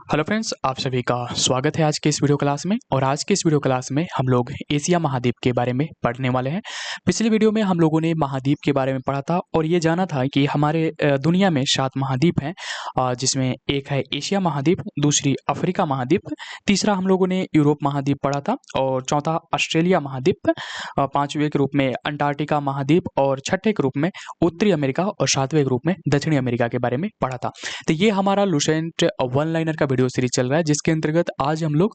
Hello friends, आप सभी का स्वागत है आज के इस वीडियो क्लास में। और आज के इस वीडियो क्लास में हम लोग एशिया महाद्वीप के बारे में पढ़ने वाले हैं। पिछले वीडियो में हम लोगों ने महाद्वीप के बारे में पढ़ा था और ये जाना था कि हमारे दुनिया में 7 महाद्वीप हैं, जिसमें एक है एशिया महाद्वीप, दूसरी अफ्रीका महाद्वीप, तीसरा हम लोगों ने यूरोप महाद्वीप पढ़ा था और चौथा ऑस्ट्रेलिया महाद्वीप, पांचवें के रूप में अंटार्कटिका महाद्वीप और छठे के रूप में उत्तरी अमेरिका और सातवें के रूप में दक्षिणी अमेरिका के बारे में पढ़ा था। तो ये हमारा लुसेंट वन लाइनर का वीडियो सीरीज चल रहा है, जिसके अंतर्गत आज हम लोग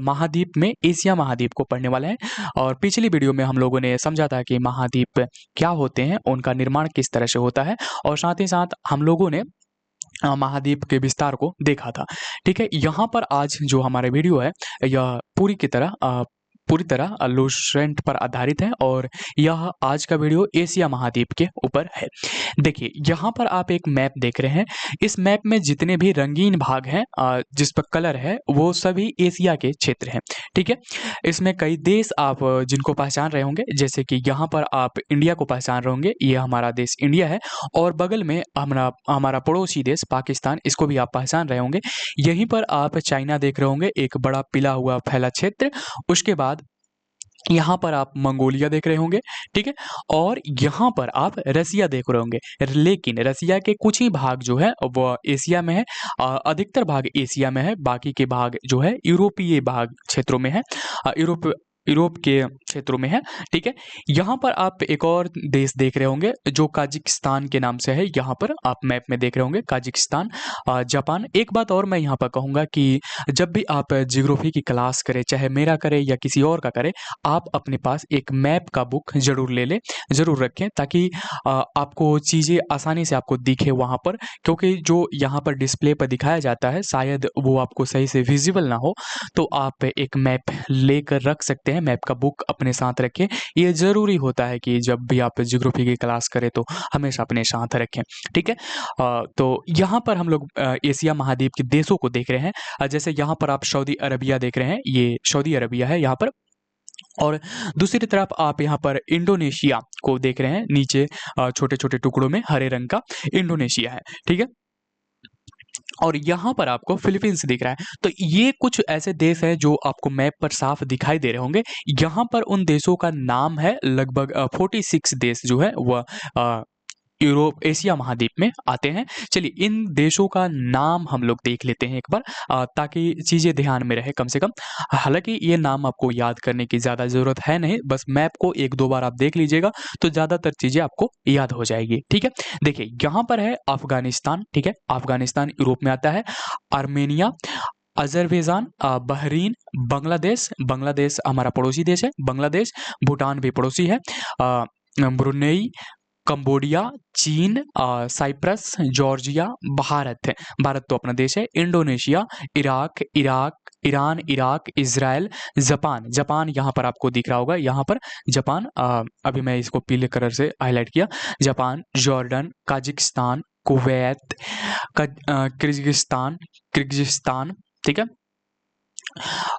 महाद्वीप में एशिया महाद्वीप को पढ़ने वाले हैं। और पिछली वीडियो में हम लोगों ने समझा था कि महाद्वीप क्या होते हैं, उनका निर्माण किस तरह से होता है, और साथ ही साथ हम लोगों ने महाद्वीप के विस्तार को देखा था। ठीक है, यहाँ पर आज जो हमारा वीडियो है यह पूरी तरह लुसेंट पर आधारित है और यह आज का वीडियो एशिया महाद्वीप के ऊपर है। देखिए, यहाँ पर आप एक मैप देख रहे हैं। इस मैप में जितने भी रंगीन भाग हैं, जिस पर कलर है, वो सभी एशिया के क्षेत्र हैं। ठीक है, इसमें कई देश आप जिनको पहचान रहे होंगे, जैसे कि यहाँ पर आप इंडिया को पहचान रहे होंगे, ये हमारा देश इंडिया है। और बगल में हमारा पड़ोसी देश पाकिस्तान, इसको भी आप पहचान रहे होंगे। यहीं पर आप चाइना देख रहे होंगे, एक बड़ा पिला हुआ फैला क्षेत्र। उसके बाद यहाँ पर आप मंगोलिया देख रहे होंगे। ठीक है, और यहाँ पर आप रसिया देख रहे होंगे। लेकिन रसिया के कुछ ही भाग जो है वो एशिया में है, अधिकतर भाग एशिया में है, बाकी के भाग जो है यूरोपीय भाग क्षेत्रों में है, यूरोप के क्षेत्रों में है। ठीक है, यहाँ पर आप एक और देश देख रहे होंगे जो काजिकिस्तान के नाम से है। यहाँ पर आप मैप में देख रहे होंगे काजिकिस्तान, जापान। एक बात और मैं यहाँ पर कहूँगा कि जब भी आप ज्योग्राफी की क्लास करें, चाहे मेरा करें या किसी और का करें, आप अपने पास एक मैप का बुक जरूर ले लें, जरूर रखें, ताकि आपको चीज़ें आसानी से आपको दिखे वहाँ पर। क्योंकि जो यहाँ पर डिस्प्ले पर दिखाया जाता है शायद वो आपको सही से विजिबल ना हो, तो आप एक मैप लेकर रख सकते हैं। मैप का बुक अपने साथ रखें। ये जरूरी होता है कि जब भी आप ज्योग्राफी की क्लास करें तो हमेशा अपने साथ रखें। ठीक है, तो यहाँ पर हम लोग एशिया महाद्वीप के देशों को देख रहे हैं। जैसे यहाँ पर आप सऊदी अरबिया देख रहे हैं, ये सऊदी अरबिया है यहाँ पर। और दूसरी तरफ आप यहाँ पर इंडोनेशिया को देख रहे हैं, नीचे छोटे छोटे टुकड़ों में हरे रंग का इंडोनेशिया है। ठीक है, और यहाँ पर आपको फिलीपींस दिख रहा है। तो ये कुछ ऐसे देश हैं जो आपको मैप पर साफ दिखाई दे रहे होंगे। यहाँ पर उन देशों का नाम है, लगभग 46 देश जो है वह यूरोप एशिया महाद्वीप में आते हैं। चलिए, इन देशों का नाम हम लोग देख लेते हैं एक बार, ताकि चीज़ें ध्यान में रहे कम से कम। हालांकि ये नाम आपको याद करने की ज़्यादा ज़रूरत है नहीं, बस मैप को एक दो बार आप देख लीजिएगा तो ज़्यादातर चीज़ें आपको याद हो जाएगी। ठीक है, देखिए यहाँ पर है अफगानिस्तान। ठीक है, अफगानिस्तान यूरोप में आता है। Armenia, Azerbaijan, Bahrain, Bangladesh, Bangladesh हमारा पड़ोसी देश है, बांग्लादेश। भूटान भी पड़ोसी है। ब्रुनेई, कंबोडिया, चीन, साइप्रस, जॉर्जिया, भारत है, भारत तो अपना देश है। Indonesia, Iran, Iraq, Israel, Japan, Japan यहाँ पर आपको दिख रहा होगा, यहाँ पर जापान, अभी मैं इसको पीले कलर से हाईलाइट किया। Japan, Jordan, Kazakhstan, Kuwait, Kyrgyzstan. ठीक है,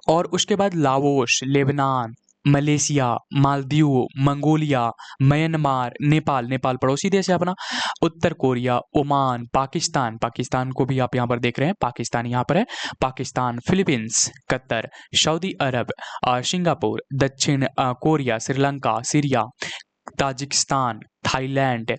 और उसके बाद Laos, Lebanon, Malaysia, Maldives, Mongolia, Myanmar, Nepal, Nepal पड़ोसी देश है अपना, उत्तर कोरिया, ओमान, पाकिस्तान, पाकिस्तान को भी आप यहाँ पर देख रहे हैं, पाकिस्तान यहाँ पर है, पाकिस्तान, फिलीपींस, कतर, सऊदी अरब, सिंगापुर, दक्षिण Korea, Sri Lanka, Syria, Tajikistan, Thailand,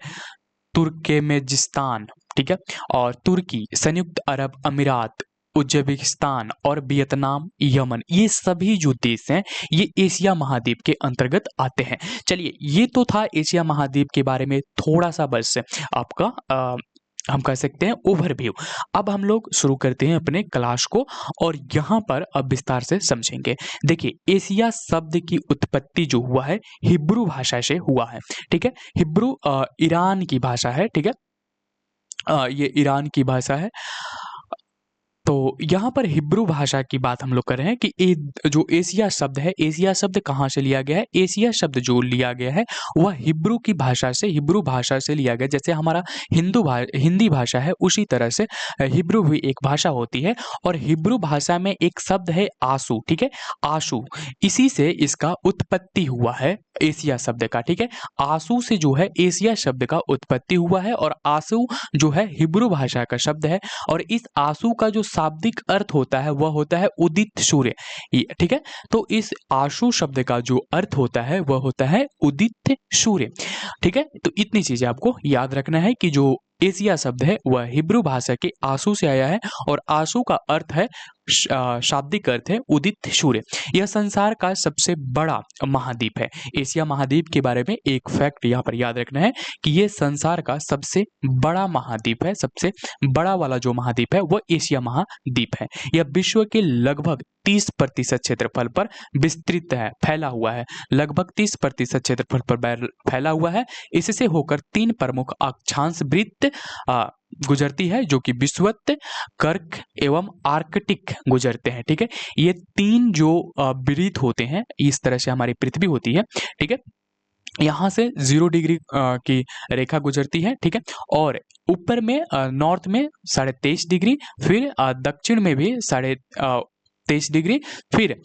Turkmenistan. ठीक है, और तुर्की, संयुक्त अरब अमीरात, उज्बेकिस्तान और वियतनाम, यमन। ये सभी जो देश हैं ये एशिया महाद्वीप के अंतर्गत आते हैं। चलिए, ये तो था एशिया महाद्वीप के बारे में थोड़ा सा बस आपका हम कह सकते हैं ओवरव्यू। अब हम लोग शुरू करते हैं अपने क्लास को और यहाँ पर अब विस्तार से समझेंगे। देखिए, एशिया शब्द की उत्पत्ति जो हुआ है हिब्रू भाषा से हुआ है। ठीक है, हिब्रू ईरान की भाषा है। ठीक है, ये ईरान की भाषा है। तो यहाँ पर हिब्रू भाषा की बात हम लोग कर रहे हैं कि जो एशिया शब्द है, एशिया शब्द कहाँ से लिया गया है? एशिया शब्द जो लिया गया है वह हिब्रू भाषा से लिया गया। जैसे हमारा हिंदी भाषा है, उसी तरह से हिब्रू भी एक भाषा होती है। और हिब्रू भाषा में एक शब्द है आशू। ठीक है, आशू, इसी से इसका उत्पत्ति हुआ है एशिया शब्द का। ठीक है, आशू से जो है एशिया शब्द का उत्पत्ति हुआ है और आशू जो है हिब्रू भाषा का शब्द है। और इस आशू का जो शाब्दिक अर्थ होता है वह होता है उदित सूर्य। ठीक है, तो इस आशु शब्द का जो अर्थ होता है वह होता है उदित सूर्य। ठीक है, तो इतनी चीजें आपको याद रखना है कि जो एशिया शब्द है वह हिब्रू भाषा के आंसू से आया है और आंसू का अर्थ है शाब्दिक अर्थ है उदित सूर्य। यह संसार का सबसे बड़ा महाद्वीप है। एशिया महाद्वीप के बारे में एक फैक्ट यहाँ पर याद रखना है कि यह संसार का सबसे बड़ा महाद्वीप है। सबसे बड़ा वाला जो महाद्वीप है वह एशिया महाद्वीप है। यह विश्व के लगभग 30% क्षेत्रफल पर विस्तृत है, फैला हुआ है। लगभग 30% क्षेत्रफल पर फैला हुआ है। इससे होकर 3 प्रमुख अक्षांश वृत्त गुजरती है जो कि विषुवत, कर्क एवं आर्कटिक गुजरते हैं। ठीक है, ये 3 जो वृत्त होते हैं, इस तरह से हमारी पृथ्वी होती है। ठीक है, यहाँ से 0 डिग्री की रेखा गुजरती है। ठीक है, और ऊपर में नॉर्थ में 23.5 डिग्री, फिर दक्षिण में भी 23.5 डिग्री, फिर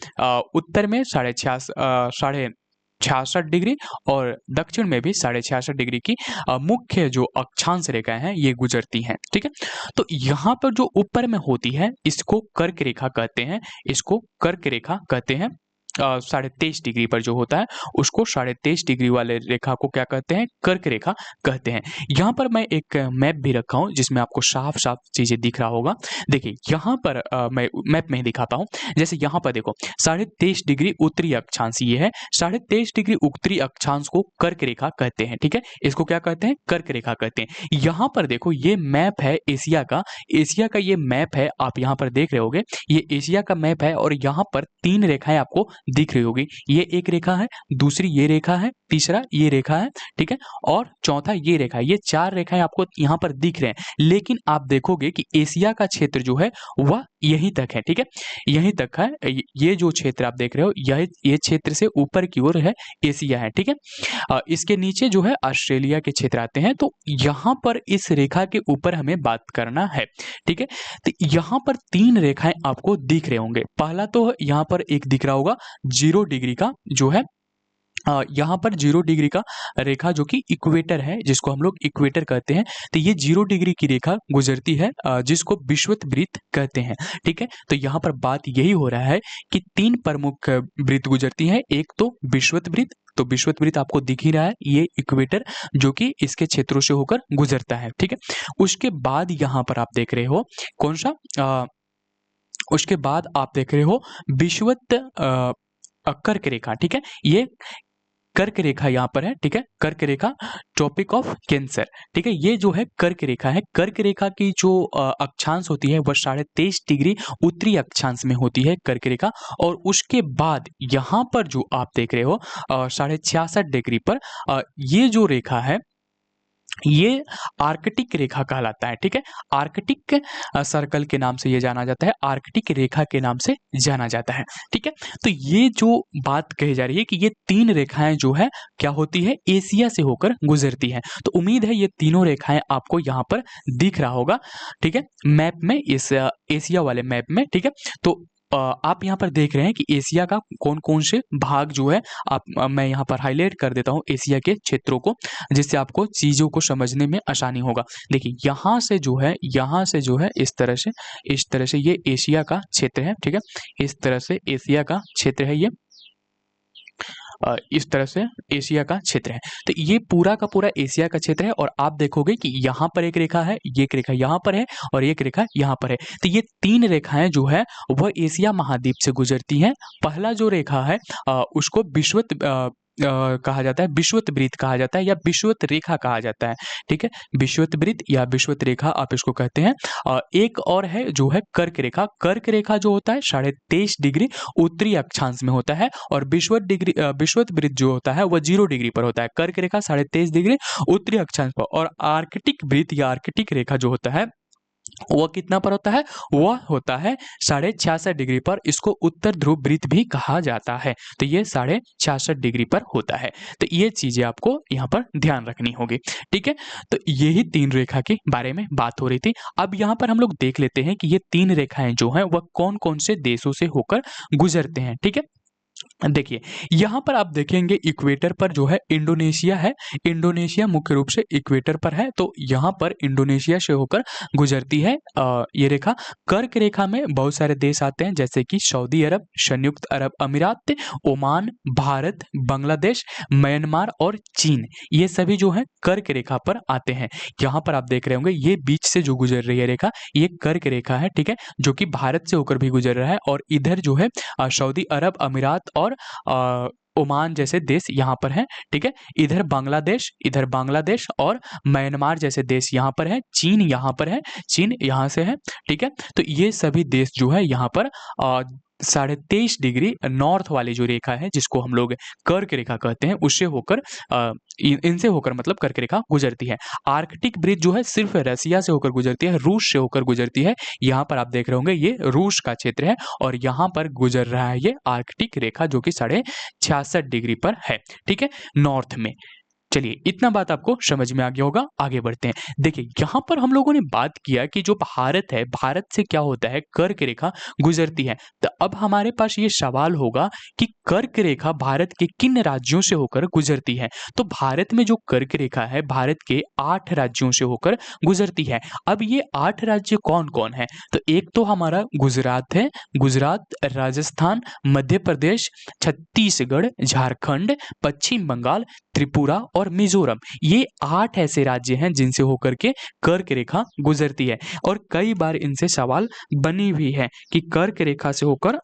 उत्तर में 66.5 डिग्री और दक्षिण में भी 66.5 डिग्री की मुख्य जो अक्षांश रेखाएं हैं ये गुजरती हैं। ठीक है, तो यहाँ पर जो ऊपर में होती है इसको कर्क रेखा कहते हैं। इसको कर्क रेखा कहते हैं। 23.5 डिग्री पर जो होता है उसको 23.5 डिग्री वाले रेखा को क्या कहते हैं? कर्क रेखा कहते हैं। यहाँ पर मैं एक मैप भी रखा हूँ जिसमें आपको साफ साफ चीजें दिख रहा होगा। देखिए यहाँ पर मैं मैप में ही दिखाता हूँ। जैसे यहाँ पर देखो 23.5 डिग्री उत्तरी अक्षांश ये है। 23.5 डिग्री उत्तरी अक्षांश को कर्क रेखा कहते हैं। ठीक है, इसको क्या कहते हैं? कर्क रेखा कहते हैं। यहाँ पर देखो ये मैप है एशिया का। एशिया का ये मैप है, आप यहाँ पर देख रहे होगे ये एशिया का मैप है और यहाँ पर 3 रेखाएं आपको दिख रही होगी। ये एक रेखा है, दूसरी ये रेखा है, तीसरा ये रेखा है। ठीक है, और चौथा ये रेखा है। ये 4 रेखाएं आपको यहाँ पर दिख रहे हैं। लेकिन आप देखोगे कि एशिया का क्षेत्र जो है वह यहीं तक है। ठीक है, यहीं तक है। ये जो क्षेत्र आप देख रहे हो ये क्षेत्र से ऊपर की ओर है एशिया है। ठीक है, इसके नीचे जो है ऑस्ट्रेलिया के क्षेत्र आते हैं। तो यहाँ पर इस रेखा के ऊपर हमें बात करना है। ठीक है, तो यहाँ पर 3 रेखाएं आपको दिख रहे होंगे। पहला तो यहाँ पर एक दिख रहा होगा 0 डिग्री का जो है यहाँ पर 0 डिग्री का रेखा जो कि इक्वेटर है, जिसको हम लोग इक्वेटर कहते हैं। तो ये 0 डिग्री की रेखा गुजरती है जिसको विषुवत वृत्त कहते हैं। ठीक है, तो यहाँ पर बात यही हो रहा है कि 3 प्रमुख वृत्त गुजरती हैं। एक तो विषुवत वृत्त, तो विषुवत वृत्त आपको दिख ही रहा है, ये इक्वेटर जो कि इसके क्षेत्रों से होकर गुजरता है। ठीक है, उसके बाद यहाँ पर आप देख रहे हो कौन सा उसके बाद आप देख रहे हो विषुवत कर्क रेखा। ठीक है, ये कर्क रेखा यहाँ पर है। ठीक है, कर्क रेखा ट्रॉपिक ऑफ कैंसर। ठीक है, ये जो है कर्क रेखा है। कर्क रेखा की जो अक्षांश होती है वह 23.5 डिग्री उत्तरी अक्षांश में होती है कर्क रेखा। और उसके बाद यहाँ पर जो आप देख रहे हो 66.5 डिग्री पर ये जो रेखा है ये आर्कटिक रेखा कहलाता है। ठीक है, आर्कटिक सर्कल के नाम से ये जाना जाता है, आर्कटिक रेखा के नाम से जाना जाता है। ठीक है, तो ये जो बात कही जा रही है कि ये 3 रेखाएं जो है क्या होती है? एशिया से होकर गुजरती है। तो उम्मीद है ये तीनों रेखाएं आपको यहाँ पर दिख रहा होगा। ठीक है, मैप में, इस एशिया वाले मैप में। ठीक है, तो आप यहाँ पर देख रहे हैं कि एशिया का कौन कौन से भाग जो है मैं यहाँ पर हाईलाइट कर देता हूँ एशिया के क्षेत्रों को, जिससे आपको चीज़ों को समझने में आसानी होगा। देखिए यहाँ से जो है इस तरह से ये एशिया का क्षेत्र है। ठीक है, इस तरह से एशिया का क्षेत्र है ये, इस तरह से एशिया का क्षेत्र है। तो ये पूरा का पूरा एशिया का क्षेत्र है। और आप देखोगे कि यहाँ पर एक रेखा है, ये एक रेखा यहाँ पर है और एक रेखा यहाँ पर है। तो ये 3 रेखाएं जो है वह एशिया महाद्वीप से गुजरती हैं। पहला जो रेखा है उसको विषुवत कहा जाता है, विषुवत वृत्त कहा जाता है या विषुवत रेखा कहा जाता है। ठीक है, विषुवत वृत्त या विषुवत रेखा आप इसको कहते हैं। एक और है जो है कर्क रेखा। कर्क रेखा जो होता है 23.5 डिग्री उत्तरी अक्षांश में होता है और विषुवत वृत्त जो होता है वह 0 डिग्री पर होता है। कर्क रेखा 23.5 डिग्री उत्तरी अक्षांश पर, और आर्कटिक वृत्त या आर्कटिक रेखा जो होता है वह कितना पर होता है? वह होता है 66.5 डिग्री पर। इसको उत्तर ध्रुव वृत्त भी कहा जाता है। तो ये 66.5 डिग्री पर होता है। तो ये चीजें आपको यहाँ पर ध्यान रखनी होगी। ठीक है, तो यही 3 रेखा के बारे में बात हो रही थी। अब यहाँ पर हम लोग देख लेते हैं कि ये 3 रेखाएं जो हैं वह कौन कौन से देशों से होकर गुजरते हैं। ठीक है, देखिए यहाँ पर आप देखेंगे इक्वेटर पर जो है इंडोनेशिया है। इंडोनेशिया मुख्य रूप से इक्वेटर पर है, तो यहाँ पर इंडोनेशिया से होकर गुजरती है ये रेखा। कर्क रेखा में बहुत सारे देश आते हैं, जैसे कि सऊदी अरब, संयुक्त अरब अमीरात, ओमान, भारत, बांग्लादेश, म्यांमार और चीन। ये सभी जो है कर्क रेखा पर आते हैं। यहाँ पर आप देख रहे होंगे ये बीच से जो गुजर रही है रेखा, ये कर्क रेखा है, ठीक है, जो कि भारत से होकर भी गुजर रहा है। और इधर जो है सऊदी अरब अमीरात और ओमान जैसे देश यहाँ पर हैं, ठीक है। इधर बांग्लादेश और म्यांमार जैसे देश यहाँ पर है। चीन यहाँ पर है, चीन यहाँ से है, ठीक है। तो ये सभी देश जो है यहाँ पर 23.5 डिग्री नॉर्थ वाली जो रेखा है, जिसको हम लोग कर्क रेखा कहते हैं, उससे होकर इनसे होकर मतलब कर्क रेखा गुजरती है। आर्कटिक ब्रिज जो है सिर्फ रसिया से होकर गुजरती है, रूस से होकर गुजरती है। यहाँ पर आप देख रहे होंगे ये रूस का क्षेत्र है और यहाँ पर गुजर रहा है ये आर्कटिक रेखा, जो कि 66.5 डिग्री पर है, ठीक है, नॉर्थ में। चलिए इतना बात आपको समझ में आ गया होगा, आगे बढ़ते हैं। देखिए यहाँ पर हम लोगों ने बात किया कि जो भारत है, भारत से क्या होता है, कर्क रेखा गुजरती है। तो अब हमारे पास ये सवाल होगा कि कर्क रेखा भारत के किन राज्यों से होकर गुजरती है। तो भारत में जो कर्क रेखा है भारत के 8 राज्यों से होकर गुजरती है। अब ये 8 राज्य कौन कौन है, तो एक तो हमारा गुजरात है, गुजरात, राजस्थान, मध्य प्रदेश, छत्तीसगढ़, झारखंड, पश्चिम बंगाल, त्रिपुरा और मिजोरम। ये 8 ऐसे राज्य हैं जिनसे होकर के कर्क रेखा गुजरती है। और कई बार इनसे सवाल बनी भी है कि कर्क रेखा से होकर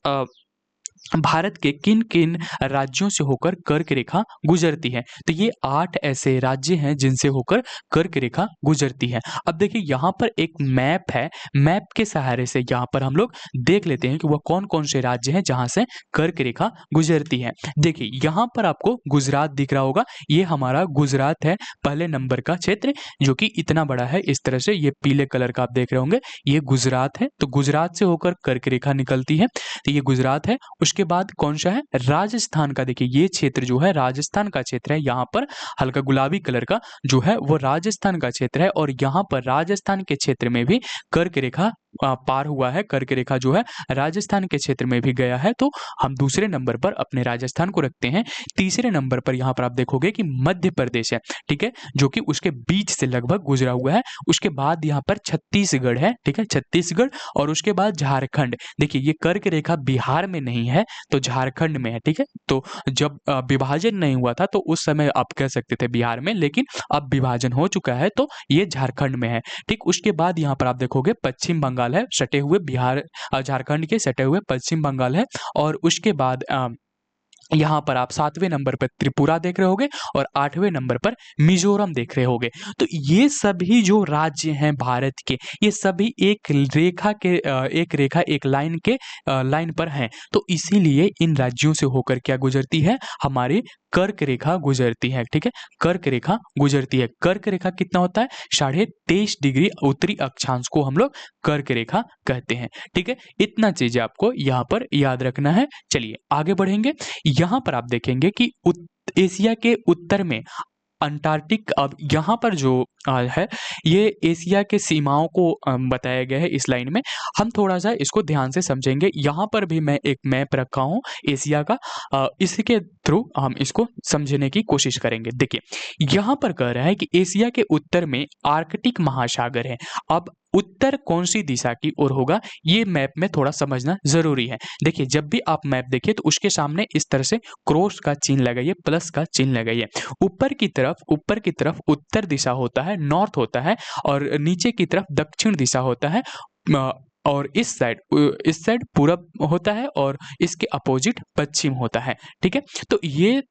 भारत के किन किन राज्यों से होकर कर्क रेखा गुजरती है। तो ये 8 ऐसे राज्य हैं जिनसे होकर कर्क रेखा गुजरती है। अब देखिए यहाँ पर एक मैप है, मैप के सहारे से यहाँ पर हम लोग देख लेते हैं कि वह कौन कौन से राज्य हैं जहाँ से कर्क रेखा गुजरती है। देखिए यहाँ पर आपको गुजरात दिख रहा होगा, ये हमारा गुजरात है, पहले नंबर का क्षेत्र, जो कि इतना बड़ा है। इस तरह से ये पीले कलर का आप देख रहे होंगे, ये गुजरात है। तो गुजरात से होकर कर्क रेखा निकलती है, तो ये गुजरात है। उसके बाद कौन सा है, राजस्थान का। देखिए ये क्षेत्र जो है राजस्थान का क्षेत्र है, यहाँ पर हल्का गुलाबी कलर का जो है वो राजस्थान का क्षेत्र है। और यहाँ पर राजस्थान के क्षेत्र में भी कर्क रेखा पार हुआ है, कर्क रेखा जो है राजस्थान के क्षेत्र में भी गया है। तो हम दूसरे नंबर पर अपने राजस्थान को रखते हैं। तीसरे नंबर पर यहाँ पर आप देखोगे कि मध्य प्रदेश है, ठीक है, जो कि उसके बीच से लगभग गुजरा हुआ है। उसके बाद यहाँ पर छत्तीसगढ़ है, ठीक है, छत्तीसगढ़। और उसके बाद झारखंड। देखिए ये कर्क रेखा बिहार में नहीं है, तो झारखंड में है, ठीक है। तो जब विभाजन नहीं हुआ था तो उस समय आप कह सकते थे बिहार में, लेकिन अब विभाजन हो चुका है तो ये झारखंड में है, ठीक। उसके बाद यहाँ पर आप देखोगे पश्चिम बंगाल है, सटे हुए बिहार झारखंड के सटे हुए पश्चिम बंगाल है। और उसके बाद यहाँ पर आप 7वें नंबर पर त्रिपुरा देख रहे होगे और 8वें नंबर पर मिजोरम देख रहे होगे। तो ये सभी जो राज्य हैं भारत के, ये सभी एक रेखा एक लाइन पर हैं। तो इसीलिए इन राज्यों से होकर क्या गुजरती है, हमारी कर्क रेखा गुजरती है, ठीक है, कर्क रेखा गुजरती है। कर्क रेखा कितना होता है, 23.5 डिग्री उत्तरी अक्षांश को हम लोग कर्क रेखा कहते हैं, ठीक है। इतना चीजें आपको यहाँ पर याद रखना है। चलिए आगे बढ़ेंगे। यहाँ पर आप देखेंगे कि एशिया के उत्तर में अंटार्कटिक, अब यहाँ पर जो है ये एशिया के सीमाओं को बताया गया है इस लाइन में। हम थोड़ा सा इसको ध्यान से समझेंगे। यहाँ पर भी मैं एक मैप रखा हूँ एशिया का, इसके थ्रू हम इसको समझने की कोशिश करेंगे। देखिए यहाँ पर कह रहा है कि एशिया के उत्तर में आर्कटिक महासागर है। अब उत्तर कौन सी दिशा की ओर होगा, ये मैप में थोड़ा समझना जरूरी है। देखिए जब भी आप मैप देखिए तो उसके सामने इस तरह से क्रॉस का चिन्ह लगाइए, प्लस का चिन्ह लगाइए। ऊपर की तरफ उत्तर दिशा होता है, नॉर्थ होता है, और नीचे की तरफ दक्षिण दिशा होता है, और इस साइड पूरब होता है, और इसके अपोजिट पश्चिम होता है, ठीक है। तो ये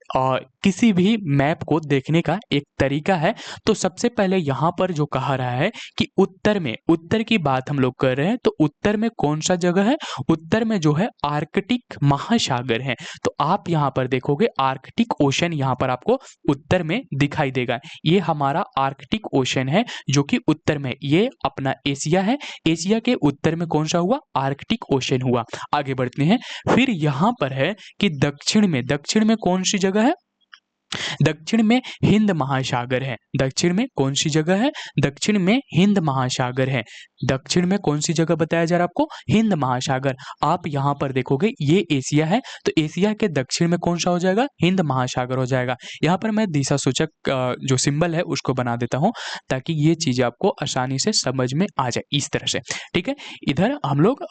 किसी भी मैप को देखने का एक तरीका है। तो सबसे पहले यहाँ पर जो कहा रहा है कि उत्तर की बात हम लोग कर रहे हैं, तो उत्तर में कौन सा जगह है, उत्तर में जो है आर्कटिक महासागर है। तो आप यहाँ पर देखोगे आर्कटिक ओशन यहाँ पर आपको उत्तर में दिखाई देगा। ये हमारा आर्कटिक ओशन है जो कि उत्तर में, ये अपना एशिया है। एशिया के उत्तर में कौन सा हुआ, आर्कटिक ओशन हुआ। आगे बढ़ते हैं। फिर यहाँ पर है कि दक्षिण में कौन सी जगह है, दक्षिण में हिंद महासागर है। दक्षिण में कौन सी जगह है? दक्षिण में हिंद महासागर है। दक्षिण में कौन सी जगह बताया जा रहा है आपको? हिंद महासागर। आप यहाँ पर देखोगे ये एशिया है, तो एशिया के दक्षिण में कौन सा हो जाएगा? हिंद महासागर हो जाएगा। यहाँ पर मैं दिशा सूचक जो सिंबल है उसको बना देता हूँ ताकि ये चीजें आपको आसानी से समझ में आ जाए, इस तरह से। ठीक है, इधर हम लोग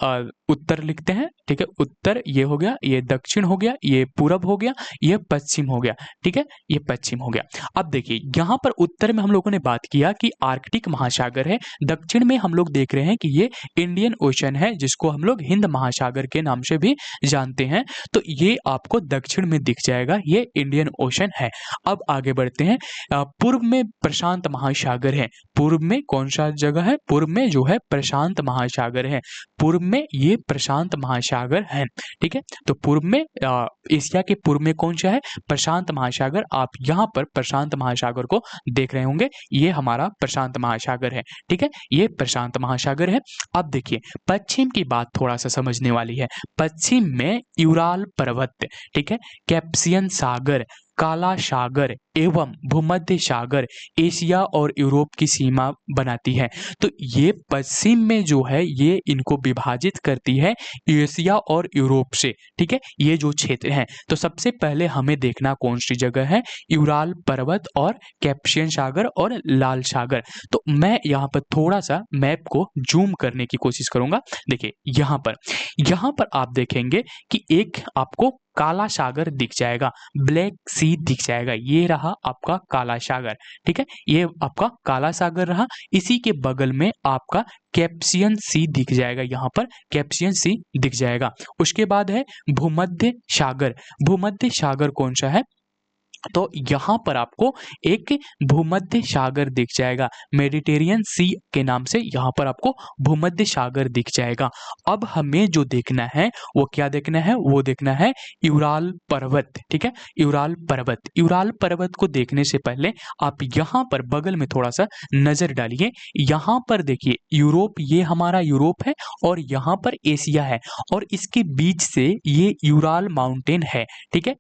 उत्तर लिखते हैं। ठीक है, उत्तर ये हो गया, ये दक्षिण हो गया, ये पूरब हो गया, ये पश्चिम हो गया। ठीक है, ये पश्चिम हो गया। अब देखिए यहाँ पर उत्तर में हम लोगों ने बात किया कि आर्कटिक महासागर है। दक्षिण में हम लोग देख रहे हैं कि ये इंडियन ओशन है, जिसको हम लोग हिंद महासागर के नाम से भी जानते हैं। तो ये आपको दक्षिण में दिख जाएगा, ये इंडियन ओशन है। अब आगे बढ़ते हैं। पूर्व में प्रशांत महासागर है। पूर्व में कौन सा जगह है? पूर्व में जो है प्रशांत महासागर है। पूर्व में ये प्रशांत महासागर है। ठीक है, तो पूर्व में एशिया के पूर्व में कौन सा है? प्रशांत महासागर। आप यहाँ पर प्रशांत महासागर को देख रहे होंगे, ये हमारा प्रशांत महासागर है। ठीक है, ये प्रशांत महासागर है। अब देखिए पश्चिम की बात थोड़ा सा समझने वाली है। पश्चिम में यूराल पर्वत, ठीक है, कैस्पियन सागर, काला सागर एवं भूमध्य सागर एशिया और यूरोप की सीमा बनाती है। तो ये पश्चिम में जो है ये इनको विभाजित करती है एशिया और यूरोप से। ठीक है, ये जो क्षेत्र है, तो सबसे पहले हमें देखना कौन सी जगह है? यूराल पर्वत और कैस्पियन सागर और लाल सागर। तो मैं यहाँ पर थोड़ा सा मैप को जूम करने की कोशिश करूंगा। देखिए यहाँ पर आप देखेंगे कि एक आपको काला सागर दिख जाएगा, ब्लैक सी दिख जाएगा। ये रहा आपका काला सागर। ठीक है, ये आपका काला सागर रहा। इसी के बगल में आपका कैस्पियन सी दिख जाएगा। यहाँ पर कैस्पियन सी दिख जाएगा। उसके बाद है भूमध्य सागर। भूमध्य सागर कौन सा है? तो यहाँ पर आपको एक भूमध्य सागर दिख जाएगा, मेडिटेरियन सी के नाम से यहाँ पर आपको भूमध्य सागर दिख जाएगा। अब हमें जो देखना है वो क्या देखना है? वो देखना है यूराल पर्वत। ठीक है, यूराल पर्वत। यूराल पर्वत को देखने से पहले आप यहाँ पर बगल में थोड़ा सा नजर डालिए। यहाँ पर देखिए यूरोप, ये हमारा यूरोप है और यहाँ पर एशिया है और इसके बीच से ये यूराल माउंटेन है। ठीक है,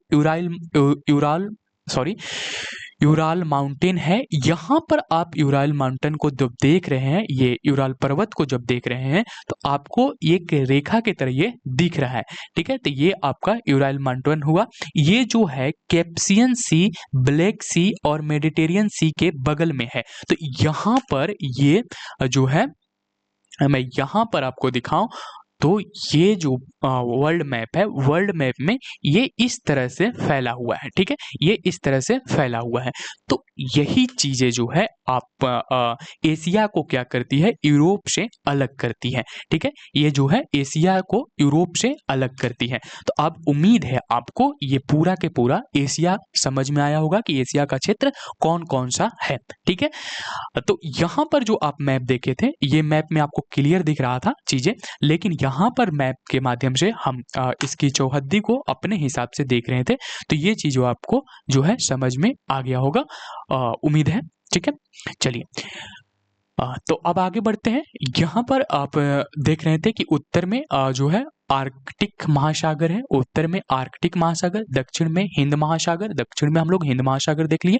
यूराल माउंटेन है। यहाँ पर आप यूराल माउंटेन को जब देख रहे हैं, ये यूराल पर्वत को जब देख रहे हैं, तो आपको एक रेखा की तरह ये दिख रहा है। ठीक है, तो ये आपका यूराल माउंटेन हुआ। ये जो है कैस्पियन सी, ब्लैक सी और मेडिटेरियन सी के बगल में है। तो यहाँ पर ये जो है, मैं यहाँ पर आपको दिखाऊं तो ये जो वर्ल्ड मैप है, वर्ल्ड मैप में ये इस तरह से फैला हुआ है। ठीक है, ये इस तरह से फैला हुआ है। तो यही चीजें जो है आप एशिया को क्या करती है? यूरोप से अलग करती है। ठीक है, ये जो है एशिया को यूरोप से अलग करती है। तो अब उम्मीद है आपको ये पूरा के पूरा एशिया समझ में आया होगा कि एशिया का क्षेत्र कौन कौन सा है। ठीक है, तो यहाँ पर जो आप मैप देखे थे, ये मैप में आपको क्लियर दिख रहा था चीजें, लेकिन यहाँ पर मैप के माध्यम से हम इसकी चौहद्दी को अपने हिसाब से देख रहे थे। तो ये चीजों आपको जो है समझ में आ गया होगा, उम्मीद है। ठीक है, चलिए तो अब आगे बढ़ते हैं। यहाँ पर आप देख रहे थे कि उत्तर में जो है आर्कटिक महासागर है, उत्तर में आर्कटिक महासागर, दक्षिण में हिंद महासागर, दक्षिण में हम लोग हिंद महासागर देख लिए,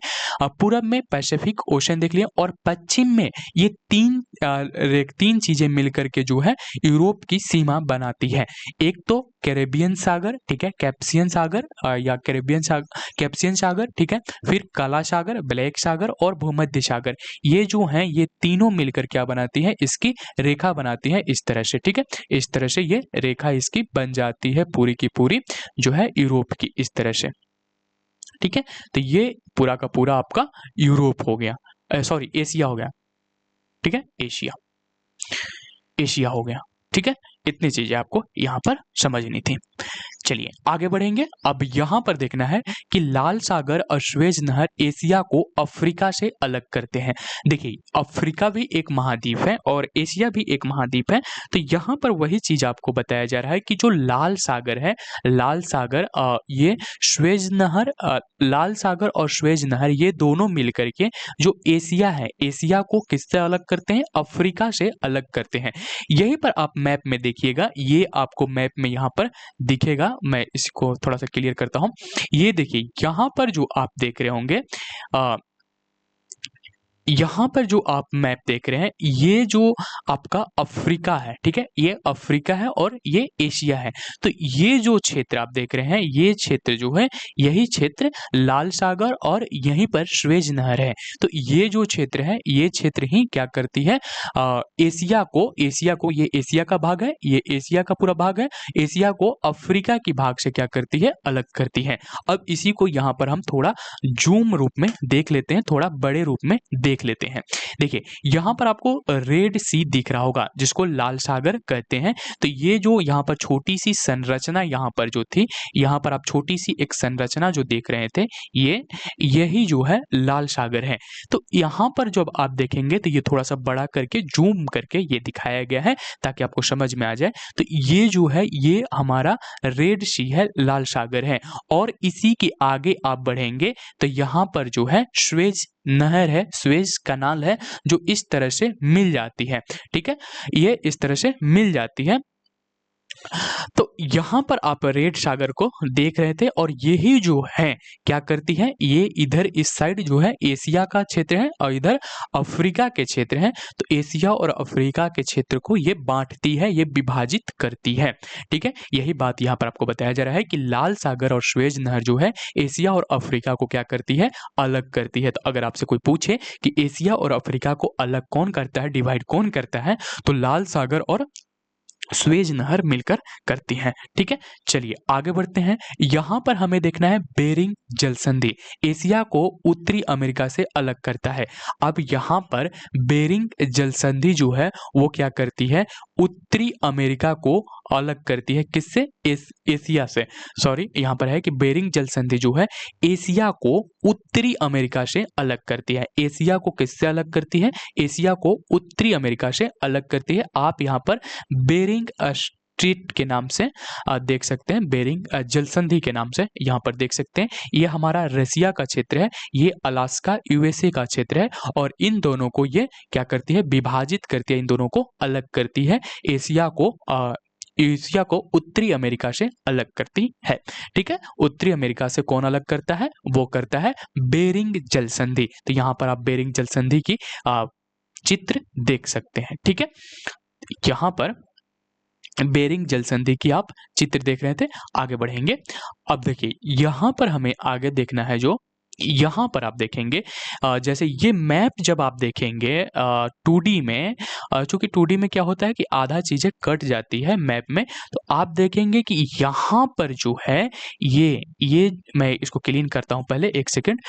पूरब में पैसिफिक ओशन देख लिया और पश्चिम में ये तीन चीजें मिलकर के जो है यूरोप की सीमा बनाती है। एक तो कैरेबियन सागर, ठीक है, कैस्पियन सागर या कैस्पियन सागर, ठीक है, फिर काला सागर, ब्लैक सागर और भूमध्य सागर। ये जो है ये तीनों मिलकर क्या बनाती है? इसकी रेखा बनाती है इस तरह से। ठीक है, इस तरह से ये रेखा इसकी बन जाती है पूरी की पूरी जो है यूरोप की, इस तरह से। ठीक है, तो ये पूरा का पूरा आपका यूरोप हो गया, सॉरी एशिया हो गया। ठीक है, एशिया हो गया। ठीक है, इतनी चीजें आपको यहाँ पर समझनी थी। चलिए आगे बढ़ेंगे। अब यहाँ पर देखना है कि लाल सागर और स्वेज नहर एशिया को अफ्रीका से अलग करते हैं। देखिए अफ्रीका भी एक महाद्वीप है और एशिया भी एक महाद्वीप है। तो यहाँ पर वही चीज आपको बताया जा रहा है कि जो लाल सागर है, लाल सागर ये स्वेज नहर, लाल सागर और स्वेज नहर ये दोनों मिलकर के जो एशिया है, एशिया को किससे अलग करते हैं? अफ्रीका से अलग करते हैं। यहीं पर आप मैप में देखिएगा, ये आपको मैप में यहाँ पर दिखेगा, मैं इसको थोड़ा सा क्लियर करता हूँ। ये देखिए यहाँ पर जो आप देख रहे होंगे, यहाँ पर जो आप मैप देख रहे हैं, ये जो आपका अफ्रीका है, ठीक है, ये अफ्रीका है और ये एशिया है। तो ये जो क्षेत्र आप देख रहे हैं, ये क्षेत्र जो है, यही क्षेत्र लाल सागर और यहीं पर स्वेज नहर है। तो ये जो क्षेत्र है, ये क्षेत्र ही क्या करती है, एशिया को ये एशिया का भाग है, ये एशिया का पूरा भाग है, एशिया को अफ्रीका की भाग से क्या करती है, अलग करती है। अब इसी को यहाँ पर हम थोड़ा जूम रूप में देख लेते हैं, थोड़ा बड़े रूप में देख लेते हैं। देखिए यहाँ पर आपको रेड सी दिख रहा होगा, जिसको लाल सागर कहते हैं। तो ये जो यहाँ पर छोटी सी संरचना यहाँ पर जो थी, यहाँ पर आप छोटी सी एक संरचना जो देख रहे थे, यही जो है लाल सागर है। तो यहाँ पर जब आप देखेंगे तो ये थोड़ा सा बड़ा करके जूम करके ये दिखाया गया है ताकि आपको समझ में आ जाए। तो ये जो है, ये हमारा रेड सी है, लाल सागर है। और इसी के आगे आप बढ़ेंगे तो यहाँ पर जो है स्वेज नहर है, स्वेज कनाल है, जो इस तरह से मिल जाती है, ठीक है, ये इस तरह से मिल जाती है। तो यहाँ पर आप रेड सागर को देख रहे थे और यही जो है क्या करती है, ये इधर इस साइड जो है एशिया का क्षेत्र है और इधर अफ्रीका के क्षेत्र है। तो एशिया और अफ्रीका के क्षेत्र को ये बांटती है, ये विभाजित करती है, ठीक है। यही बात यहाँ पर आपको बताया जा रहा है कि लाल सागर और स्वेज नहर जो है एशिया और अफ्रीका को क्या करती है, अलग करती है। तो अगर आपसे कोई पूछे कि एशिया और अफ्रीका को अलग कौन करता है, डिवाइड कौन करता है, तो लाल सागर और स्वेज नहर मिलकर करती हैं, ठीक है। चलिए आगे बढ़ते हैं। यहां पर हमें देखना है बेरिंग जल संधि एशिया को उत्तरी अमेरिका से अलग करता है। अब यहां पर बेरिंग जल संधि जो है वो क्या करती है, उत्तरी अमेरिका को अलग करती है, किससे, एशिया से। सॉरी, यहां पर है कि बेरिंग जल संधि जो है एशिया को उत्तरी अमेरिका से अलग करती है। एशिया को किससे अलग करती है, एशिया को उत्तरी अमेरिका से अलग करती है। आप यहाँ पर बेरिंग स्ट्रीट के नाम से देख सकते हैं, बेरिंग जल संधि के नाम से यहाँ पर देख सकते हैं। ये हमारा रसिया का क्षेत्र है, ये अलास्का यूएसए का क्षेत्र है और इन दोनों को ये क्या करती है, विभाजित करती है, इन दोनों को अलग करती है। एशिया को उत्तरी अमेरिका से अलग करती है, ठीक है। उत्तरी अमेरिका से कौन अलग करता है, वो करता है बेरिंग जल संधि। तो यहाँ पर आप बेरिंग जल संधि की चित्र देख सकते हैं, ठीक है। यहाँ पर बेरिंग जल संधि की आप चित्र देख रहे थे। आगे बढ़ेंगे। अब देखिए यहाँ पर हमें आगे देखना है, जो यहाँ पर आप देखेंगे जैसे ये मैप जब आप देखेंगे 2D में, चूंकि 2D में क्या होता है कि आधा चीजें कट जाती है मैप में, तो आप देखेंगे कि यहाँ पर जो है ये मैं इसको क्लीन करता हूँ पहले, एक सेकंड।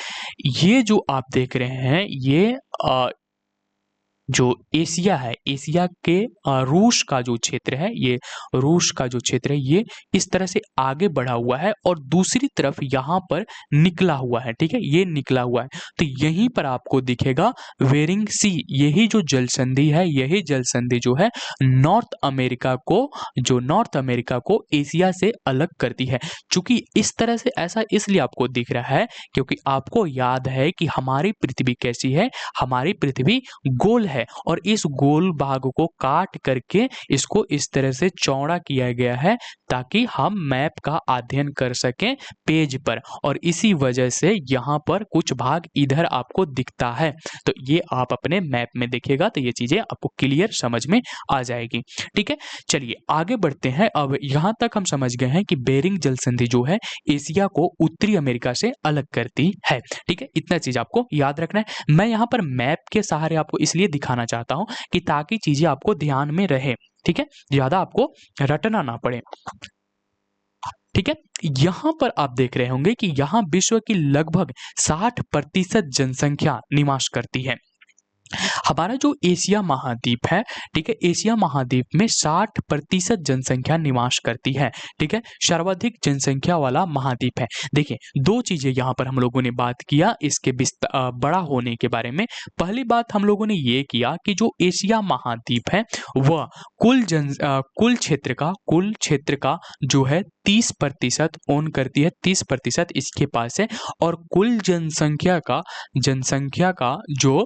ये जो आप देख रहे हैं, ये जो एशिया है, एशिया के रूस का जो क्षेत्र है, ये रूस का जो क्षेत्र है, ये इस तरह से आगे बढ़ा हुआ है और दूसरी तरफ यहाँ पर निकला हुआ है, ठीक है, ये निकला हुआ है। तो यहीं पर आपको दिखेगा बेरिंग सी, यही जो जल संधि है, यही जल संधि जो है नॉर्थ अमेरिका को एशिया से अलग करती है। चूंकि इस तरह से ऐसा इसलिए आपको दिख रहा है क्योंकि आपको याद है कि हमारी पृथ्वी कैसी है, हमारी पृथ्वी गोल है और इस गोल भाग को काट करके इसको इस तरह से चौड़ा किया गया है ताकि हम मैप का अध्ययन कर सकें पेज पर, और इसी वजह से यहाँ पर कुछ भाग इधर आपको दिखता है। तो ये आप अपने मैप में देखिएगा तो ये चीजें आपको क्लियर समझ में आ जाएगी, ठीक है। चलिए आगे बढ़ते हैं। अब यहाँ तक हम समझ गए हैं कि बेरिंग जल संधि जो है एशिया को उत्तरी अमेरिका से अलग करती है, ठीक है। इतना चीज आपको याद रखना है। मैं यहाँ पर मैप के सहारे आपको इसलिए दिखाना चाहता हूं कि ताकि चीजें आपको ध्यान में रहे, ठीक है, ज्यादा आपको रटना ना पड़े, ठीक है। यहां पर आप देख रहे होंगे कि यहां विश्व की लगभग 60% जनसंख्या निवास करती है। हमारा जो एशिया महाद्वीप है, ठीक है, एशिया महाद्वीप में 60% जनसंख्या निवास करती है, ठीक है, सर्वाधिक जनसंख्या वाला महाद्वीप है। देखिए दो चीजें यहाँ पर हम लोगों ने बात किया इसके बड़ा होने के बारे में। पहली बात हम लोगों ने ये किया कि जो एशिया महाद्वीप है वह कुल क्षेत्र का जो है 30% ओन करती है, 30% इसके पास है, और कुल जनसंख्या का जो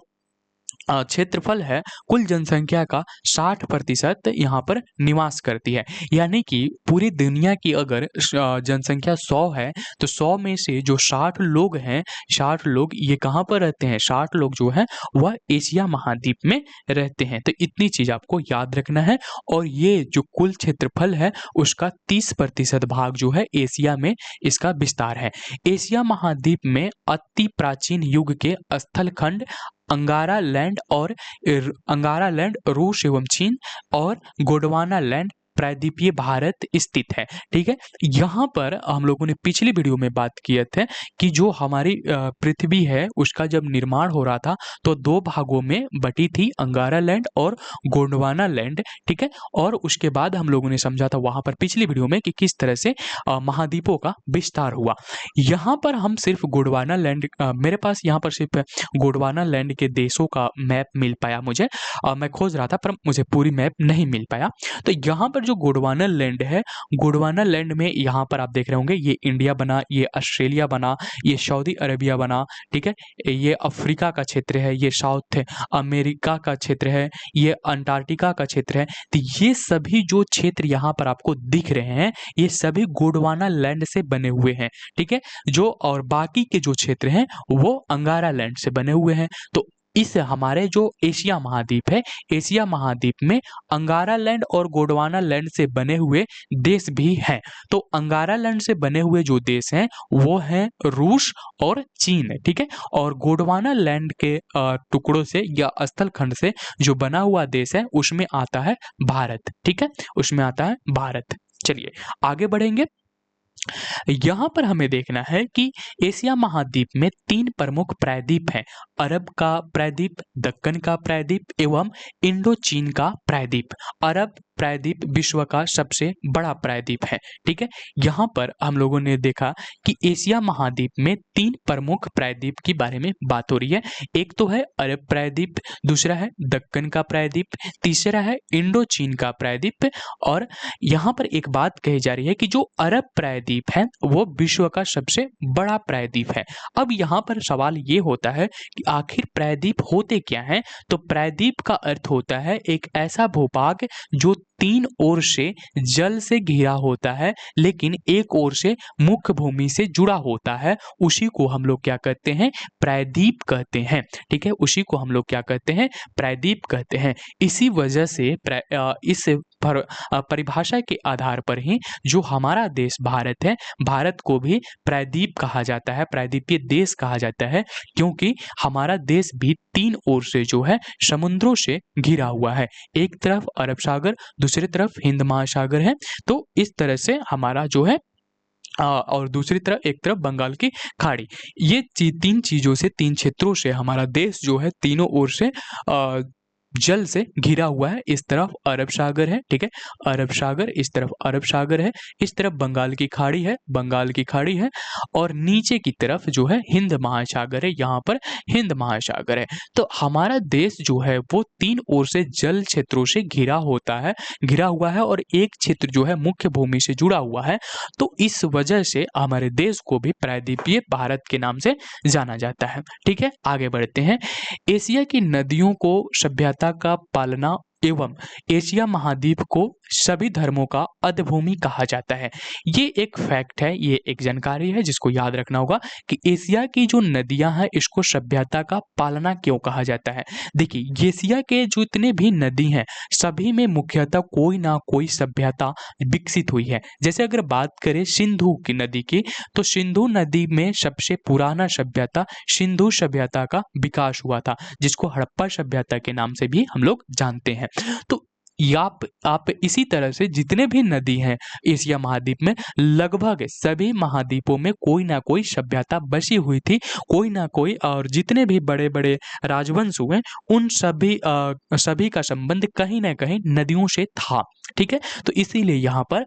क्षेत्रफल है, कुल जनसंख्या का 60% यहाँ पर निवास करती है। यानी कि पूरी दुनिया की अगर जनसंख्या 100 है, तो 100 में से जो 60 लोग हैं, 60 लोग ये कहाँ पर रहते हैं? 60 लोग जो हैं वह एशिया महाद्वीप में रहते हैं। तो इतनी चीज़ आपको याद रखना है। और ये जो कुल क्षेत्रफल है उसका 30% भाग जो है एशिया में इसका विस्तार है। एशिया महाद्वीप में अति प्राचीन युग के स्थलखंड अंगारा लैंड और अंगारा लैंड रूस एवं चीन और गोंडवाना लैंड प्रायद्वीपीय भारत स्थित है। ठीक है, यहाँ पर हम लोगों ने पिछली वीडियो में बात किए थे कि जो हमारी पृथ्वी है उसका जब निर्माण हो रहा था तो 2 भागों में बटी थी, अंगारा लैंड और गोंडवाना लैंड। ठीक है, और उसके बाद हम लोगों ने समझा था वहां पर पिछली वीडियो में कि किस तरह से महाद्वीपों का विस्तार हुआ। यहाँ पर हम सिर्फ गोंडवाना लैंड, मेरे पास यहाँ पर सिर्फ गोंडवाना लैंड के देशों का मैप मिल पाया मुझे। मैं खोज रहा था पर मुझे पूरी मैप नहीं मिल पाया। तो यहाँ पर जो गोंडवाना लैंड है, गोंडवाना लैंड में यहाँ पर आप देख रहे होंगे ये इंडिया बना, ये ऑस्ट्रेलिया बना, ये सऊदी अरेबिया बना। ठीक है, ये अफ्रीका का क्षेत्र है, ये साउथ अमेरिका का क्षेत्र है, ये अंटार्कटिका का क्षेत्र है। तो ये सभी जो क्षेत्र यहाँ पर आपको दिख रहे हैं ये सभी गोंडवाना लैंड से बने हुए हैं। ठीक है, जो और बाकी के जो क्षेत्र हैं वो अंगारा लैंड से बने हुए हैं। तो इस हमारे जो एशिया महाद्वीप है, एशिया महाद्वीप में अंगारा लैंड और गोंडवाना लैंड से बने हुए देश भी हैं। तो अंगारा लैंड से बने हुए जो देश हैं वो हैं रूस और चीन। ठीक है, और गोंडवाना लैंड के टुकड़ों से या स्थलखंड से जो बना हुआ देश है उसमें आता है भारत। ठीक है, उसमें आता है भारत। चलिए आगे बढ़ेंगे। यहाँ पर हमें देखना है कि एशिया महाद्वीप में 3 प्रमुख प्रायद्वीप हैं, अरब का प्रायद्वीप, दक्कन का प्रायद्वीप एवं इंडो चीन का प्रायद्वीप। अरब प्रायद्वीप विश्व का सबसे बड़ा प्रायद्वीप है। ठीक है, यहाँ पर हम लोगों ने देखा कि एशिया महाद्वीप में 3 प्रमुख प्रायद्वीप के बारे में बात हो रही है। एक तो है अरब प्रायद्वीप, दूसरा है दक्कन का प्रायद्वीप, तीसरा है इंडो चीन का प्रायद्वीप। और यहाँ पर एक बात कही जा रही है कि जो अरब प्रायद्वीप है वो विश्व का सबसे बड़ा प्रायद्वीप है। अब यहाँ पर सवाल ये होता है कि आखिर प्रायद्वीप होते क्या हैं? तो प्रायद्वीप का अर्थ होता है एक ऐसा भूभाग जो 3 ओर से जल से घिरा होता है लेकिन एक ओर से मुख्य भूमि से जुड़ा होता है। उसी को हम लोग क्या कहते हैं? प्रायद्वीप कहते हैं। ठीक है, उसी को हम लोग क्या कहते हैं? प्रायद्वीप कहते हैं। इसी वजह से इस परिभाषा के आधार पर ही जो हमारा देश भारत है, भारत को भी प्रायद्वीप कहा जाता है, प्रायद्वीपीय देश कहा जाता है, क्योंकि हमारा देश भी 3 ओर से जो है समुद्रों से घिरा हुआ है। एक तरफ अरब सागर, दूसरी तरफ हिंद महासागर है। तो इस तरह से हमारा जो है और दूसरी तरफ एक तरफ बंगाल की खाड़ी, ये 3 चीजों से, 3 क्षेत्रों से हमारा देश जो है तीनों ओर से जल से घिरा हुआ है। इस तरफ अरब सागर है, ठीक है, अरब सागर, इस तरफ अरब सागर है, इस तरफ बंगाल की खाड़ी है, बंगाल की खाड़ी है, और नीचे की तरफ जो है हिंद महासागर है, यहाँ पर हिंद महासागर है। तो हमारा देश जो है वो 3 ओर से जल क्षेत्रों से घिरा हुआ है और एक क्षेत्र जो है मुख्य भूमि से जुड़ा हुआ है। तो इस वजह से हमारे देश को भी प्रायद्वीपीय भारत के नाम से जाना जाता है। ठीक है, आगे बढ़ते हैं। एशिया की नदियों को सभ्यता का पालना एवं एशिया महाद्वीप को सभी धर्मों का अधभूमि कहा जाता है। ये एक फैक्ट है, ये एक जानकारी है जिसको याद रखना होगा कि एशिया की जो नदियां हैं इसको सभ्यता का पालना क्यों कहा जाता है। देखिए, एशिया के जो इतने भी नदी हैं सभी में मुख्यतः कोई ना कोई सभ्यता विकसित हुई है। जैसे अगर बात करें सिंधु की नदी की, तो सिंधु नदी में सबसे पुराना सभ्यता सिंधु सभ्यता का विकास हुआ था, जिसको हड़प्पा सभ्यता के नाम से भी हम लोग जानते हैं। तो आप इसी तरह से जितने भी नदी हैं एशिया महाद्वीप में, लगभग सभी महाद्वीपों में कोई ना कोई सभ्यता बसी हुई थी, कोई ना कोई, और जितने भी बड़े बड़े राजवंश हुए उन सभी का संबंध कहीं ना कहीं नदियों से था। ठीक है। तो इसीलिए यहाँ पर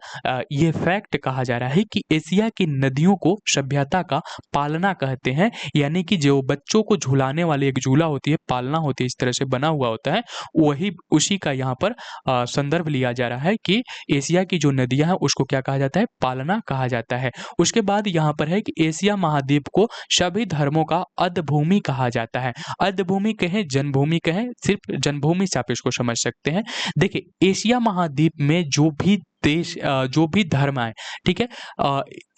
ये फैक्ट कहा जा रहा है कि एशिया की नदियों को सभ्यता का पालना कहते हैं, यानी कि जो बच्चों को झुलाने वाली एक झूला होती है, पालना होती है, इस तरह से बना हुआ होता है, वही उसी का यहाँ पर संदर्भ लिया जा रहा है कि एशिया की जो नदियां हैं उसको क्या कहा जाता है, पालना कहा जाता है। उसके बाद यहाँ पर है कि एशिया महाद्वीप को सभी धर्मों का अधभूमि कहा जाता है। अधभूमि कहें, जन्मभूमि कहें, सिर्फ जन्मभूमि से आप इसको समझ सकते हैं। देखिए एशिया महाद्वीप में जो भी देश जो भी धर्म आए, ठीक है,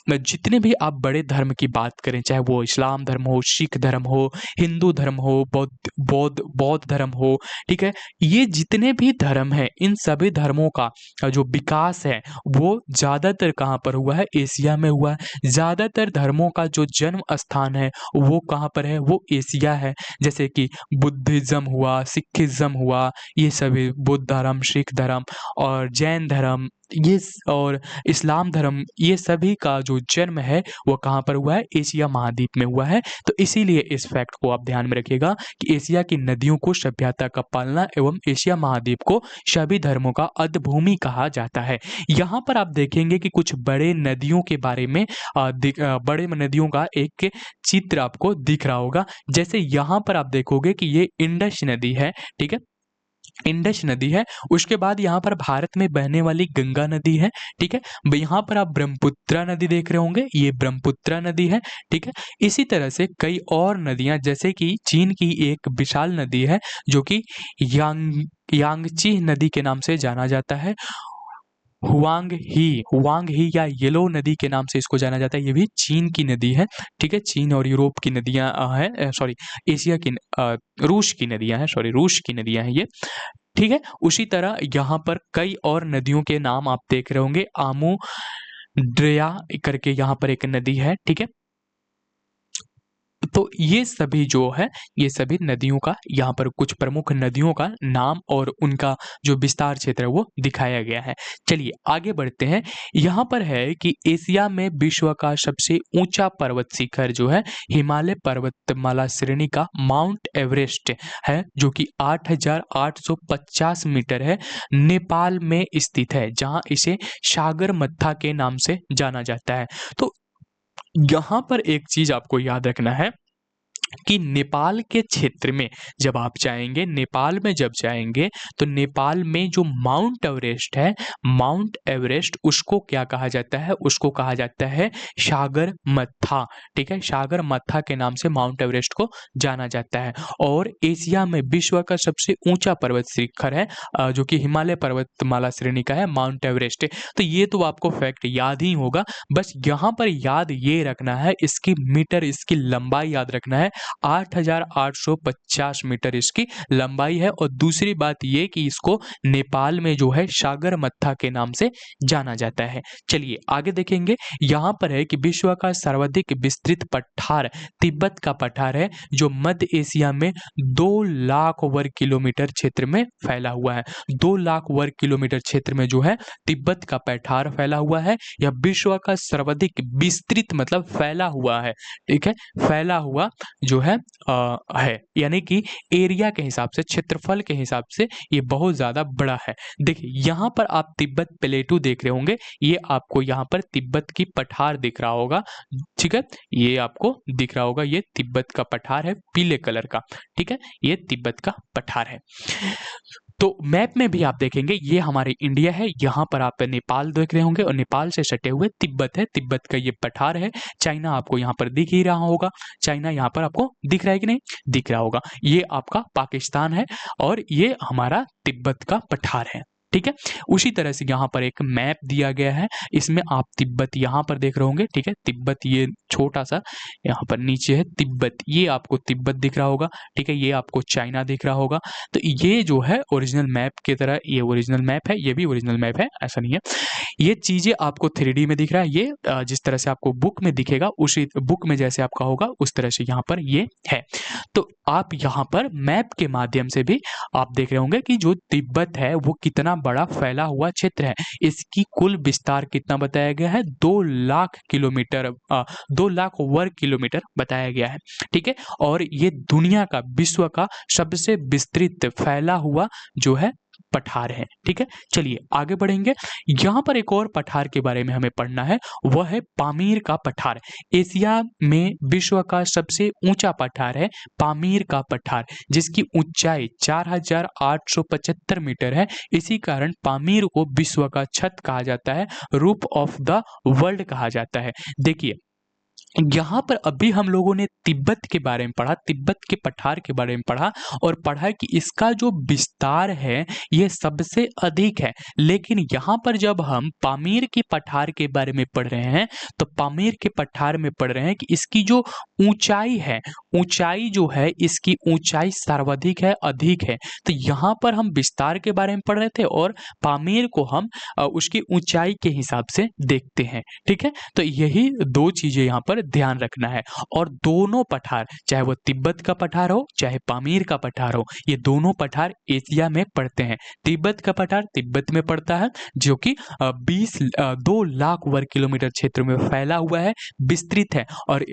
जितने भी आप बड़े धर्म की बात करें, चाहे वो इस्लाम धर्म हो, सिख धर्म हो, हिंदू धर्म हो, बौद्ध धर्म हो, ठीक है, ये जितने भी धर्म हैं, इन सभी धर्मों का जो विकास है वो ज़्यादातर कहाँ पर हुआ है, एशिया में हुआ है। ज़्यादातर धर्मों का जो जन्म स्थान है वो कहाँ पर है, वो एशिया है। जैसे कि बुद्धिज़्म हुआ, सिखिज़्म हुआ, ये सभी बुद्ध धर्म, सिख धर्म और जैन धर्म, ये और इस्लाम धर्म, ये सभी का जो जन्म है वो कहाँ पर हुआ है, एशिया महाद्वीप में हुआ है। तो इसीलिए इस फैक्ट को आप ध्यान में रखिएगा कि एशिया की नदियों को सभ्यता का पालना एवं एशिया महाद्वीप को सभी धर्मों का अधभूमि कहा जाता है। यहाँ पर आप देखेंगे कि कुछ बड़े नदियों के बारे में बड़े नदियों का एक चित्र आपको दिख रहा होगा। जैसे यहाँ पर आप देखोगे कि ये इंडस नदी है, ठीक है, इंडस नदी है। उसके बाद यहाँ पर भारत में बहने वाली गंगा नदी है, ठीक है। यहाँ पर आप ब्रह्मपुत्रा नदी देख रहे होंगे, ये ब्रह्मपुत्रा नदी है, ठीक है। इसी तरह से कई और नदियां, जैसे कि चीन की एक विशाल नदी है जो कि यांगची नदी के नाम से जाना जाता है। हुआंग ही या येलो नदी के नाम से इसको जाना जाता है। ये भी चीन की नदी है, ठीक है। चीन और यूरोप की नदियां हैं, सॉरी एशिया की रूस की नदियां हैं, सॉरी रूस की नदियां हैं ये, ठीक है। उसी तरह यहाँ पर कई और नदियों के नाम आप देख रहे होंगे। आमू ड्रेया करके यहाँ पर एक नदी है, ठीक है। तो ये सभी जो है, ये सभी नदियों का यहाँ पर कुछ प्रमुख नदियों का नाम और उनका जो विस्तार क्षेत्र है वो दिखाया गया है। चलिए आगे बढ़ते हैं। यहाँ पर है कि एशिया में विश्व का सबसे ऊंचा पर्वत शिखर जो है हिमालय पर्वतमाला श्रेणी का माउंट एवरेस्ट है, जो कि 8,850 मीटर है, नेपाल में स्थित है, जहाँ इसे सागरमत्था के नाम से जाना जाता है। तो यहाँ पर एक चीज आपको याद रखना है कि नेपाल के क्षेत्र में जब आप जाएंगे, नेपाल में जब जाएंगे तो नेपाल में जो माउंट एवरेस्ट है, माउंट एवरेस्ट उसको क्या कहा जाता है, उसको कहा जाता है सागरमत्था, ठीक है। सागरमत्था के नाम से माउंट एवरेस्ट को जाना जाता है। और एशिया में विश्व का सबसे ऊंचा पर्वत शिखर है जो कि हिमालय पर्वतमाला श्रेणी का है, माउंट एवरेस्ट। तो ये तो आपको फैक्ट याद ही होगा, बस यहाँ पर याद ये रखना है, इसकी मीटर, इसकी लंबाई याद रखना है। 8,850 मीटर इसकी लंबाई है। और दूसरी बात ये कि इसको नेपाल में जो है सागरमत्था के नाम से जाना जाता है। चलिए आगे देखेंगे। यहाँ पर है कि विश्व का सर्वाधिक विस्तृत पठार तिब्बत का पठार है, जो मध्य एशिया में 2 लाख वर्ग किलोमीटर क्षेत्र में फैला हुआ है। 2 लाख वर्ग किलोमीटर क्षेत्र में जो है तिब्बत का पठार फैला हुआ है। यह विश्व का सर्वाधिक विस्तृत मतलब फैला हुआ है, ठीक है, फैला हुआ जो है यानी कि एरिया के हिसाब से, क्षेत्रफल के हिसाब से ये बहुत ज़्यादा बड़ा है। देखिए यहाँ पर आप तिब्बत प्लेटू देख रहे होंगे, ये आपको यहाँ पर तिब्बत की पठार दिख रहा होगा, ठीक है, ये आपको दिख रहा होगा, ये तिब्बत का पठार है पीले कलर का, ठीक है, ये तिब्बत का पठार है। तो मैप में भी आप देखेंगे ये हमारे इंडिया है, यहाँ पर आप नेपाल देख रहे होंगे और नेपाल से सटे हुए तिब्बत है, तिब्बत का ये पठार है। चाइना आपको यहाँ पर दिख ही रहा होगा, चाइना यहाँ पर आपको दिख रहा है कि नहीं, दिख रहा होगा। ये आपका पाकिस्तान है और ये हमारा तिब्बत का पठार है, ठीक है। उसी तरह से यहाँ पर एक मैप दिया गया है, इसमें आप तिब्बत यहाँ पर देख रहे होंगे, ठीक है, तिब्बत ये छोटा सा यहाँ पर नीचे है तिब्बत, ये आपको तिब्बत दिख रहा होगा, ठीक है, ये आपको चाइना दिख रहा होगा। तो ये जो है ओरिजिनल मैप की तरह, ये ओरिजिनल मैप है, ये भी ओरिजिनल मैप है, ऐसा नहीं है। ये चीजें आपको 3D में दिख रहा है, ये जिस तरह से आपको बुक में दिखेगा, उसी बुक में जैसे आपका होगा उस तरह से यहाँ पर ये है। तो आप यहाँ पर मैप के माध्यम से भी आप देख रहे होंगे कि जो तिब्बत है वो कितना बड़ा फैला हुआ क्षेत्र है। इसकी कुल विस्तार कितना बताया गया है, 2 लाख किलोमीटर, 2 लाख वर्ग किलोमीटर बताया गया है, ठीक है। और ये दुनिया का, विश्व का सबसे विस्तृत फैला हुआ जो है पठार है। ठीक है, चलिए आगे बढ़ेंगे। यहाँ पर एक और पठार के बारे में हमें पढ़ना है, वह है पामीर का पठार। एशिया में विश्व का सबसे ऊंचा पठार है पामीर का पठार, जिसकी ऊंचाई 4875 मीटर है। इसी कारण पामीर को विश्व का छत कहा जाता है, रूफ ऑफ द वर्ल्ड कहा जाता है। देखिए यहाँ पर अभी हम लोगों ने तिब्बत के बारे में पढ़ा, तिब्बत के पठार के बारे में पढ़ा और पढ़ा कि इसका जो विस्तार है ये सबसे अधिक है। लेकिन यहाँ पर जब हम पामीर के पठार के बारे में पढ़ रहे हैं तो पामीर के पठार में पढ़ रहे हैं कि इसकी जो ऊंचाई है, ऊंचाई जो है इसकी ऊंचाई सर्वाधिक है, अधिक है। तो यहाँ पर हम विस्तार के बारे में पढ़ रहे थे और पामीर को हम उसकी ऊंचाई के हिसाब से देखते हैं। ठीक है, तो यही दो चीजें यहाँ पर ध्यान रखना है। और दोनों पठार, चाहे वो तिब्बत का पठार हो चाहे पामीर का पठार हो, ये दोनों पठार एशिया में पड़ते हैं। तिब्बत का पठार तिब्बत में पड़ता है जो कि 2 लाख वर्ग किलोमीटर क्षेत्र में फैला हुआ है, विस्तृत है। और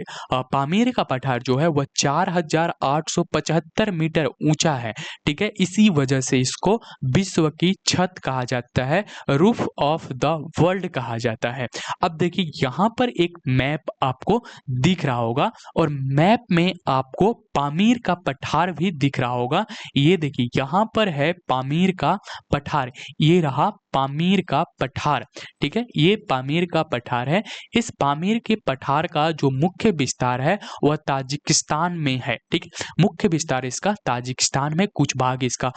पामीर का पठार जो है वह 4875 मीटर ऊंचा है। ठीक है, इसी वजह से इसको विश्व की छत कहा जाता है, रूफ ऑफ द वर्ल्ड कहा जाता है। अब देखिए यहाँ पर एक मैप आपको दिख रहा होगा और मैप में आपको पामीर का पठार भी दिख रहा होगा। ये देखिए यहाँ पर है पामीर का पठार, ये रहा पामीर का पठार। ठीक है, ये पामीर का पठार है। इस पामीर के पठार का जो मुख्य विस्तार है वह ताजिकिस्तान में है। ठीक है, मुख्य विस्तार इसका ताजिकिस्तान में, कुछ भाग इसका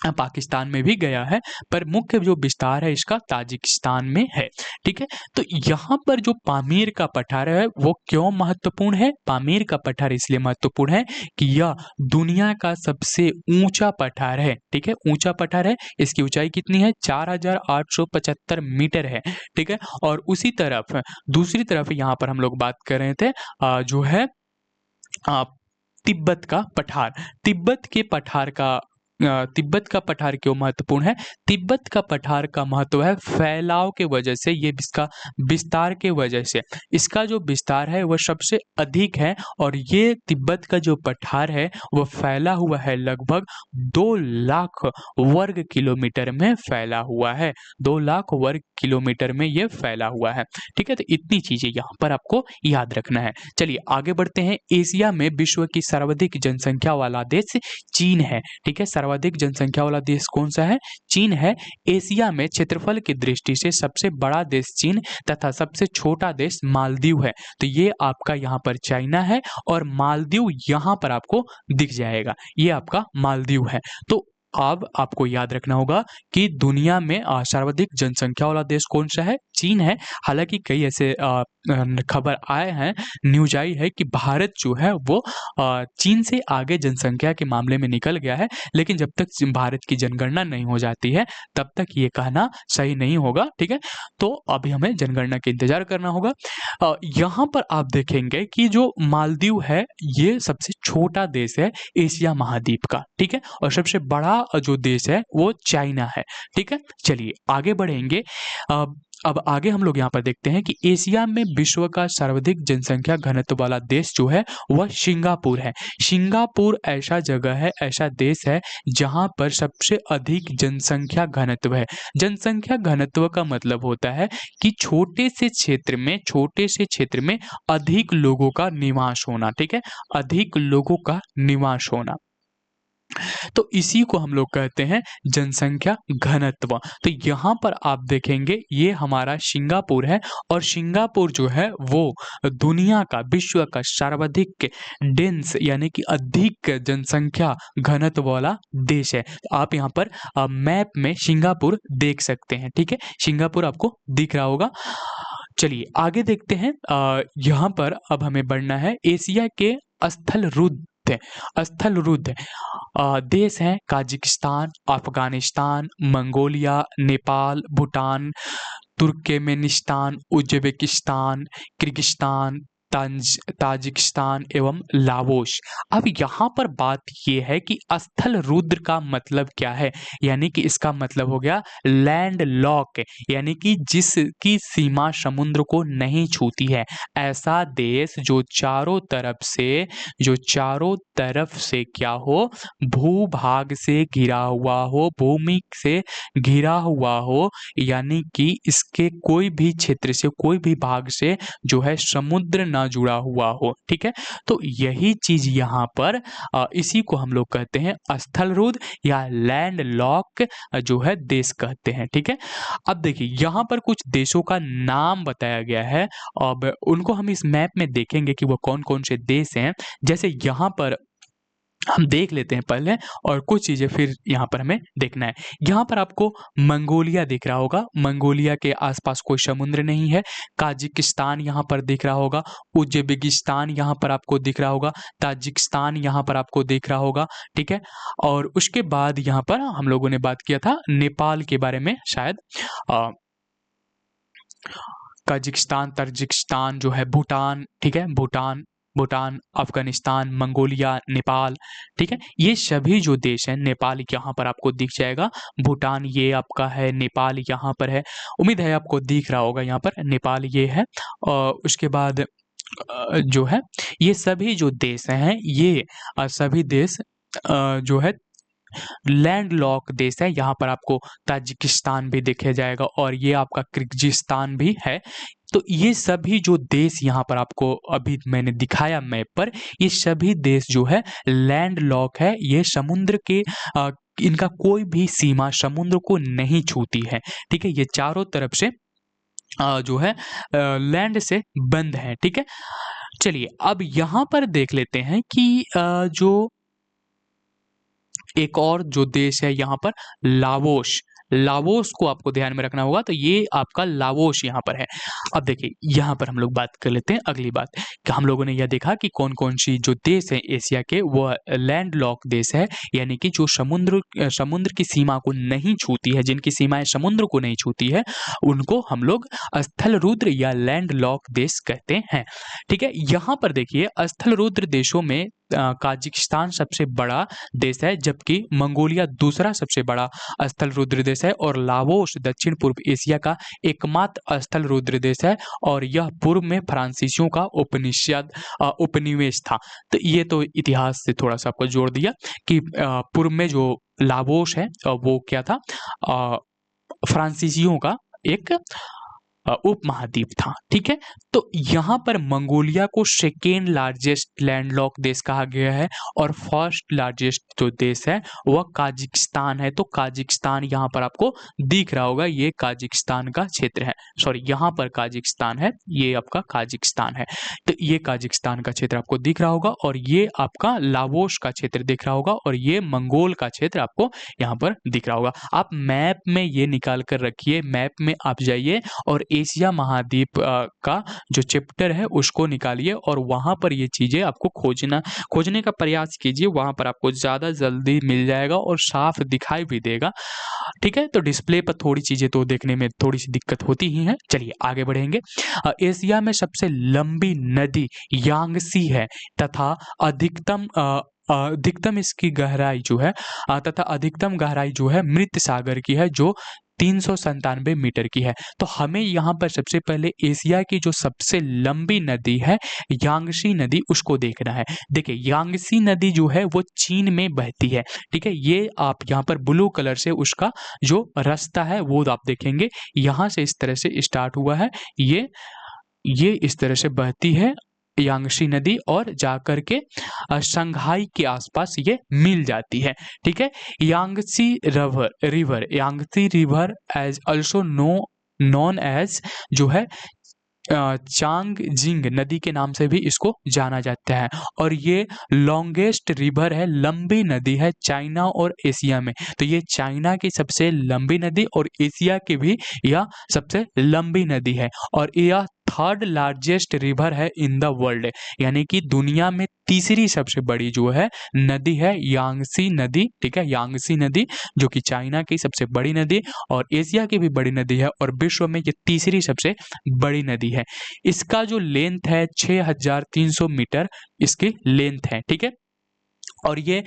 पाकिस्तान में भी गया है, पर मुख्य जो विस्तार है इसका ताजिकिस्तान में है। ठीक है, तो यहाँ पर जो पामीर का पठार है वो क्यों महत्वपूर्ण है? पामीर का पठार इसलिए महत्वपूर्ण है कि यह दुनिया का सबसे ऊंचा पठार है। ठीक है, ऊंचा पठार है, इसकी ऊंचाई कितनी है? 4875 मीटर है। ठीक है, और उसी तरफ दूसरी तरफ यहाँ पर हम लोग बात कर रहे थे जो है तिब्बत का पठार। तिब्बत का पठार क्यों महत्वपूर्ण है? तिब्बत का पठार का महत्व है फैलाव के वजह से, ये इसका विस्तार के वजह से। इसका जो विस्तार है वह सबसे अधिक है और ये तिब्बत का जो पठार है वह फैला हुआ है लगभग 2 लाख वर्ग किलोमीटर में फैला हुआ है। 2 लाख वर्ग किलोमीटर में ये फैला हुआ है। ठीक है, तो इतनी चीजें यहाँ पर आपको याद रखना है। चलिए आगे बढ़ते हैं। एशिया में विश्व की सर्वाधिक जनसंख्या वाला देश चीन है। ठीक है, सर्वाधिक जनसंख्या वाला देश कौन सा है? चीन है। एशिया में क्षेत्रफल की दृष्टि से सबसे बड़ा देश चीन तथा सबसे छोटा देश मालदीव है। तो ये आपका यहाँ पर चाइना है और मालदीव यहाँ पर आपको दिख जाएगा, ये आपका मालदीव है। तो अब आपको याद रखना होगा कि दुनिया में सर्वाधिक जनसंख्या वाला देश कौन सा है? चीन है। हालांकि कई ऐसे खबर आए हैं, न्यूज आई है कि भारत जो है वो चीन से आगे जनसंख्या के मामले में निकल गया है, लेकिन जब तक भारत की जनगणना नहीं हो जाती है तब तक ये कहना सही नहीं होगा। ठीक है, तो अभी हमें जनगणना का इंतजार करना होगा। यहाँ पर आप देखेंगे कि जो मालदीव है ये सबसे छोटा देश है एशिया महाद्वीप का। ठीक है, और सबसे बड़ा जो देश है वो चाइना है। ठीक है, चलिए आगे बढ़ेंगे। अब आगे हम लोग यहाँ पर देखते हैं कि एशिया में विश्व का सर्वाधिक जनसंख्या घनत्व वाला देश जो है वह सिंगापुर है। सिंगापुर ऐसा जगह है, ऐसा देश है जहाँ पर सबसे अधिक जनसंख्या घनत्व है। जनसंख्या घनत्व का मतलब होता है कि छोटे से क्षेत्र में अधिक लोगों का निवास होना। ठीक है, अधिक लोगों का निवास होना, तो इसी को हम लोग कहते हैं जनसंख्या घनत्व। तो यहाँ पर आप देखेंगे ये हमारा सिंगापुर है और सिंगापुर जो है वो दुनिया का, विश्व का सर्वाधिक डेंस यानी कि अधिक जनसंख्या घनत्व वाला देश है। आप यहाँ पर मैप में सिंगापुर देख सकते हैं। ठीक है, सिंगापुर आपको दिख रहा होगा। चलिए आगे देखते हैं। यहाँ पर अब हमें बढ़ना है। एशिया के स्थल रुद्ध देश हैं Kazakhstan, Afghanistan, Mongolia, Nepal, Bhutan, Turkmenistan, Uzbekistan, Kyrgyzstan, Tajikistan एवं लाओस। अब यहाँ पर बात ये है कि स्थल रुद्र का मतलब क्या है, यानी कि इसका मतलब हो गया लैंड लॉक, यानी कि जिसकी सीमा समुद्र को नहीं छूती है, ऐसा देश जो चारों तरफ से क्या हो, भूभाग से घिरा हुआ हो, भूमि से घिरा हुआ हो, यानी कि इसके कोई भी क्षेत्र से, कोई भी भाग से जो है समुद्र ना जुड़ा हुआ हो। ठीक है, तो यही चीज यहाँ पर इसी को हम लोग कहते हैं स्थल रुद्र या लैंड लॉक जो है देश कहते हैं। ठीक है, अब देखिए यहाँ पर कुछ देशों का नाम बताया गया है। अब उनको हम इस मैप में देखेंगे कि वो कौन कौन से देश हैं। जैसे यहाँ पर हम देख लेते हैं पहले, और कुछ चीजें फिर यहाँ पर हमें देखना है। यहाँ पर आपको मंगोलिया दिख रहा होगा, मंगोलिया के आसपास कोई समुद्र नहीं है। काजिकिस्तान यहाँ पर दिख रहा होगा, उज्बेकिस्तान यहाँ पर आपको दिख रहा होगा, ताजिकिस्तान यहाँ पर आपको दिख रहा होगा। ठीक है, और उसके बाद यहाँ पर हम लोगों ने बात किया था नेपाल के बारे में, शायद काजिकिस्तान, तजिकिस्तान जो है, भूटान। ठीक है, भूटान, अफगानिस्तान, मंगोलिया, नेपाल। ठीक है, ये सभी जो देश हैं, नेपाल यहाँ पर आपको दिख जाएगा, भूटान ये आपका है, नेपाल यहाँ पर है। उम्मीद है आपको दिख रहा होगा, यहाँ पर नेपाल ये है। और उसके बाद जो है ये सभी जो देश हैं, ये सभी देश जो है लैंडलॉक देश है। यहाँ पर आपको ताजिकिस्तान भी दिखे जाएगा और ये आपका किर्गिस्तान भी है। तो ये सभी जो देश यहाँ पर आपको अभी मैंने दिखाया मैप पर, ये सभी देश जो है लैंडलॉक है। ये समुद्र के इनका कोई भी सीमा समुद्र को नहीं छूती है। ठीक है, ये चारों तरफ से जो है लैंड से बंद है। ठीक है, चलिए अब यहाँ पर देख लेते हैं कि जो एक और जो देश है यहाँ पर लाओस, लाओस को आपको ध्यान में रखना होगा। तो ये आपका लाओस यहाँ पर है। अब देखिए यहाँ पर हम लोग बात कर लेते हैं अगली बात, कि हम लोगों ने यह देखा कि कौन कौन सी जो देश है एशिया के, वो लैंडलॉक देश है, यानी कि जो समुद्र की सीमा को नहीं छूती है, जिनकी सीमाएं समुद्र को नहीं छूती है, उनको हम लोग स्थल रुद्र या लैंडलॉक देश कहते हैं। ठीक है, यहाँ पर देखिए स्थल रुद्र देशों में काजिकिस्तान सबसे बड़ा देश है, जबकि मंगोलिया दूसरा सबसे बड़ा स्थल रुद्र देश है, और लाओस दक्षिण पूर्व एशिया का एकमात्र स्थल रुद्र देश है, और यह पूर्व में फ्रांसीसियों का उपनिवेश था। तो ये तो इतिहास से थोड़ा सा आपको जोड़ दिया कि पूर्व में जो लाओस है वो क्या था, फ्रांसीसियों का एक उपमहाद्वीप था। ठीक है, तो यहाँ पर मंगोलिया को सेकेंड लार्जेस्ट लैंडलॉक देश कहा गया है, और फर्स्ट लार्जेस्ट जो देश है वह काजिकिस्तान है। तो काजिकिस्तान यहाँ पर आपको दिख रहा होगा, ये काजिकिस्तान का क्षेत्र है। सॉरी, यहाँ पर काजिकिस्तान है, ये आपका काजिकिस्तान है। तो ये काजिकिस्तान का क्षेत्र आपको दिख रहा होगा, और ये आपका लाओस का क्षेत्र दिख रहा होगा, और ये मंगोल का क्षेत्र आपको यहाँ पर दिख रहा होगा। आप मैप में ये निकाल कर रखिए, मैप में आप जाइए और एशिया महाद्वीप का जो चैप्टर है उसको निकालिए, और वहां पर ये चीजें आपको खोजने का प्रयास कीजिए। वहां पर आपको ज्यादा जल्दी मिल जाएगा और साफ दिखाई भी देगा। ठीक है, तो डिस्प्ले पर थोड़ी चीजें तो देखने में थोड़ी सी दिक्कत होती ही है। चलिए आगे बढ़ेंगे। एशिया में सबसे लंबी नदी यांगसी है, तथा अधिकतम इसकी गहराई जो है तथा अधिकतम गहराई जो है मृत सागर की है, जो 397 मीटर की है। तो हमें यहाँ पर सबसे पहले एशिया की जो सबसे लंबी नदी है यांगसी नदी, उसको देखना है। देखिए यांगसी नदी जो है वो चीन में बहती है। ठीक है, ये आप यहाँ पर ब्लू कलर से उसका जो रास्ता है वो आप देखेंगे, यहाँ से इस तरह से स्टार्ट हुआ है, ये इस तरह से बहती है यांगसी नदी, और जाकर के शंघाई के आसपास ये मिल जाती है। ठीक है, Yangtze river as also known as जो है चांगजिंग नदी के नाम से भी इसको जाना जाता है, और ये लॉन्गेस्ट रिवर है, लंबी नदी है चाइना और एशिया में। तो ये चाइना की सबसे लंबी नदी और एशिया की भी यह सबसे लंबी नदी है, और यह थर्ड लार्जेस्ट रिवर है इन द वर्ल्ड, यानी कि दुनिया में तीसरी सबसे बड़ी जो है नदी है यांगसी नदी, ठीक है, यांगसी नदी जो कि चाइना की सबसे बड़ी नदी और एशिया की भी बड़ी नदी है और विश्व में ये तीसरी सबसे बड़ी नदी है। इसका जो लेंथ है 6300 मीटर इसकी लेंथ है, ठीक है। और ये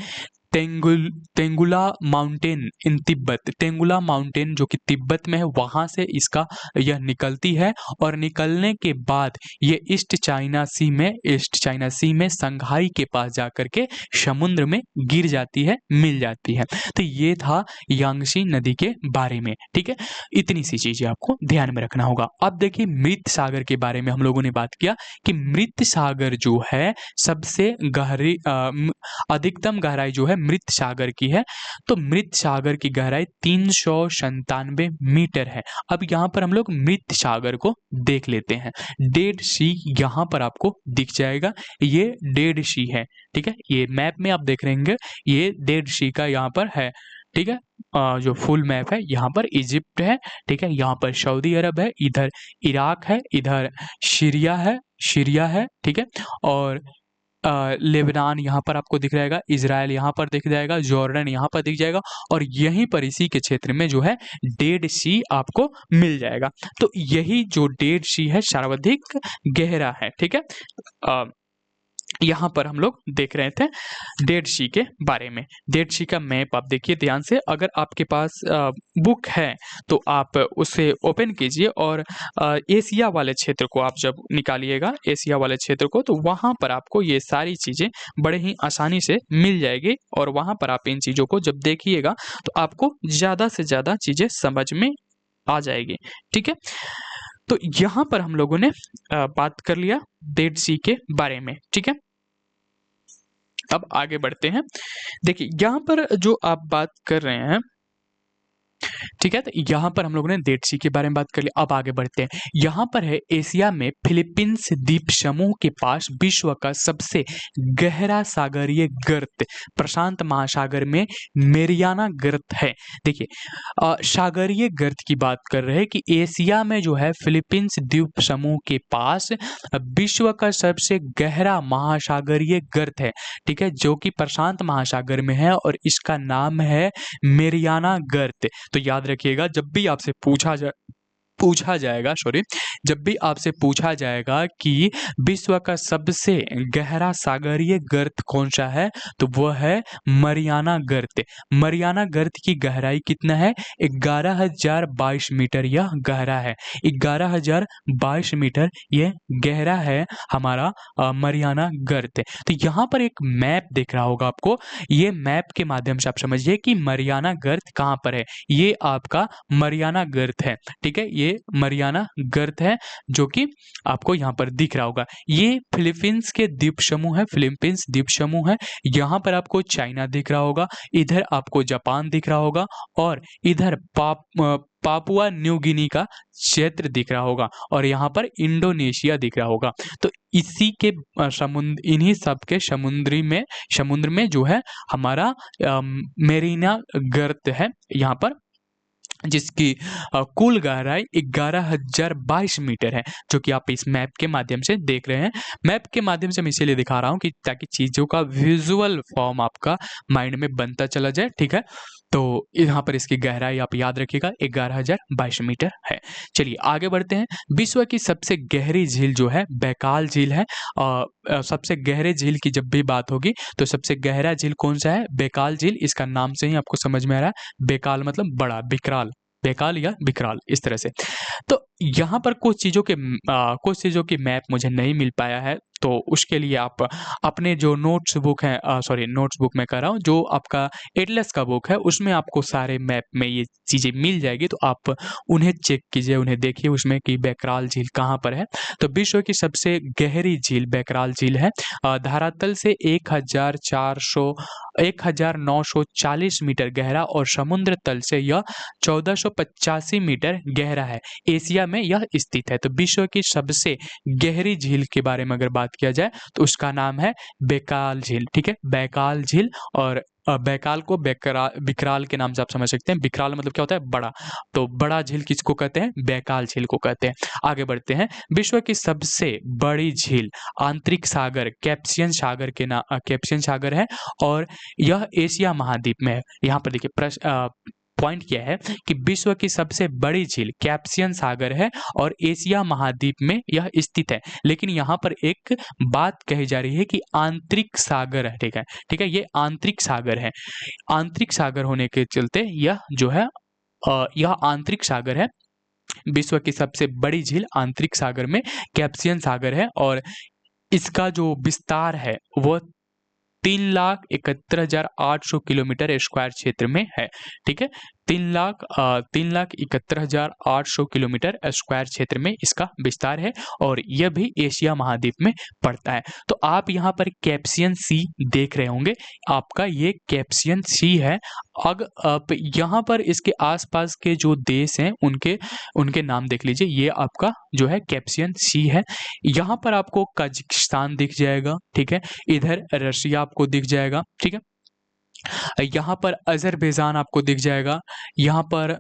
तेंगुला माउंटेन इन तिब्बत, तेंगुला माउंटेन जो कि तिब्बत में है वहां से इसका यह निकलती है और निकलने के बाद ये ईस्ट चाइना सी में संघाई के पास जाकर के समुद्र में गिर जाती है, मिल जाती है। तो ये था यांगसी नदी के बारे में, ठीक है। इतनी सी चीजें आपको ध्यान में रखना होगा। अब देखिए मृत सागर के बारे में हम लोगों ने बात किया कि मृत सागर जो है सबसे गहरी अधिकतम गहराई जो है मृत सागर की है। तो मृत सागर की गहराई 397 मीटर है। अब यहाँ पर हम लोग मृत सागर को देख लेते हैं। डेड सी यहाँ पर आपको दिख जाएगा, ये डेड सी है, ठीक है। ये मैप में आप देख रहेंगे ये डेड सी का यहाँ पर है, ठीक है। जो फुल मैप है यहाँ पर इजिप्ट है, ठीक है, यहाँ पर सऊदी अरब है, इधर इराक है, इधर सीरिया है, ठीक है। और लेबनान यहाँ पर आपको दिख जाएगा, इजराइल यहाँ पर दिख जाएगा, जॉर्डन यहाँ पर दिख जाएगा और यहीं पर इसी के क्षेत्र में जो है डेड सी आपको मिल जाएगा। तो यही जो डेड सी है सर्वाधिक गहरा है, ठीक है। यहाँ पर हम लोग देख रहे थे डेड सी के बारे में। डेड सी का मैप आप देखिए ध्यान से, अगर आपके पास बुक है तो आप उसे ओपन कीजिए और एशिया वाले क्षेत्र को आप जब निकालिएगा, एशिया वाले क्षेत्र को, तो वहाँ पर आपको ये सारी चीज़ें बड़े ही आसानी से मिल जाएगी और वहाँ पर आप इन चीज़ों को जब देखिएगा तो आपको ज़्यादा से ज़्यादा चीज़ें समझ में आ जाएगी, ठीक है। तो यहाँ पर हम लोगों ने बात कर लिया डेड सी के बारे में, ठीक है। अब आगे बढ़ते हैं। देखिए यहाँ पर जो आप बात कर रहे हैं, ठीक है, तो यहाँ पर हम लोगों ने डेड सी के बारे में बात कर ली। अब आगे बढ़ते हैं। यहाँ पर है एशिया में फिलीपींस द्वीप समूह के पास विश्व का सबसे गहरा सागरीय गर्त प्रशांत महासागर में मेरियाना गर्त है। देखिए सागरीय गर्त की बात कर रहे हैं कि एशिया में जो है फिलीपींस द्वीप समूह के पास विश्व का सबसे गहरा महासागरीय गर्त है, ठीक है, जो कि प्रशांत महासागर में है और इसका नाम है मेरियाना गर्त। तो याद रखिएगा जब भी आपसे जब भी आपसे पूछा जाएगा कि विश्व का सबसे गहरा सागरीय गर्त कौन सा है तो वह है मरियाना गर्त। मरियाना गर्त की गहराई कितना है? 11,022 मीटर यह गहरा है। 11,022 मीटर यह गहरा है हमारा मरियाना गर्त। तो यहाँ पर एक मैप दिख रहा होगा आपको, ये मैप के माध्यम से आप समझिए कि मरियाना गर्त कहाँ पर है। ये आपका मरियाना गर्त है, ठीक है, ये मरियाना गर्त है जो कि आपको यहाँ पर दिख रहा होगा। ये फिलीपींस के द्वीप समूह है, फिलीपींस द्वीप समूह है। यहाँ पर आपको चाइना दिख रहा होगा, इधर आपको जापान दिख रहा होगा और इधर पापुआ न्यू गिनी का क्षेत्र दिख रहा होगा और यहाँ पर इंडोनेशिया दिख रहा होगा। तो इसी के इन्हीं सब के समुद्र में जो है हमारा मेरिना गर्त है यहाँ पर, जिसकी कुल गहराई 11,022 मीटर है, जो कि आप इस मैप के माध्यम से देख रहे हैं। मैप के माध्यम से मैं इसीलिए दिखा रहा हूं कि ताकि चीज़ों का विजुअल फॉर्म आपका माइंड में बनता चला जाए, ठीक है। तो यहाँ पर इसकी गहराई आप याद रखिएगा 11,022 मीटर है। चलिए आगे बढ़ते हैं। विश्व की सबसे गहरी झील जो है बैकाल झील है। सबसे गहरे झील की जब भी बात होगी तो सबसे गहरा झील कौन सा है? बैकाल झील। इसका नाम से ही आपको समझ में आ रहा है, बैकाल मतलब बड़ा, विकराल, बैकाल या विकराल इस तरह से। तो यहाँ पर कुछ चीज़ों की मैप मुझे नहीं मिल पाया है, तो उसके लिए आप अपने जो नोट्स बुक में कर रहा हूँ, जो आपका एटलस का बुक है उसमें आपको सारे मैप में ये चीज़ें मिल जाएगी, तो आप उन्हें चेक कीजिए, उन्हें देखिए उसमें कि बैकराल झील कहाँ पर है। तो विश्व की सबसे गहरी झील बैकराल झील है। धरातल से 1,940 मीटर गहरा और समुद्र तल से यह 1485 मीटर गहरा है। एशिया में यह स्थित है। तो विश्व की सबसे गहरी झील के बारे में अगर बात बात किया जाए तो उसका नाम है बैकाल झील। ठीक है, बैकाल झील। और बैकाल को बिकराल के नाम से आप समझ सकते हैं। बिकराल मतलब क्या होता है? बड़ा। तो बड़ा झील किसको कहते हैं? बैकाल झील को कहते हैं। आगे बढ़ते हैं। विश्व की सबसे बड़ी झील आंतरिक सागर कैप्सियन सागर के नाम कैप्सियन सागर है और यह एशिया महाद्वीप में है। यहाँ पर देखिए प्रश्न पॉइंट क्या है कि विश्व की सबसे बड़ी झील कैप्सियन सागर है और एशिया महाद्वीप में यह स्थित है। लेकिन यहाँ पर एक बात कही जा रही है कि आंतरिक सागर है। ठीक है, ठीक है, ये आंतरिक सागर है। आंतरिक सागर होने के चलते यह जो है यह आंतरिक सागर है। विश्व की सबसे बड़ी झील आंतरिक सागर में कैप्सियन सागर है और इसका जो विस्तार है वह 3,71,800 किलोमीटर स्क्वायर क्षेत्र में है। ठीक है, 3,71,800 किलोमीटर स्क्वायर क्षेत्र में इसका विस्तार है और यह भी एशिया महाद्वीप में पड़ता है। तो आप यहाँ पर कैप्सियन सी देख रहे होंगे, आपका ये कैप्सियन सी है। अब यहाँ पर इसके आसपास के जो देश हैं उनके नाम देख लीजिए। ये आपका जो है कैप्सियन सी है। यहाँ पर आपको कजाकिस्तान दिख जाएगा। ठीक है, इधर रशिया आपको दिख जाएगा। ठीक है, यहाँ पर अजरबैजान आपको दिख जाएगा। यहाँ पर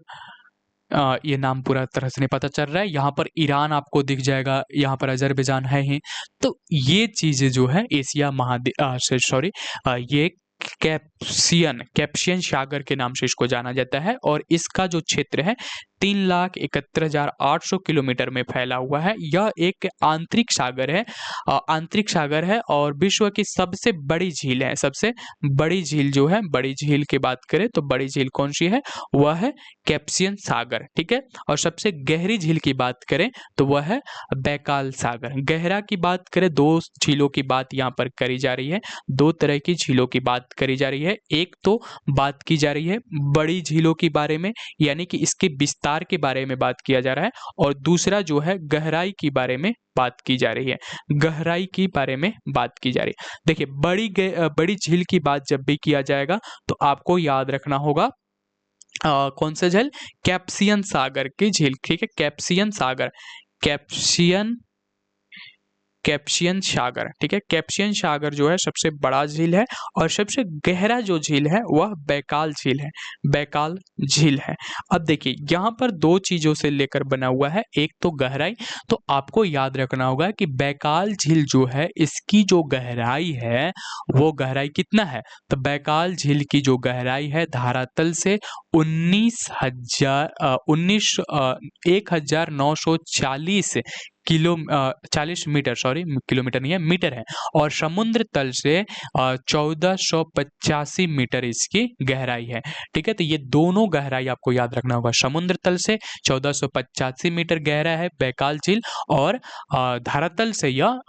ये नाम पूरा तरह से नहीं पता चल रहा है। यहाँ पर ईरान आपको दिख जाएगा, यहाँ पर अजरबैजान है ही। तो ये चीज़ें जो है एशिया महाद्वीप सॉरी ये कैप्सियन सागर के नाम से इसको जाना जाता है और इसका जो क्षेत्र है 3,71,800 किलोमीटर में फैला हुआ है। यह एक आंतरिक सागर है, आंतरिक सागर है और विश्व की सबसे बड़ी झील है। सबसे बड़ी झील जो है, बड़ी झील की बात करें तो बड़ी झील कौन सी है? वह है कैप्सियन सागर। ठीक है, और सबसे गहरी झील की बात करें तो वह है बैकाल सागर। गहरा की बात करें, दो झीलों की बात यहाँ पर करी जा रही है। दो तरह की झीलों की बात करी जा रही है। एक तो बात की जा रही है बड़ी झीलों के बारे में, यानी कि इसके विस्तार के बारे में बात किया जा रहा है, और दूसरा जो है गहराई के बारे में बात की जा रही है। गहराई के बारे में बात की जा रही है। देखिए बड़ी झील की बात जब भी किया जाएगा तो आपको याद रखना होगा कौन सा झील? कैप्सियन सागर की झील। ठीक है, कैप्सियन सागर, कैप्सियन सागर। ठीक है, कैप्सियन सागर जो है सबसे बड़ा झील है और सबसे गहरा जो झील है वह बैकाल झील है। बैकाल झील है। अब देखिए यहाँ पर दो चीजों से लेकर बना हुआ है, एक तो गहराई। तो आपको याद रखना होगा कि बैकाल झील जो है इसकी जो गहराई है वो गहराई कितना है? तो बैकाल झील की जो गहराई है धरातल से 1940 40 मीटर, सॉरी किलोमीटर नहीं है, मीटर है। और समुद्र तल से 1485 मीटर इसकी गहराई है। ठीक है, तो ये दोनों गहराई आपको याद रखना होगा। समुद्र तल से 1485 मीटर गहरा है बैकाल झील और धरातल से यह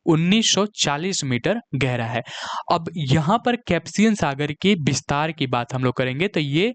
1940 मीटर गहरा है। अब यहाँ पर कैप्सियन सागर के विस्तार की बात हम लोग करेंगे तो ये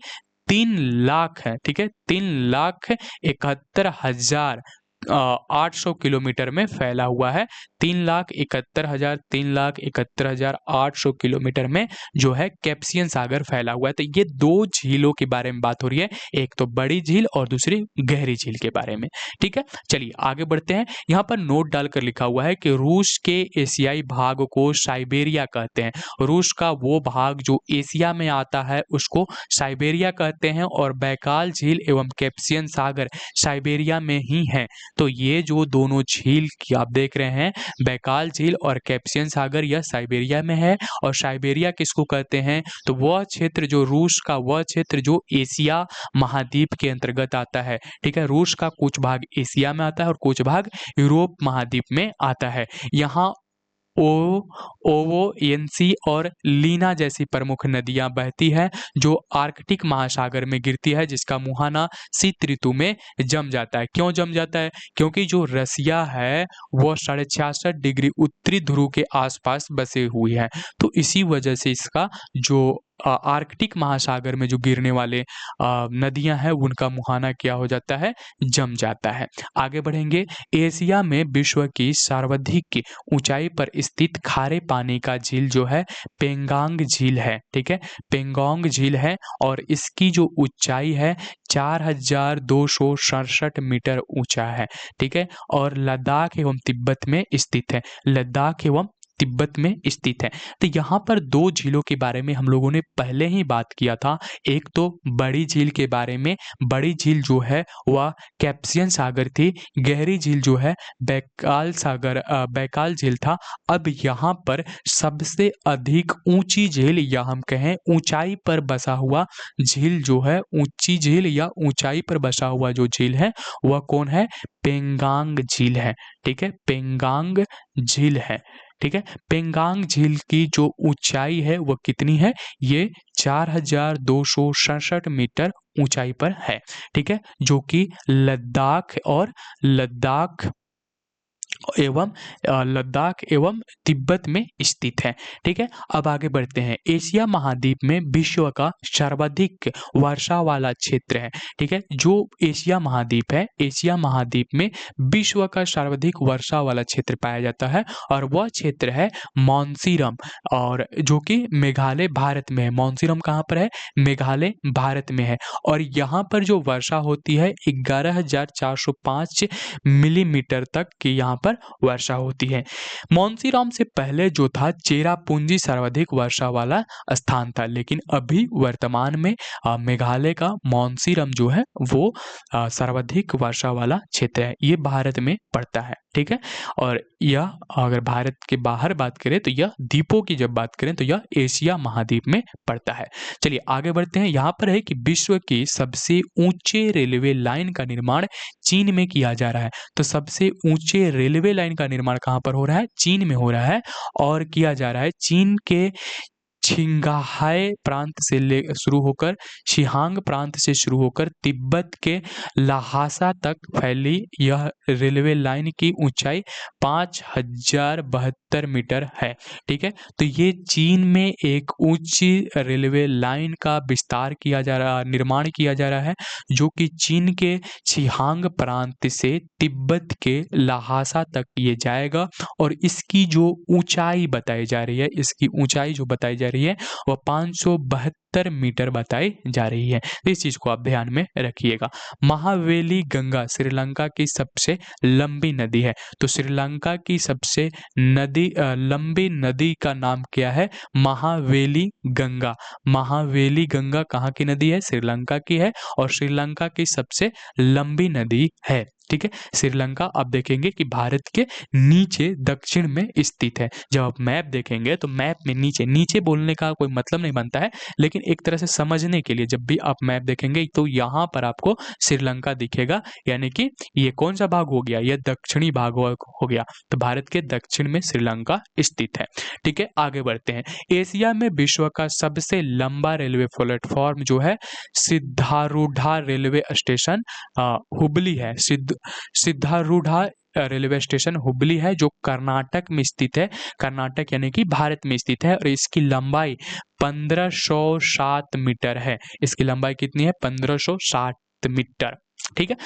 3 लाख है। ठीक है, 3,71,800 किलोमीटर में फैला हुआ है। 3,71,800 किलोमीटर में जो है कैप्सियन सागर फैला हुआ है। तो ये दो झीलों के बारे में बात हो रही है, एक तो बड़ी झील और दूसरी गहरी झील के बारे में। ठीक है, चलिए आगे बढ़ते हैं। यहाँ पर नोट डालकर लिखा हुआ है कि रूस के एशियाई भाग को साइबेरिया कहते हैं। रूस का वो भाग जो एशिया में आता है उसको साइबेरिया कहते हैं और बैकाल झील एवं कैप्सियन सागर साइबेरिया में ही है। तो ये जो दोनों झील की आप देख रहे हैं, बैकाल झील और कैप्सियन सागर, यह साइबेरिया में है। और साइबेरिया किसको कहते हैं? तो वह क्षेत्र जो रूस का, वह क्षेत्र जो एशिया महाद्वीप के अंतर्गत आता है। ठीक है, रूस का कुछ भाग एशिया में आता है और कुछ भाग यूरोप महाद्वीप में आता है। यहाँ ओवोयेंसी और लीना जैसी प्रमुख नदियां बहती है जो आर्कटिक महासागर में गिरती है, जिसका मुहाना शीत ऋतु में जम जाता है। क्यों जम जाता है? क्योंकि जो रसिया है वह 66.5 डिग्री उत्तरी ध्रुव के आसपास बसे हुई है, तो इसी वजह से इसका जो आर्कटिक महासागर में जो गिरने वाले नदियां हैं उनका मुहाना क्या हो जाता है, जम जाता है। आगे बढ़ेंगे। एशिया में विश्व की सर्वाधिक ऊंचाई पर स्थित खारे पानी का झील जो है पेंगांग झील है। ठीक है, पेंगोंग झील है और इसकी जो ऊंचाई है 4267 मीटर ऊंचा है। ठीक है, और लद्दाख एवं तिब्बत में स्थित है। लद्दाख एवं तिब्बत में स्थित है। तो यहाँ पर दो झीलों के बारे में हम लोगों ने पहले ही बात किया था। एक तो बड़ी झील के बारे में, बड़ी झील जो है वह कैस्पियन सागर थी, गहरी झील जो है बैकाल झील था। अब यहाँ पर सबसे अधिक ऊंची झील या हम कहें ऊंचाई पर बसा हुआ झील जो है, ऊंची झील या ऊंचाई पर बसा हुआ जो झील है वह कौन है, पेंगांग झील है। ठीक है, पेंगांग झील है। ठीक है, पेंगांग झील की जो ऊंचाई है वह कितनी है, ये 4267 मीटर ऊंचाई पर है। ठीक है, जो कि लद्दाख एवं तिब्बत में स्थित है। ठीक है, अब आगे बढ़ते हैं। एशिया महाद्वीप में विश्व का सर्वाधिक वर्षा वाला क्षेत्र है। ठीक है, जो एशिया महाद्वीप है, एशिया महाद्वीप में विश्व का सर्वाधिक वर्षा वाला क्षेत्र पाया जाता है और वह क्षेत्र है मोनसीरम, और जो कि मेघालय भारत में है। मोनसीरम कहाँ पर है, मेघालय भारत में है। और यहाँ पर जो वर्षा होती है 11,405 मिलीमीटर तक की यहाँ पर वर्षा होती है। मोनसीराम से पहले जो था चेरापूंजी सर्वाधिक वर्षा वाला स्थान था, लेकिन अभी वर्तमान में मेघालय का मोनसीराम जो है वो सर्वाधिक वर्षा वाला क्षेत्र है। ये भारत में पड़ता है। ठीक है, और यह अगर भारत के बाहर बात करें तो यह द्वीपों की जब बात करें तो यह एशिया महाद्वीप में पड़ता है। चलिए आगे बढ़ते हैं। यहाँ पर है कि विश्व की सबसे ऊंचे रेलवे लाइन का निर्माण चीन में किया जा रहा है। तो सबसे ऊंचे रेलवे लाइन का निर्माण कहाँ पर हो रहा है, चीन में हो रहा है और किया जा रहा है चीन के छिंगहाई प्रांत से शुरू होकर, शिहांग प्रांत से शुरू होकर तिब्बत के लहासा तक फैली यह रेलवे लाइन की ऊंचाई 5072 मीटर है। ठीक है, तो ये चीन में एक ऊंची रेलवे लाइन का विस्तार किया जा रहा, निर्माण किया जा रहा है, जो कि चीन के शिहांग प्रांत से तिब्बत के लहासा तक ये जाएगा। और इसकी जो ऊंचाई बताई जा रही है, इसकी ऊंचाई जो बताई जा रही है वह 572 मीटर बताई जा रही है। इस चीज को आप ध्यान में रखिएगा। महावेली गंगा श्रीलंका की सबसे लंबी नदी है। तो श्रीलंका की सबसे लंबी नदी का नाम क्या है, महावेली गंगा। महावेली गंगा कहाँ की नदी है, श्रीलंका की है और श्रीलंका की सबसे लंबी नदी है। ठीक है, श्रीलंका आप देखेंगे कि भारत के नीचे दक्षिण में स्थित है। जब आप मैप देखेंगे तो मैप में नीचे, नीचे बोलने का कोई मतलब नहीं बनता है, लेकिन एक तरह से समझने के लिए जब भी आप मैप देखेंगे तो यहाँ पर आपको श्रीलंका दिखेगा, यानी कि ये कौन सा भाग हो गया, यह दक्षिणी भाग हो गया। तो भारत के दक्षिण में श्रीलंका स्थित है। ठीक है, आगे बढ़ते हैं। एशिया में विश्व का सबसे लंबा रेलवे प्लेटफॉर्म जो है सिद्धारूढ़ा रेलवे स्टेशन हुबली है। सिद्धारूढ़ा रेलवे स्टेशन हुबली है, जो कर्नाटक में स्थित है। कर्नाटक यानी कि भारत में स्थित है और इसकी लंबाई 1507 मीटर है। इसकी लंबाई कितनी है, 1560 मीटर। ठीक है,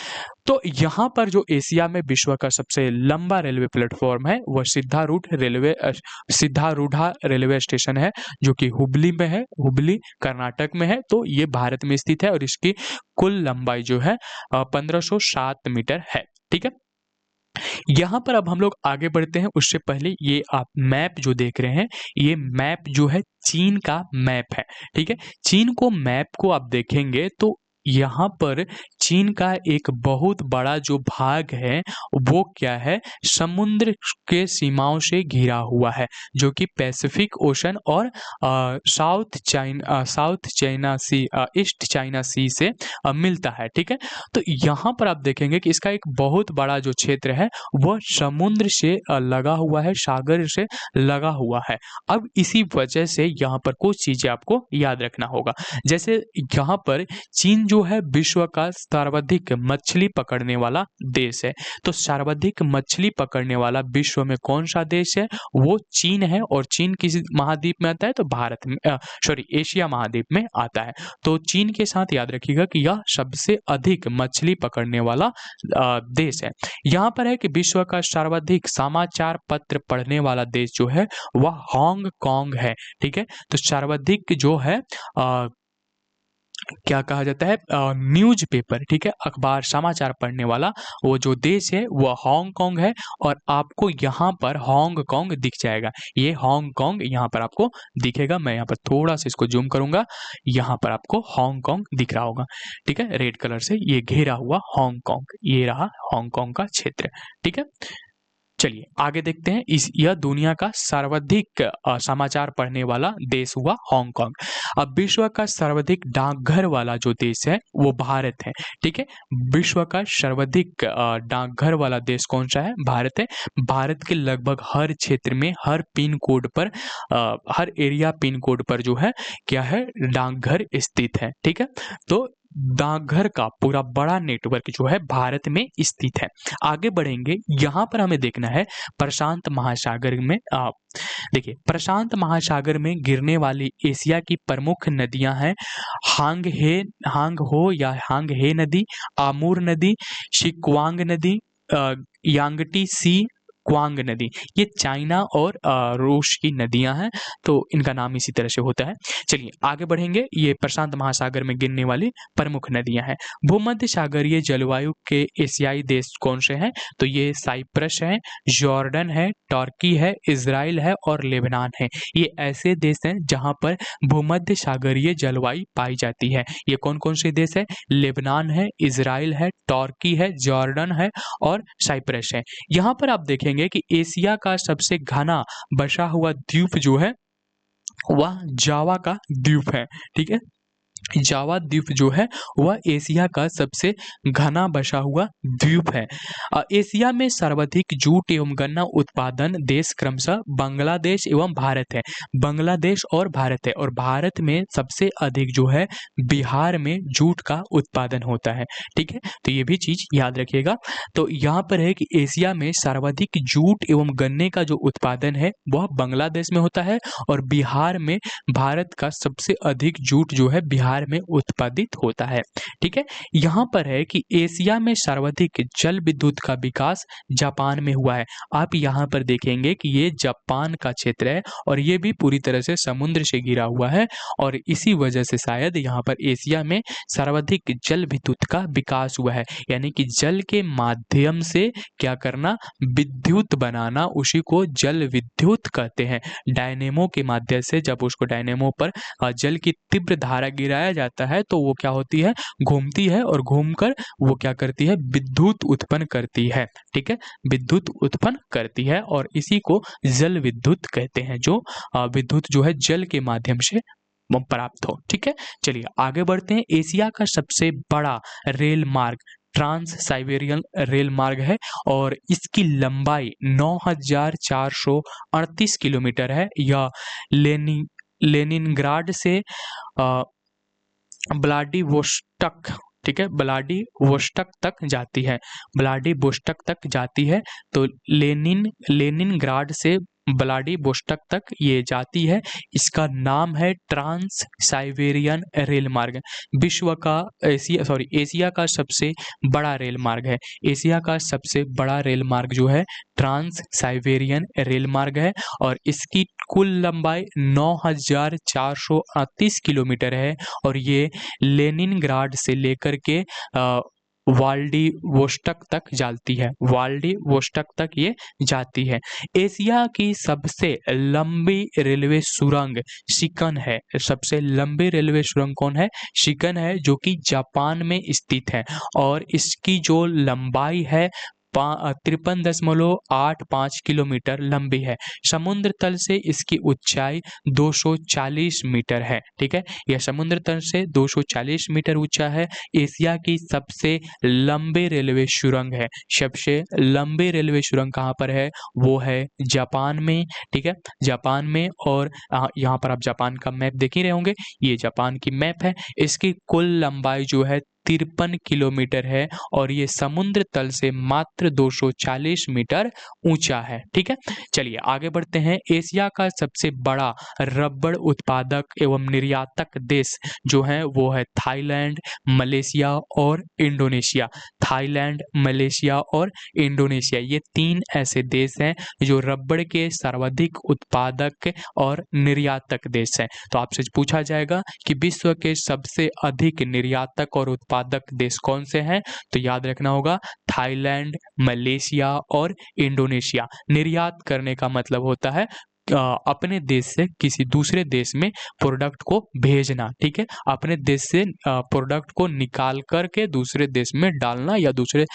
तो यहाँ पर जो एशिया में विश्व का सबसे लंबा रेलवे प्लेटफॉर्म है वह सिद्धारूढ़ा रेलवे स्टेशन है, जो कि हुबली में है, हुबली कर्नाटक में है। तो ये भारत में स्थित है और इसकी कुल लंबाई जो है 1507 मीटर है। ठीक है, यहाँ पर अब हम लोग आगे बढ़ते हैं। उससे पहले ये आप मैप जो देख रहे हैं, ये मैप जो है चीन का मैप है। ठीक है, चीन को मैप को आप देखेंगे तो यहाँ पर चीन का एक बहुत बड़ा जो भाग है वो क्या है, समुद्र के सीमाओं से घिरा हुआ है, जो कि पैसिफिक ओशन और साउथ चाइना सी, ईस्ट चाइना सी से मिलता है। ठीक है, तो यहाँ पर आप देखेंगे कि इसका एक बहुत बड़ा जो क्षेत्र है वह समुद्र से लगा हुआ है, सागर से लगा हुआ है। अब इसी वजह से यहाँ पर कुछ चीजें आपको याद रखना होगा। जैसे यहाँ पर चीन जो जो है विश्व का सर्वाधिक मछली पकड़ने वाला देश है। तो सर्वाधिक मछली पकड़ने वाला विश्व में कौन सा देश है? वो चीन है। और चीन किस महाद्वीप में आता है? तो भारत में एशिया महाद्वीप में आता है। तो चीन के साथ याद रखिएगा कि यह सबसे अधिक मछली पकड़ने वाला देश है। यहाँ पर है कि विश्व का सर्वाधिक समाचार पत्र पढ़ने वाला देश जो है वह हांगकांग है। ठीक है, तो सर्वाधिक जो है क्या कहा जाता है? न्यूज पेपर, ठीक है, अखबार समाचार पढ़ने वाला वो जो देश है वह हांगकांग है। और आपको यहाँ पर हांगकांग दिख जाएगा, ये हांगकांग यहाँ पर आपको दिखेगा। मैं यहाँ पर थोड़ा सा इसको जूम करूंगा, यहाँ पर आपको हांगकांग दिख रहा होगा। ठीक है, रेड कलर से ये घेरा हुआ हांगकांग, ये रहा हांगकांग का क्षेत्र। ठीक है, चलिए आगे देखते हैं। यह दुनिया का सर्वाधिक समाचार पढ़ने वाला देश हुआ हांगकांग। अब विश्व का सर्वाधिक डाकघर वाला जो देश है वो भारत है। ठीक है, विश्व का सर्वाधिक डाकघर वाला देश कौन सा है? भारत है। भारत के लगभग हर क्षेत्र में, हर पिन कोड पर, हर एरिया पिन कोड पर जो है क्या है? डाकघर स्थित है। ठीक है, तो डाकघर का पूरा बड़ा नेटवर्क जो है भारत में स्थित है। आगे बढ़ेंगे, यहाँ पर हमें देखना है प्रशांत महासागर में देखिए प्रशांत महासागर में गिरने वाली एशिया की प्रमुख नदियां हैं हांग हो या हांग हे नदी, आमूर नदी, सिक्वांग नदी, यांगटी सी, क्वांग नदी। ये चाइना और रूस की नदियां हैं, तो इनका नाम इसी तरह से होता है। चलिए आगे बढ़ेंगे। ये प्रशांत महासागर में गिरने वाली प्रमुख नदियां हैं। भूमध्य सागरीय जलवायु के एशियाई देश कौन से हैं? तो ये साइप्रस है, जॉर्डन है, टर्की है, इजराइल है और लेबनान है। ये ऐसे देश हैं जहां पर भूमध्य सागरीय जलवायु पाई जाती है। ये कौन कौन से देश है? लेबनान है, इजराइल है, टर्की है, जॉर्डन है और साइप्रस है। यहाँ पर आप देखेंगे कि एशिया का सबसे घना बसा हुआ द्वीप जो है वह जावा का द्वीप है। ठीक है, जावा द्वीप जो है वह एशिया का सबसे घना बसा हुआ द्वीप है। एशिया में सर्वाधिक जूट एवं गन्ना उत्पादन देश क्रमशः बांग्लादेश एवं भारत है। बांग्लादेश और भारत है। और भारत में सबसे अधिक जो है बिहार में जूट का उत्पादन होता है। ठीक है, तो ये भी चीज याद रखिएगा। तो यहाँ पर है कि एशिया में सर्वाधिक जूट एवं गन्ने का जो उत्पादन है वह बांग्लादेश में होता है। और बिहार में भारत का सबसे अधिक जूट जो है बिहार में उत्पादित होता है। ठीक है, यहाँ पर है कि एशिया में सर्वाधिक जल विद्युत का विकास जापान में हुआ है। आप यहाँ पर देखेंगे कि ये जापान का क्षेत्र है और ये भी पूरी तरह से समुद्र से घिरा हुआ है। और इसी वजह से शायद यहाँ पर एशिया में सर्वाधिक जल विद्युत का विकास हुआ है। यानी कि जल के माध्यम से क्या करना? विद्युत बनाना, उसी को जल विद्युत कहते हैं। डायनेमो के माध्यम से जब उसको डायनेमो पर जल की तीव्र धारा गिराया जाता है तो वो क्या होती है? घूमती है और घूमकर वो क्या करती है? विद्युत उत्पन्न करती है। ठीक है, विद्युत उत्पन्न करती है और इसी को जल विद्युत कहते हैं, जो विद्युत जो है जल के माध्यम से प्राप्त हो। ठीक है, चलिए आगे बढ़ते हैं। एशिया का सबसे बड़ा रेल मार्ग ट्रांस साइबेरियन रेल मार्ग है और इसकी लंबाई 9438 किलोमीटर है। यह लेनिनग्राड से व्लादिवोस्टोक, ठीक है, व्लादिवोस्टोक तक जाती है। व्लादिवोस्टोक तक जाती है। तो लेनिनग्राड से व्लादिवोस्टोक तक ये जाती है। इसका नाम है ट्रांस साइबेरियन रेल मार्ग। एशिया का सबसे बड़ा रेल मार्ग है। एशिया का सबसे बड़ा रेल मार्ग जो है ट्रांस साइबेरियन रेल मार्ग है और इसकी कुल लंबाई 9438 किलोमीटर है। और ये लेनिनग्राड से लेकर के व्लादिवोस्टोक तक जाती है। व्लादिवोस्टोक तक ये जाती है। एशिया की सबसे लंबी रेलवे सुरंग शिकन है। सबसे लंबी रेलवे सुरंग कौन है? शिकन है, जो कि जापान में स्थित है और इसकी जो लंबाई है 53.85 किलोमीटर लंबी है। समुद्र तल से इसकी ऊंचाई 240 मीटर है। ठीक है, यह समुद्र तल से 240 मीटर ऊंचा है। एशिया की सबसे लंबे रेलवे सुरंग है। सबसे लंबे रेलवे सुरंग कहाँ पर है? वो है जापान में। ठीक है, जापान में। और यहाँ पर आप जापान का मैप देख ही रहे होंगे, ये जापान की मैप है। इसकी कुल लंबाई जो है 53 किलोमीटर है और ये समुद्र तल से मात्र 240 मीटर ऊंचा है। ठीक है, चलिए आगे बढ़ते हैं। एशिया का सबसे बड़ा रबड़ उत्पादक एवं निर्यातक देश जो है वो है थाईलैंड, मलेशिया और इंडोनेशिया। थाईलैंड, मलेशिया और इंडोनेशिया, ये 3 ऐसे देश हैं जो रबड़ के सर्वाधिक उत्पादक और निर्यातक देश हैं। तो आपसे पूछा जाएगा कि विश्व के सबसे अधिक निर्यातक और उत्पादक देश कौन से हैं? तो याद रखना होगा थाईलैंड, मलेशिया और इंडोनेशिया। निर्यात करने का मतलब होता है अपने देश से किसी दूसरे देश में प्रोडक्ट को भेजना। ठीक है, अपने देश से प्रोडक्ट को निकाल करके दूसरे देश में डालना या दूसरे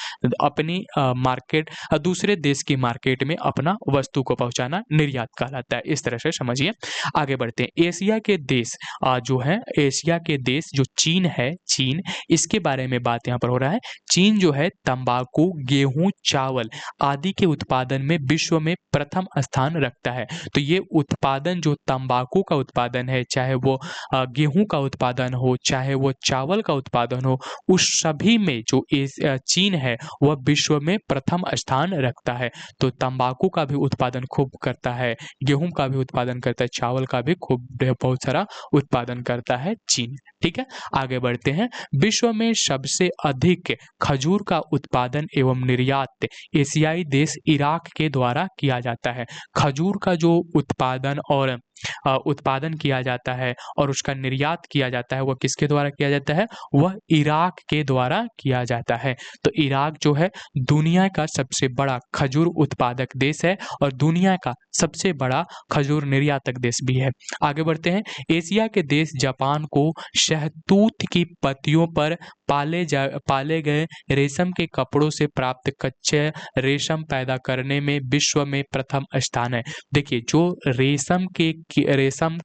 अपनी मार्केट दूसरे देश की मार्केट में अपना वस्तु को पहुंचाना निर्यात कहलाता है। इस तरह से समझिए। आगे बढ़ते हैं। एशिया के देश जो है, एशिया के देश जो चीन है, चीन, इसके बारे में बात यहाँ पर हो रहा है। चीन जो है तंबाकू, गेहूं, चावल आदि के उत्पादन में विश्व में प्रथम स्थान रखता है। तो ये उत्पादन जो तंबाकू का उत्पादन है, चाहे वो गेहूं का उत्पादन हो, चाहे वो चावल का उत्पादन हो, उस सभी में जो चीन है वह विश्व में प्रथम स्थान रखता है। तो तंबाकू का भी उत्पादन खूब करता है, गेहूं का भी उत्पादन करता है, चावल का भी खूब बहुत सारा उत्पादन करता है चीन। ठीक है, आगे बढ़ते हैं। विश्व में सबसे अधिक खजूर का उत्पादन एवं निर्यात एशियाई देश इराक के द्वारा किया जाता है। खजूर का जो उत्पादन किया जाता है और उसका निर्यात किया जाता है, वह किसके द्वारा किया जाता है? वह इराक के द्वारा किया जाता है। तो इराक जो है दुनिया का सबसे बड़ा खजूर उत्पादक देश है और दुनिया का सबसे बड़ा खजूर निर्यातक देश भी है। आगे बढ़ते हैं। एशिया के देश जापान को शहतूत की पत्तियों पर पाले गए रेशम के कपड़ों से प्राप्त कच्चे रेशम पैदा करने में विश्व में प्रथम स्थान है। देखिए, जो रेशम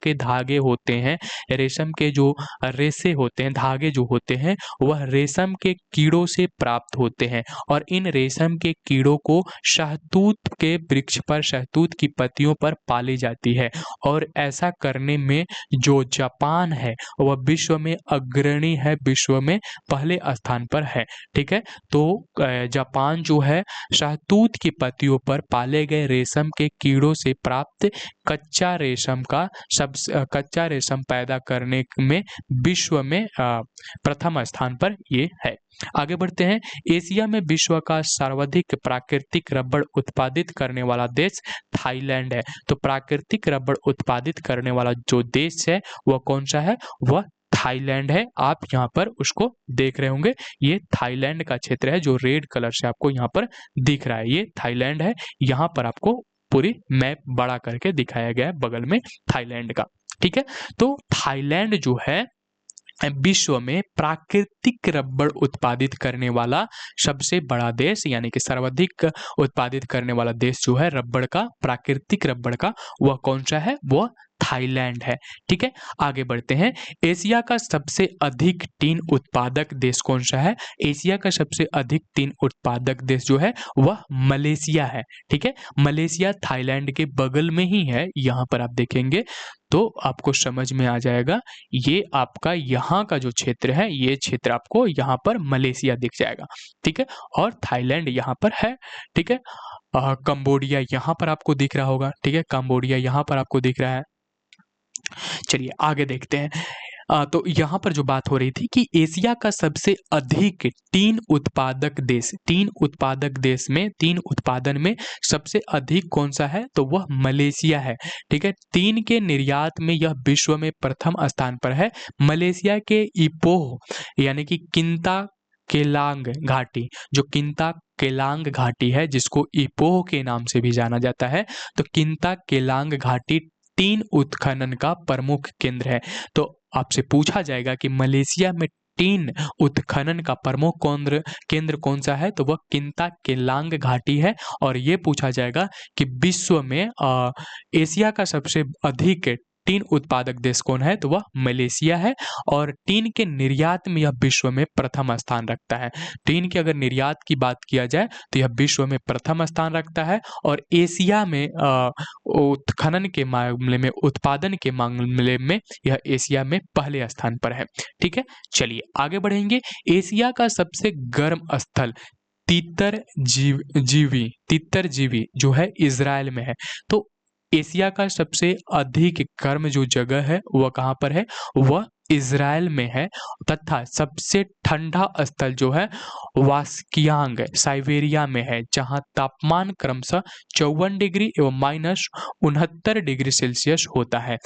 के धागे होते हैं, रेशम के जो रेशे होते हैं, धागे जो होते हैं, वह रेशम के कीड़ों से प्राप्त होते हैं और इन रेशम के कीड़ों को शहतूत के वृक्ष पर, शहतूत की पत्तियों पर पाली जाती है। और ऐसा करने में जो जापान है वह विश्व में अग्रणी है, विश्व में पहले स्थान पर है। ठीक है, तो जापान जो है शहतूत की पत्तियों पर पाले गए रेशम के कीड़ों से प्राप्त कच्चा रेशम पैदा करने में विश्व में प्रथम स्थान पर ये है। आगे बढ़ते हैं। एशिया में विश्व का सर्वाधिक प्राकृतिक रबड़ उत्पादित करने वाला देश थाईलैंड है। तो प्राकृतिक रबड़ उत्पादित करने वाला जो देश है वह कौन सा है? वह थाईलैंड है। आप यहाँ पर उसको देख रहे होंगे, ये थाईलैंड का क्षेत्र है जो रेड कलर से आपको यहाँ पर दिख रहा है, ये थाईलैंड है। यहाँ पर आपको पूरी मैप बड़ा करके दिखाया गया है बगल में थाईलैंड का। ठीक है, तो थाईलैंड जो है विश्व में प्राकृतिक रबड़ उत्पादित करने वाला सबसे बड़ा देश, यानी कि सर्वाधिक उत्पादित करने वाला देश जो है रबड़ का, प्राकृतिक रबड़ का, वह कौन सा है? वह थाईलैंड है। ठीक है, आगे बढ़ते हैं। एशिया का सबसे अधिक टीन उत्पादक देश कौन सा है? एशिया का सबसे अधिक टीन उत्पादक देश जो है वह मलेशिया है। ठीक है, मलेशिया थाईलैंड के बगल में ही है। यहाँ पर आप देखेंगे तो आपको समझ में आ जाएगा, ये आपका यहाँ का जो क्षेत्र है, ये क्षेत्र आपको यहाँ पर मलेशिया दिख जाएगा। ठीक है, और थाईलैंड यहाँ पर है। ठीक है, कंबोडिया यहाँ पर आपको दिख रहा होगा। ठीक है, कंबोडिया यहाँ पर आपको दिख रहा है। चलिए आगे देखते हैं। तो यहाँ पर जो बात हो रही थी कि एशिया का सबसे अधिक टीन उत्पादक देश, टीन उत्पादन में सबसे अधिक कौन सा है? तो वह मलेशिया है। ठीक है, टीन के निर्यात में यह विश्व में प्रथम स्थान पर है। मलेशिया के इपोह यानी कि किंता केलांग घाटी, जो किंता केलांग घाटी है, जिसको इपोह के नाम से भी जाना जाता है, तो किंता केलांग घाटी टीन उत्खनन का प्रमुख केंद्र है। तो आपसे पूछा जाएगा कि मलेशिया में टीन उत्खनन का प्रमुख केंद्र कौन सा है? तो वह किंता केलांग घाटी है। और ये पूछा जाएगा कि विश्व में एशिया का सबसे अधिक टीन उत्पादक देश कौन है? तो वह मलेशिया है। और टीन के निर्यात में यह विश्व में प्रथम स्थान रखता है। टीन के अगर निर्यात की बात किया जाए तो यह विश्व में प्रथम स्थान रखता है। और एशिया में उत्खनन के मामले में, उत्पादन के मामले में यह एशिया में पहले स्थान पर है। ठीक है, चलिए आगे बढ़ेंगे। एशिया का सबसे गर्म स्थल तितर जीवी जो है इजराइल में है। तो एशिया का सबसे अधिक गर्म जो जगह है वह कहाँ पर है? वह इजराइल में है। तथा सबसे ठंडा स्थल जो है वास्कियांग साइबेरिया में है, जहां तापमान क्रमशः 54 डिग्री एवं -69 डिग्री सेल्सियस होता है।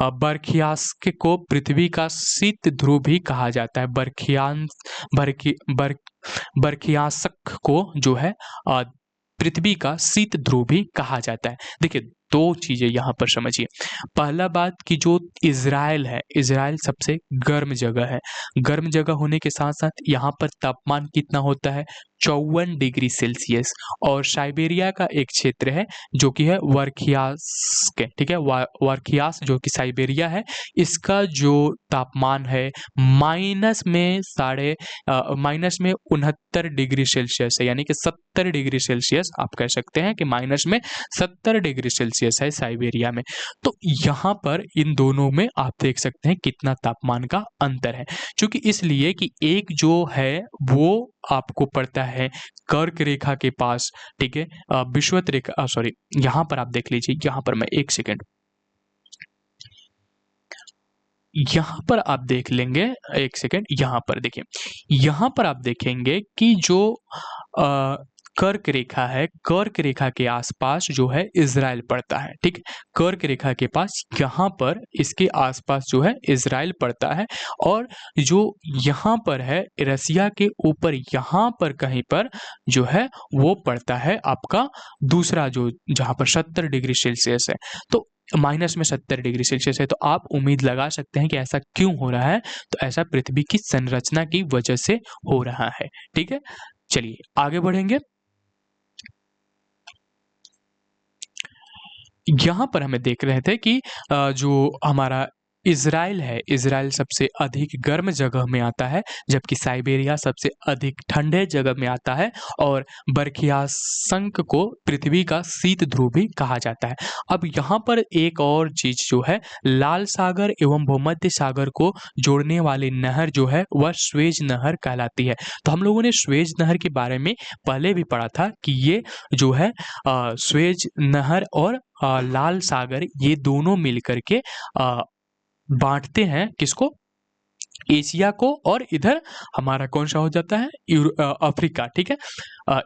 बरखियास्क को पृथ्वी का शीत ध्रुव भी कहा जाता है। बरखियास्क को जो है पृथ्वी का शीत ध्रुव भी कहा जाता है। देखिए, दो चीजें यहाँ पर समझिए। पहला बात कि जो इजराइल है, इजराइल सबसे गर्म जगह है। गर्म जगह होने के साथ साथ यहाँ पर तापमान कितना होता है? 54 डिग्री सेल्सियस। और साइबेरिया का एक क्षेत्र है जो कि है वर्खियास्क, ठीक है, वर्खियास जो कि साइबेरिया है, इसका जो तापमान है -69 डिग्री सेल्सियस है, यानी कि 70 डिग्री सेल्सियस आप कह सकते हैं कि -70 डिग्री सेल्सियस है साइबेरिया में। तो यहाँ पर इन दोनों में आप देख सकते हैं कितना तापमान का अंतर है। क्योंकि इसलिए कि एक जो है वो आपको पड़ता है कर्क रेखा के पास, ठीक है, विषुवत रेखा, सॉरी, यहाँ पर आप देख लीजिए, यहाँ पर मैं एक सेकेंड, यहाँ पर आप देख लेंगे, एक सेकेंड, यहाँ पर देखिए, यहाँ पर आप देखेंगे कि जो कर्क रेखा है, कर्क रेखा के आसपास जो है इजराइल पड़ता है। ठीक, कर्क रेखा के पास यहाँ पर इसके आसपास जो है इजराइल पड़ता है। और जो यहाँ पर है रसिया के ऊपर, यहाँ पर कहीं पर जो है वो पड़ता है आपका दूसरा, जो जहाँ पर 70 डिग्री सेल्सियस है। तो -70 डिग्री सेल्सियस है। तो आप उम्मीद लगा सकते हैं कि ऐसा क्यों हो रहा है? तो ऐसा पृथ्वी की संरचना की वजह से हो रहा है। ठीक है, चलिए आगे बढ़ेंगे। यहां पर हमें देख रहे थे कि जो हमारा इजराइल है, इजराइल सबसे अधिक गर्म जगह में आता है, जबकि साइबेरिया सबसे अधिक ठंडे जगह में आता है। और बरखियासंक को पृथ्वी का शीत ध्रुव भी कहा जाता है। अब यहाँ पर एक और चीज जो है, लाल सागर एवं भूमध्य सागर को जोड़ने वाली नहर जो है वह स्वेज नहर कहलाती है। तो हम लोगों ने स्वेज नहर के बारे में पहले भी पढ़ा था कि ये जो है स्वेज नहर और लाल सागर, ये दोनों मिलकर के बांटते हैं किसको? एशिया को। और इधर हमारा कौन सा हो जाता है? अफ्रीका। ठीक है,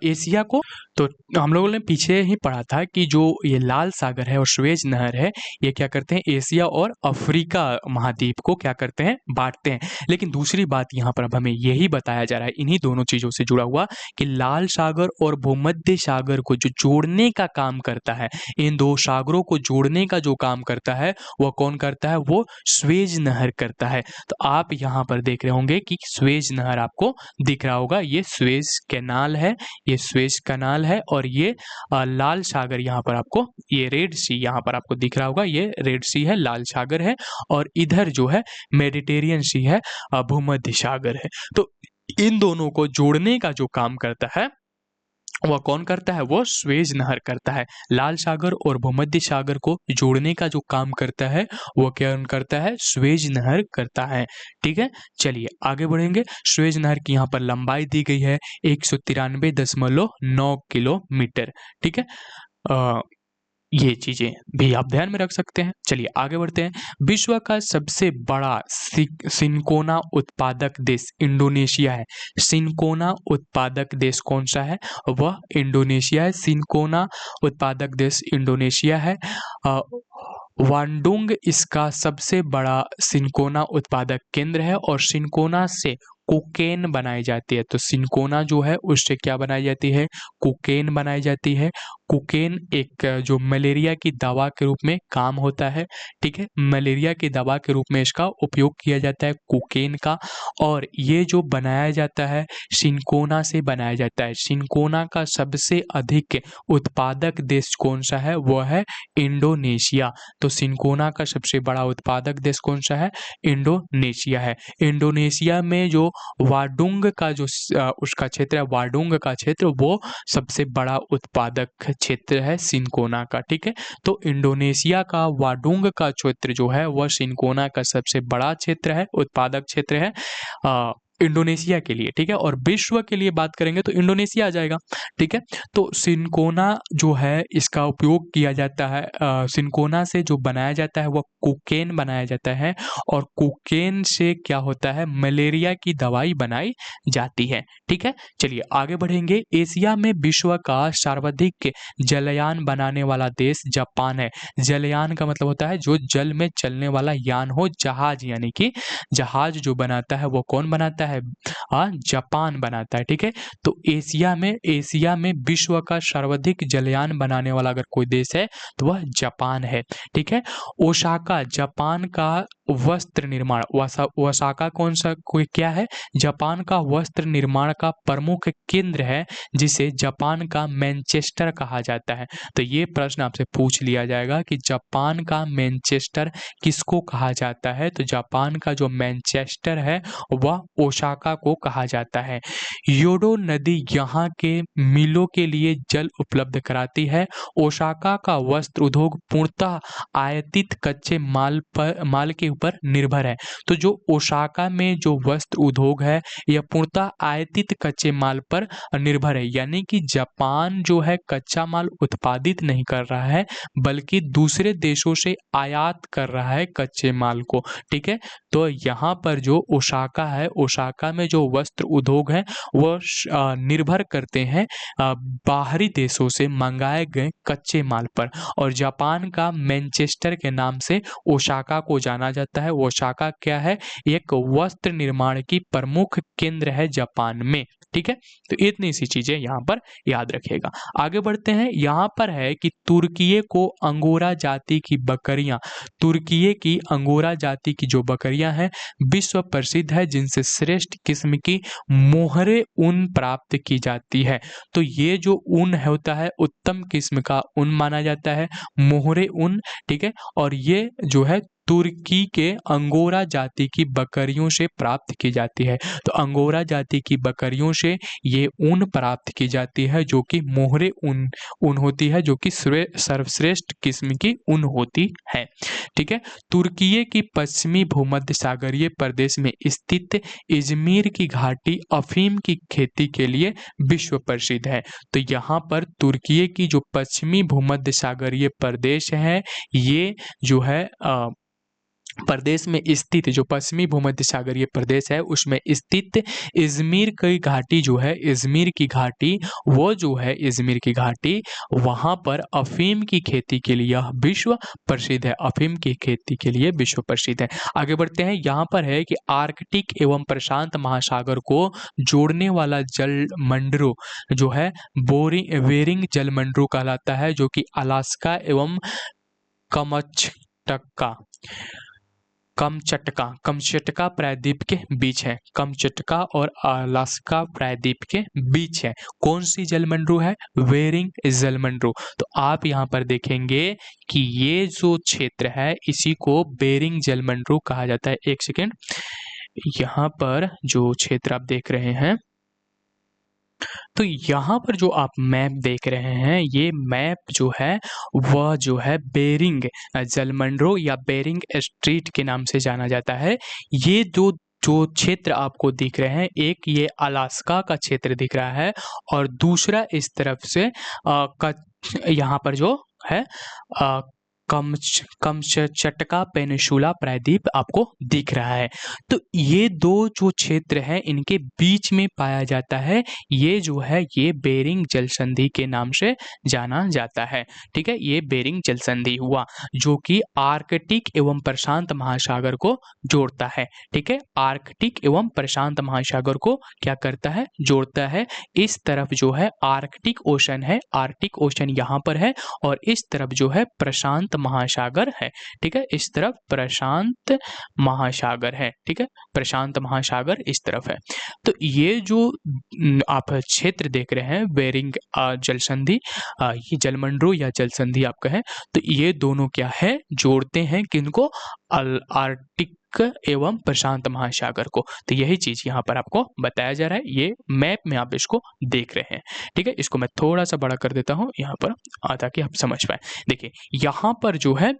एशिया को। तो हम लोगों ने पीछे ही पढ़ा था कि जो ये लाल सागर है और स्वेज नहर है, ये क्या करते हैं? एशिया और अफ्रीका महाद्वीप को क्या करते हैं? बांटते हैं। लेकिन दूसरी बात यहाँ पर अब हमें यही बताया जा रहा है, इन्हीं दोनों चीजों से जुड़ा हुआ, कि लाल सागर और भूमध्य सागर को जो जोड़ने का काम करता है, इन दो सागरों को जोड़ने का जो काम करता है वो कौन करता है? वो स्वेज नहर करता है। तो आप यहाँ पर देख रहे होंगे कि स्वेज नहर आपको दिख रहा होगा, ये स्वेज कैनाल है, ये स्वेज कैनाल है। और ये लाल सागर यहाँ पर आपको, ये रेड सी यहाँ पर आपको दिख रहा होगा, ये रेड सी है, लाल सागर है। और इधर जो है मेडिटेरियन सी है, भूमध्य सागर है। तो इन दोनों को जोड़ने का जो काम करता है वह कौन करता है? वो स्वेज नहर करता है। लाल सागर और भूमध्य सागर को जोड़ने का जो काम करता है वो क्या करता है? स्वेज नहर करता है। ठीक है, चलिए आगे बढ़ेंगे। स्वेज नहर की यहाँ पर लंबाई दी गई है 193.9 किलोमीटर। ठीक है, ये चीजें भी आप ध्यान में रख सकते हैं। चलिए आगे बढ़ते हैं। विश्व का सबसे बड़ा सिनकोना उत्पादक देश इंडोनेशिया है। सिनकोना उत्पादक देश कौन सा है? वह इंडोनेशिया है। सिनकोना उत्पादक देश इंडोनेशिया है। वांडुंग इसका सबसे बड़ा सिनकोना उत्पादक केंद्र है। और सिनकोना से कोकेन बनाई जाती है। तो सिनकोना जो है उससे क्या बनाई जाती है? कोकेन बनाई जाती है। कोकेन एक जो मलेरिया की दवा के रूप में काम होता है, ठीक है। मलेरिया की दवा के रूप में इसका उपयोग किया जाता है कोकेन का। और ये जो बनाया जाता है सिनकोना से बनाया जाता है। सिनकोना का सबसे अधिक उत्पादक देश कौन सा है? वह है इंडोनेशिया। तो सिनकोना का सबसे बड़ा उत्पादक देश कौन सा है? इंडोनेशिया है। इंडोनेशिया में जो वाडुंग का जो उसका क्षेत्र है, वाडुंग का क्षेत्र, वो सबसे बड़ा उत्पादक क्षेत्र है सिनकोना का, ठीक है। तो इंडोनेशिया का वाडुंग का क्षेत्र जो है वह सिनकोना का सबसे बड़ा क्षेत्र है, उत्पादक क्षेत्र है इंडोनेशिया के लिए, ठीक है। और विश्व के लिए बात करेंगे तो इंडोनेशिया आ जाएगा, ठीक है। तो सिनकोना जो है इसका उपयोग किया जाता है, सिनकोना से जो बनाया जाता है वह कोकेन बनाया जाता है। और कोकेन से क्या होता है? मलेरिया की दवाई बनाई जाती है, ठीक है। चलिए आगे बढ़ेंगे। एशिया में विश्व का सर्वाधिक जलयान बनाने वाला देश जापान है। जलयान का मतलब होता है जो जल में चलने वाला यान हो, जहाज, यानी कि जहाज जो बनाता है वो कौन बनाता है? जापान बनाता है, ठीक है। तो एशिया में विश्व का सर्वाधिक जलयान बनाने वाला अगर कोई देश है तो वह जापान है, ठीक है। ओसाका जापान का वस्त्र निर्माण, ओसाका कौन सा कोई क्या है? जापान का वस्त्र निर्माण का प्रमुख केंद्र है, जिसे जापान का मैनचेस्टर कहा जाता है। तो ये प्रश्न आपसे पूछ लिया जाएगा कि जापान का मैनचेस्टर किसको कहा जाता है? तो जापान का जो मैनचेस्टर है वह ओसाका को कहा जाता है। योडो नदी यहाँ के मिलों के लिए जल उपलब्ध कराती है। ओसाका का वस्त्र उद्योग पूर्णतः आयातित कच्चे माल के ऊपर निर्भर है। तो जो ओसाका में जो वस्त्र उद्योग है यह पूर्णतः आयातित कच्चे माल पर निर्भर है, यानी कि जापान जो है कच्चा माल उत्पादित नहीं कर रहा है बल्कि दूसरे देशों से आयात कर रहा है कच्चे माल को, ठीक है। तो यहाँ पर जो ओसाका है, ओसाका में जो वस्त्र उद्योग है वह निर्भर करते हैं बाहरी देशों से मंगाए गए कच्चे माल पर। और जापान का मैनचेस्टर के नाम से ओसाका को जाना जाता है। ओसाका क्या है? एक वस्त्र निर्माण की प्रमुख केंद्र है जापान में, ठीक है। तो इतनी सी चीजें यहाँ पर याद रखिएगा। आगे बढ़ते हैं। यहाँ पर है कि तुर्कीये को अंगोरा जाति की बकरियां, तुर्कीये की अंगोरा जाति की जो बकरियां हैं विश्व प्रसिद्ध है, जिनसे श्रेष्ठ किस्म की मोहरे ऊन प्राप्त की जाती है। तो ये जो ऊन होता है उत्तम किस्म का ऊन माना जाता है, मोहरे ऊन, ठीक है। और ये जो है तुर्की के अंगोरा जाति की बकरियों से प्राप्त की जाती है। तो अंगोरा जाति की बकरियों से ये ऊन प्राप्त की जाती है जो कि मोहरे ऊन होती है, जो कि सर्वश्रेष्ठ किस्म की ऊन होती है, ठीक है। तुर्कीये की पश्चिमी भूमध्य सागरीय प्रदेश में स्थित इजमीर की घाटी अफीम की खेती के लिए विश्व प्रसिद्ध है। तो यहाँ पर तुर्कीये की जो पश्चिमी भूमध्य सागरीय प्रदेश है, ये जो है प्रदेश में स्थित जो पश्चिमी भूमध्य सागरीय प्रदेश है उसमें स्थित इजमीर की घाटी जो है, इजमीर की घाटी, वो जो है इजमीर की घाटी, वहाँ पर अफीम की खेती के लिए यह विश्व प्रसिद्ध है। अफीम की खेती के लिए विश्व प्रसिद्ध है। आगे बढ़ते हैं। यहाँ पर है कि आर्कटिक एवं प्रशांत महासागर को जोड़ने वाला जलमंडलो जो है बेरिंग जलमंडलो कहलाता है, जो कि अलास्का एवं कमचटका प्रायद्वीप के बीच है। कमचटका और अलास्का प्रायद्वीप के बीच है। कौन सी जलमंडलो है? बेरिंग जलमंडलो। तो आप यहाँ पर देखेंगे कि ये जो क्षेत्र है इसी को बेरिंग जलमंडलो कहा जाता है। एक सेकेंड, यहाँ पर जो क्षेत्र आप देख रहे हैं, तो यहाँ पर जो आप मैप देख रहे हैं, ये मैप जो है वह जो है बेरिंग जलमंडलो या बेरिंग स्ट्रीट के नाम से जाना जाता है। ये जो क्षेत्र आपको दिख रहे हैं, एक ये अलास्का का क्षेत्र दिख रहा है और दूसरा इस तरफ से यहाँ पर जो है कमचटका पेनिनसुला प्रायद्वीप आपको दिख रहा है। तो ये दो जो क्षेत्र हैं इनके बीच में पाया जाता है, ये जो है ये बेरिंग जल संधि के नाम से जाना जाता है। ठीक है, ये बेरिंग जल संधि हुआ जो कि आर्कटिक एवं प्रशांत महासागर को जोड़ता है। ठीक है, आर्कटिक एवं प्रशांत महासागर को क्या करता है, जोड़ता है। इस तरफ जो है आर्कटिक ओशन है, आर्कटिक ओशन यहाँ पर है, और इस तरफ जो है प्रशांत महासागर है। ठीक है, इस तरफ प्रशांत महासागर है। ठीक है, प्रशांत महासागर इस तरफ है। तो ये जो आप क्षेत्र देख रहे हैं बेरिंग जल संधि, ये जलमंडलो या जल संधि आप कहें, तो ये दोनों क्या है, जोड़ते हैं किनको, आर्कटिक एवं प्रशांत महासागर को। तो यही चीज यहाँ पर आपको बताया जा रहा है, ये मैप में आप इसको देख रहे हैं। ठीक है, इसको मैं थोड़ा सा बड़ा कर देता हूँ यहाँ पर ताकि आप समझ पाए। देखिए यहाँ पर जो है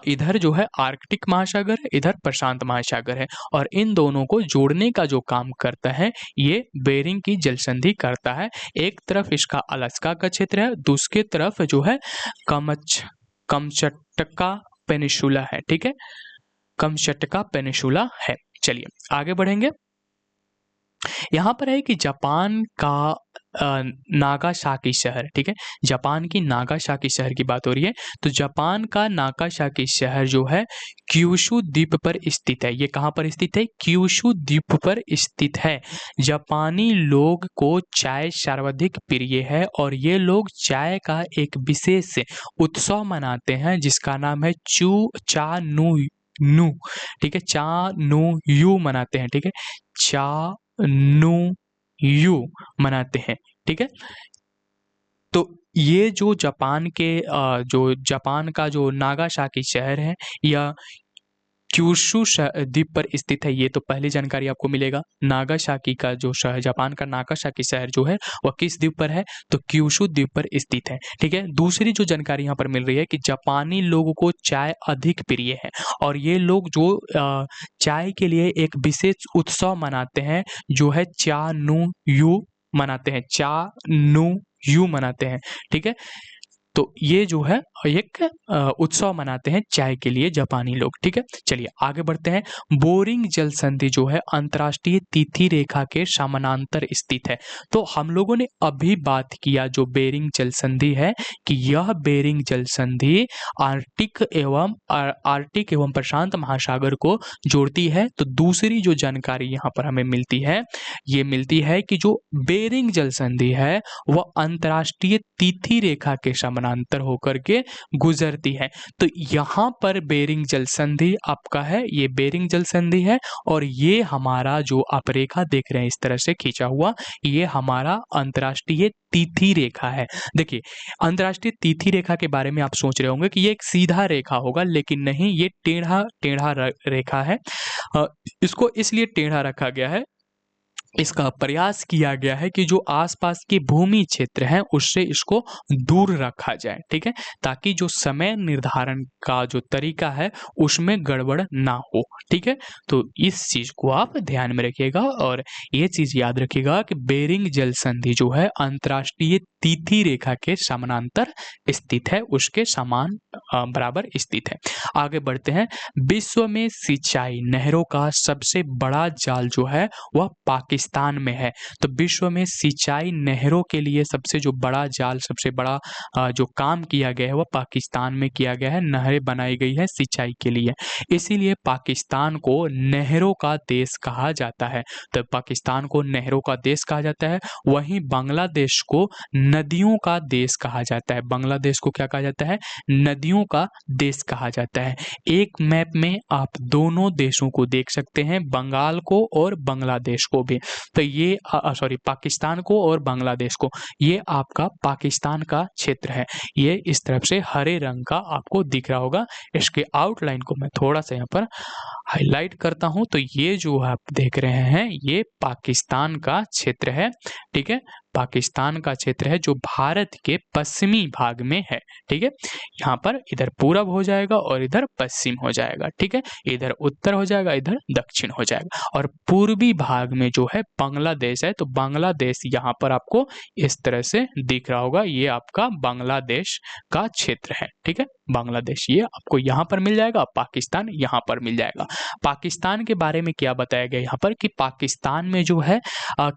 इधर जो है आर्कटिक महासागर है, इधर प्रशांत महासागर है, और इन दोनों को जोड़ने का जो काम करता है ये बेरिंग की जल संधि करता है। एक तरफ इसका अलास्का का क्षेत्र है, दूसरी तरफ जो है कमचटका पेनिनसुला है। ठीक है, कमचटका पेनिनसुला है। चलिए आगे बढ़ेंगे। यहाँ पर है कि जापान का नागासाकी शहर, ठीक है, जापान की नागासाकी शहर की बात हो रही है। तो जापान का नागासाकी शहर जो है क्यूशू द्वीप पर स्थित है। ये कहाँ पर स्थित है, क्यूशू द्वीप पर स्थित है। जापानी लोग को चाय सर्वाधिक प्रिय है और ये लोग चाय का एक विशेष उत्सव मनाते हैं जिसका नाम है चा नु। ठीक है, चा नु यू मनाते हैं। ठीक है, चा नु यू मनाते हैं। ठीक है, तो ये जो जापान का जो नागासाकी शहर है या क्यूशू द्वीप पर स्थित है, ये तो पहली जानकारी आपको मिलेगा। नागासाकी का जो शहर, जापान का नागासाकी शहर जो है वह किस द्वीप पर है, तो क्यूशू द्वीप पर स्थित है। ठीक है, दूसरी जो जानकारी यहाँ पर मिल रही है कि जापानी लोगों को चाय अधिक प्रिय है और ये लोग जो चाय के लिए एक विशेष उत्सव मनाते हैं जो है चा नु यू मनाते हैं, चा नु यू मनाते हैं। ठीक है, तो ये जो है एक उत्सव मनाते हैं चाय के लिए जापानी लोग। ठीक है, चलिए आगे बढ़ते हैं। बोरिंग जल संधि जो है अंतर्राष्ट्रीय तिथि रेखा के समानांतर स्थित है। तो हम लोगों ने अभी बात किया जो बेरिंग जल संधि है कि यह बेरिंग जल संधि आर्कटिक एवं प्रशांत महासागर को जोड़ती है। तो दूसरी जो जानकारी यहाँ पर हमें मिलती है, ये मिलती है कि जो बेरिंग जल संधि है वह अंतर्राष्ट्रीय तिथि रेखा के समानांतर होकर के गुजरती है। तो यहाँ पर बेरिंग जल संधि आपका है, ये बेरिंग जल संधि है और ये हमारा जो आप रेखा देख रहे हैं इस तरह से खींचा हुआ, ये हमारा अंतर्राष्ट्रीय तिथि रेखा है। देखिए अंतर्राष्ट्रीय तिथि रेखा के बारे में आप सोच रहे होंगे कि ये एक सीधा रेखा होगा, लेकिन नहीं, ये टेढ़ा रेखा है। इसको इसलिए टेढ़ा रखा गया है, इसका प्रयास किया गया है कि जो आसपास के भूमि क्षेत्र हैं उससे इसको दूर रखा जाए। ठीक है, ताकि जो समय निर्धारण का जो तरीका है उसमें गड़बड़ ना हो। ठीक है, तो इस चीज को आप ध्यान में रखिएगा और ये चीज याद रखिएगा कि बेरिंग जल संधि जो है अंतर्राष्ट्रीय तिथि रेखा के समानांतर स्थित है, उसके समान बराबर स्थित है। आगे बढ़ते हैं। विश्व में सिंचाई नहरों का सबसे बड़ा जाल जो है वह पाकिस्तान में है। तो विश्व में सिंचाई नहरों के लिए सबसे जो बड़ा जाल, सबसे बड़ा जो काम किया गया है वह पाकिस्तान में किया गया है। नहरें बनाई गई है सिंचाई के लिए, इसीलिए पाकिस्तान को नहरों का देश कहा जाता है। तो पाकिस्तान को नहरों का देश कहा जाता है। वहीं बांग्लादेश को नदियों का देश कहा जाता है। बांग्लादेश को क्या कहा जाता है, नदियों का देश कहा जाता है। एक मैप में आप दोनों देशों को देख सकते हैं, बंगाल को और बांग्लादेश को भी। तो ये पाकिस्तान को और बांग्लादेश को, ये आपका पाकिस्तान का क्षेत्र है। ये इस तरफ से हरे रंग का आपको दिख रहा होगा। इसके आउटलाइन को मैं थोड़ा सा यहाँ पर हाईलाइट करता हूं। तो ये जो आप देख रहे हैं ये पाकिस्तान का क्षेत्र है। ठीक है, पाकिस्तान का क्षेत्र है जो भारत के पश्चिमी भाग में है। ठीक है, यहाँ पर इधर पूरब हो जाएगा और इधर पश्चिम हो जाएगा। ठीक है, इधर उत्तर हो जाएगा, इधर दक्षिण हो जाएगा, और पूर्वी भाग में जो है बांग्लादेश है। तो बांग्लादेश यहाँ पर आपको इस तरह से दिख रहा होगा, ये आपका बांग्लादेश का क्षेत्र है। ठीक है, बांग्लादेश, ये आपको यहाँ पर मिल जाएगा, पाकिस्तान यहाँ पर मिल जाएगा। पाकिस्तान के बारे में क्या बताया गया यहाँ पर कि पाकिस्तान में जो है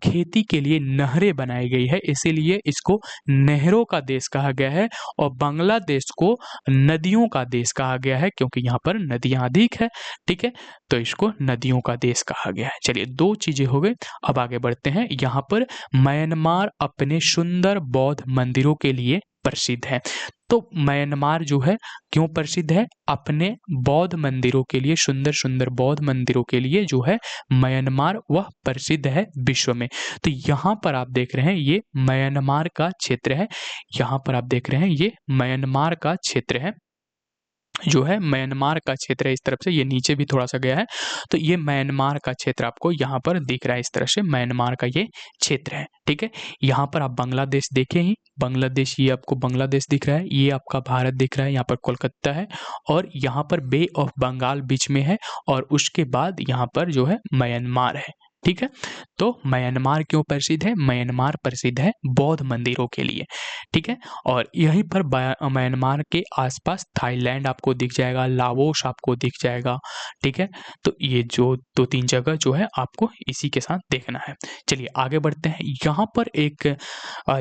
खेती के लिए नहरें बनाई गई है, इसीलिए इसको नहरों का देश कहा गया है। और बांग्लादेश को नदियों का देश कहा गया है क्योंकि यहाँ पर नदियाँ अधिक है, ठीक है, तो इसको नदियों का देश कहा गया है। चलिए, दो चीजें हो गई, अब आगे बढ़ते हैं। यहाँ पर म्यांमार अपने सुंदर बौद्ध मंदिरों के लिए प्रसिद्ध है। तो म्यांमार जो है क्यों प्रसिद्ध है? अपने बौद्ध मंदिरों के लिए, सुंदर सुंदर बौद्ध मंदिरों के लिए जो है म्यांमार वह प्रसिद्ध है विश्व में। तो यहाँ पर आप देख रहे हैं ये म्यांमार का क्षेत्र है, यहाँ पर आप देख रहे हैं ये म्यांमार का क्षेत्र है, जो है म्यांमार का क्षेत्र है। इस तरफ से ये नीचे भी थोड़ा सा गया है, तो ये म्यांमार का क्षेत्र आपको यहाँ पर दिख रहा है, इस तरह से म्यांमार का ये क्षेत्र है, ठीक है। यहाँ पर आप बांग्लादेश देखे ही, बांग्लादेश, ये आपको बांग्लादेश दिख रहा है, ये आपका भारत दिख रहा है, यहाँ पर कोलकाता है और यहाँ पर बे ऑफ बंगाल बीच में है और उसके बाद यहाँ पर जो है म्यांमार है, ठीक है। तो म्यांमार क्यों प्रसिद्ध है? म्यांमार प्रसिद्ध है बौद्ध मंदिरों के लिए, ठीक है। और यहीं पर म्यांमार के आसपास थाईलैंड आपको दिख जाएगा, लाओस आपको दिख जाएगा, ठीक है। तो ये जो दो तीन जगह जो है आपको इसी के साथ देखना है। चलिए आगे बढ़ते हैं। यहाँ पर एक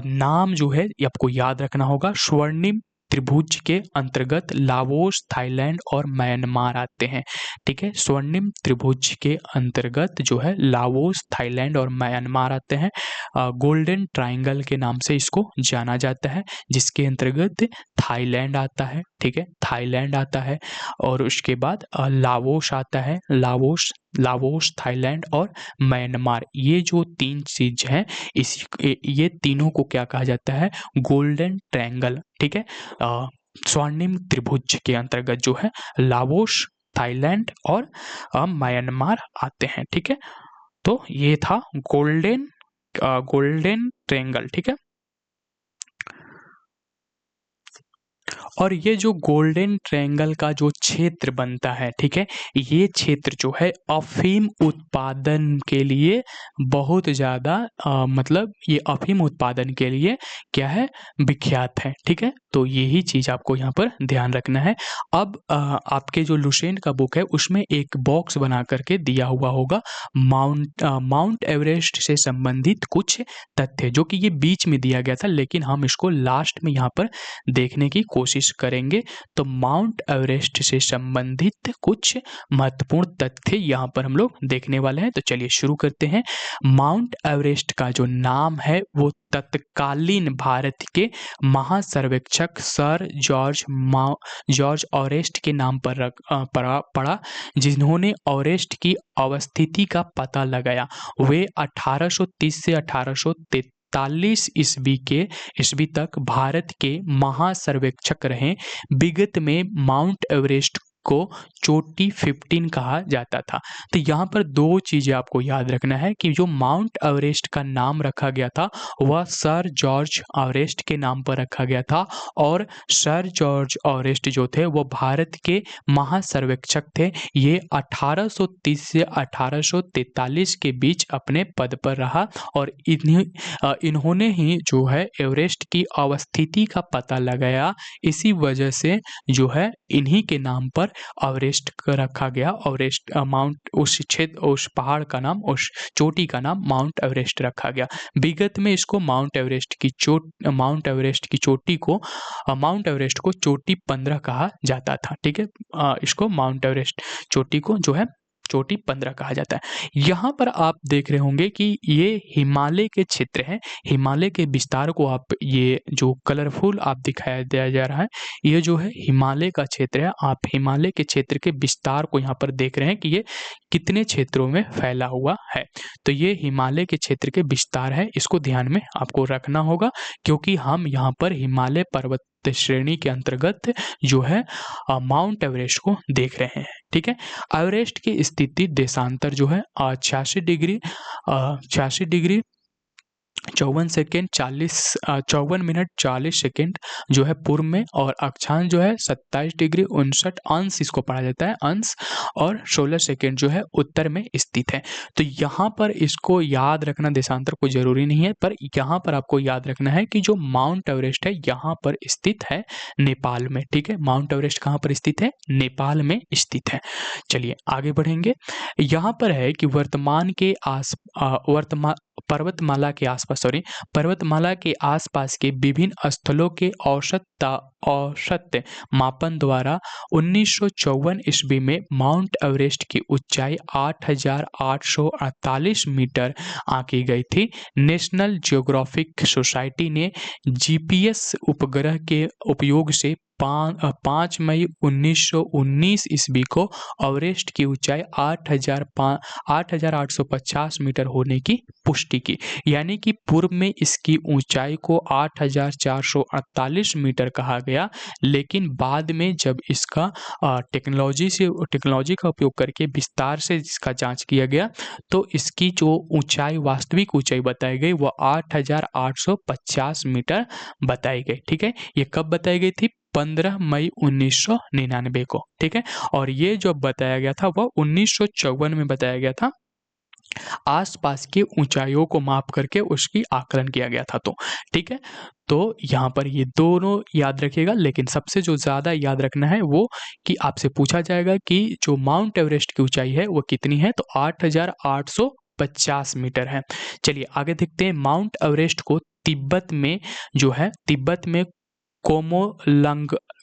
नाम जो है ये आपको याद रखना होगा, स्वर्णिम त्रिभुज के अंतर्गत लाओस, थाईलैंड और म्यांमार आते हैं, ठीक है। स्वर्णिम त्रिभुज के अंतर्गत जो है लाओस, थाईलैंड और म्यांमार आते हैं। गोल्डन ट्रायंगल के नाम से इसको जाना जाता है, जिसके अंतर्गत थाईलैंड आता है, ठीक है, थाईलैंड आता है और उसके बाद लाओस आता है, लाओस, थाईलैंड और म्यांमार, ये जो तीन चीज हैं ये तीनों को क्या कहा जाता है? गोल्डन ट्रायंगल, ठीक है। स्वर्णिम त्रिभुज के अंतर्गत जो है लाओस, थाईलैंड और म्यांमार आते हैं, ठीक है। तो ये था गोल्डन ट्रायंगल, ठीक है। और ये जो गोल्डन ट्रायंगल का जो क्षेत्र बनता है, ठीक है, ये क्षेत्र जो है अफीम उत्पादन के लिए बहुत ज़्यादा मतलब ये अफीम उत्पादन के लिए क्या है? विख्यात है, ठीक है। तो यही चीज़ आपको यहाँ पर ध्यान रखना है। अब आपके जो लुसेंट का बुक है उसमें एक बॉक्स बना करके दिया हुआ होगा माउंट एवरेस्ट से संबंधित कुछ तथ्य, जो कि ये बीच में दिया गया था, लेकिन हम इसको लास्ट में यहाँ पर देखने की कोशिश करेंगे। तो माउंट एवरेस्ट से संबंधित कुछ महत्वपूर्ण तथ्य यहाँ पर हम लोग देखने वाले हैं। तो चलिए शुरू करते हैं। माउंट एवरेस्ट का जो नाम है वो तत्कालीन भारत के महासर्वेक्षक सर जॉर्ज ऑरेस्ट के नाम पर पड़ा, जिन्होंने ऑरेस्ट की अवस्थिति का पता लगाया। वे 1830 से 1843 ईस्वी तक भारत के महासर्वेक्षक रहे। विगत में माउंट एवरेस्ट को चोटी 15 कहा जाता था। तो यहाँ पर दो चीजें आपको याद रखना है कि जो माउंट एवरेस्ट का नाम रखा गया था वह सर जॉर्ज ऑरेस्ट के नाम पर रखा गया था और सर जॉर्ज ऑरेस्ट जो थे वो भारत के महासर्वेक्षक थे। ये 1830 से 1843 के बीच अपने पद पर रहा और इन्होंने ही जो है एवरेस्ट की अवस्थिति का पता लगाया। इसी वजह से जो है इन्हीं के नाम पर एवरेस्ट रखा गया। एवरेस्ट माउंट, उस क्षेत्र, उस पहाड़ का नाम, उस चोटी का नाम माउंट एवरेस्ट रखा गया। विगत में इसको माउंट एवरेस्ट की चोटी 15 कहा जाता था, ठीक है। इसको माउंट एवरेस्ट चोटी को जो है चोटी 15 कहा जाता है। यहाँ पर आप देख रहे होंगे कि ये हिमालय के क्षेत्र हैं। हिमालय के विस्तार को आप, ये जो कलरफुल आप दिखाया दिया जा रहा है, ये जो है हिमालय का क्षेत्र है। आप हिमालय के क्षेत्र के विस्तार को यहाँ पर देख रहे हैं कि ये कितने क्षेत्रों में फैला हुआ है। तो ये हिमालय के क्षेत्र के विस्तार है, इसको ध्यान में आपको रखना होगा क्योंकि हम यहाँ पर हिमालय पर्वत श्रेणी के अंतर्गत जो है माउंट एवरेस्ट को देख रहे हैं, ठीक है। एवरेस्ट की स्थिति देशांतर जो है 86 डिग्री 54 मिनट 40 सेकेंड जो है पूर्व में, और अक्षांश जो है 27 डिग्री 59 अंश इसको पढ़ा जाता है, अंश, और 16 सेकेंड जो है उत्तर में स्थित है। तो यहाँ पर इसको याद रखना, देशांतर को जरूरी नहीं है, पर यहाँ पर आपको याद रखना है कि जो माउंट एवरेस्ट है यहाँ पर स्थित है नेपाल में। ठीक है, माउंट एवरेस्ट कहाँ पर स्थित है? नेपाल में स्थित है। चलिए आगे बढ़ेंगे। यहाँ पर है कि पर्वतमाला के आसपास के विभिन्न स्थलों के औसत मापन द्वारा 1954 ईस्वी में माउंट एवरेस्ट की ऊंचाई 8,848 मीटर आंकी गई थी। नेशनल ज्योग्राफिक सोसाइटी ने जीपीएस उपग्रह के उपयोग से 5 मई 1919 ईस्वी को एवरेस्ट की ऊंचाई 8,850 मीटर होने की पुष्टि की। यानी कि पूर्व में इसकी ऊंचाई को 8,448 मीटर कहा गया, लेकिन बाद में जब इसका टेक्नोलॉजी का उपयोग करके विस्तार से इसका जांच किया गया तो इसकी जो ऊंचाई, वास्तविक ऊंचाई बताई गई वो 8,850 मीटर बताई गई। ठीक है, ये कब बताई गई थी? 15 मई 1999 को। ठीक है, और ये जो बताया गया था वह 1954 में बताया गया था। आसपास की ऊंचाइयों को माप करके उसकी आकलन किया गया था। तो ठीक है, तो यहाँ पर ये दोनों याद रखिएगा, लेकिन सबसे जो ज़्यादा याद रखना है वो कि आपसे पूछा जाएगा कि जो माउंट एवरेस्ट की ऊंचाई है वो कितनी है, तो 8,850 मीटर है। चलिए आगे देखते हैं। माउंट एवरेस्ट को तिब्बत में जो है, तिब्बत में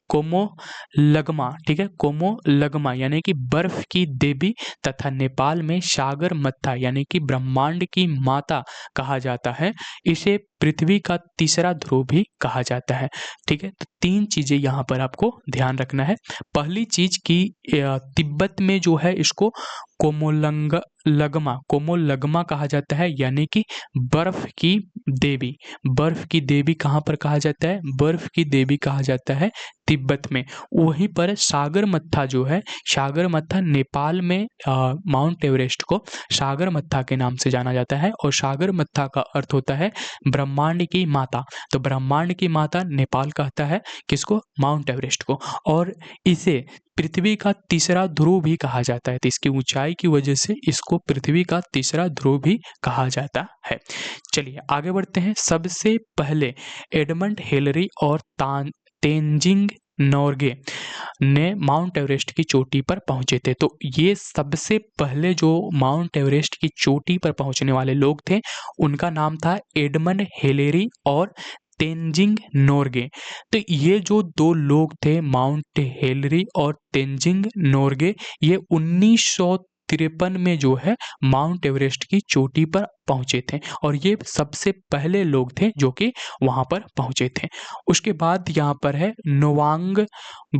कोमोलगमा, ठीक है, कोमोलगमा यानी कि बर्फ की देवी, तथा नेपाल में सागर मत्था यानी कि ब्रह्मांड की माता कहा जाता है। इसे पृथ्वी का तीसरा ध्रुव भी कहा जाता है। ठीक है, तो 3 चीजें यहाँ पर आपको ध्यान रखना है। पहली चीज कि तिब्बत में जो है इसको कोमोलगमा कहा जाता है, यानी कि बर्फ की देवी। बर्फ की देवी कहाँ पर कहा जाता है? बर्फ की देवी कहा जाता है तिब्बत में। वहीं पर सागर मत्था जो है, सागर मत्था नेपाल में माउंट एवरेस्ट को सागर मत्था के नाम से जाना जाता है, और सागर मत्था का अर्थ होता है ब्रह्मांड की माता। तो ब्रह्मांड की माता नेपाल कहता है किसको? माउंट एवरेस्ट को। और इसे पृथ्वी का तीसरा ध्रुव भी कहा जाता है। तो इसकी ऊंचाई की वजह से इसको पृथ्वी का तीसरा ध्रुव भी कहा जाता है। चलिए आगे बढ़ते हैं। सबसे पहले एडमंड हिलरी और तेंजिंग नोर्गे ने माउंट एवरेस्ट की चोटी पर पहुंचे थे। तो ये सबसे पहले जो माउंट एवरेस्ट की चोटी पर पहुंचने वाले लोग थे उनका नाम था एडमंड हिलरी और तेंजिंग नोर्गे। तो ये जो 2 लोग थे, माउंट हिलरी और तेंजिंग नोर्गे, ये 1953 में जो है माउंट एवरेस्ट की चोटी पर पहुंचे थे, और ये सबसे पहले लोग थे जो कि वहां पर पहुंचे थे। उसके बाद यहाँ पर है नोवांग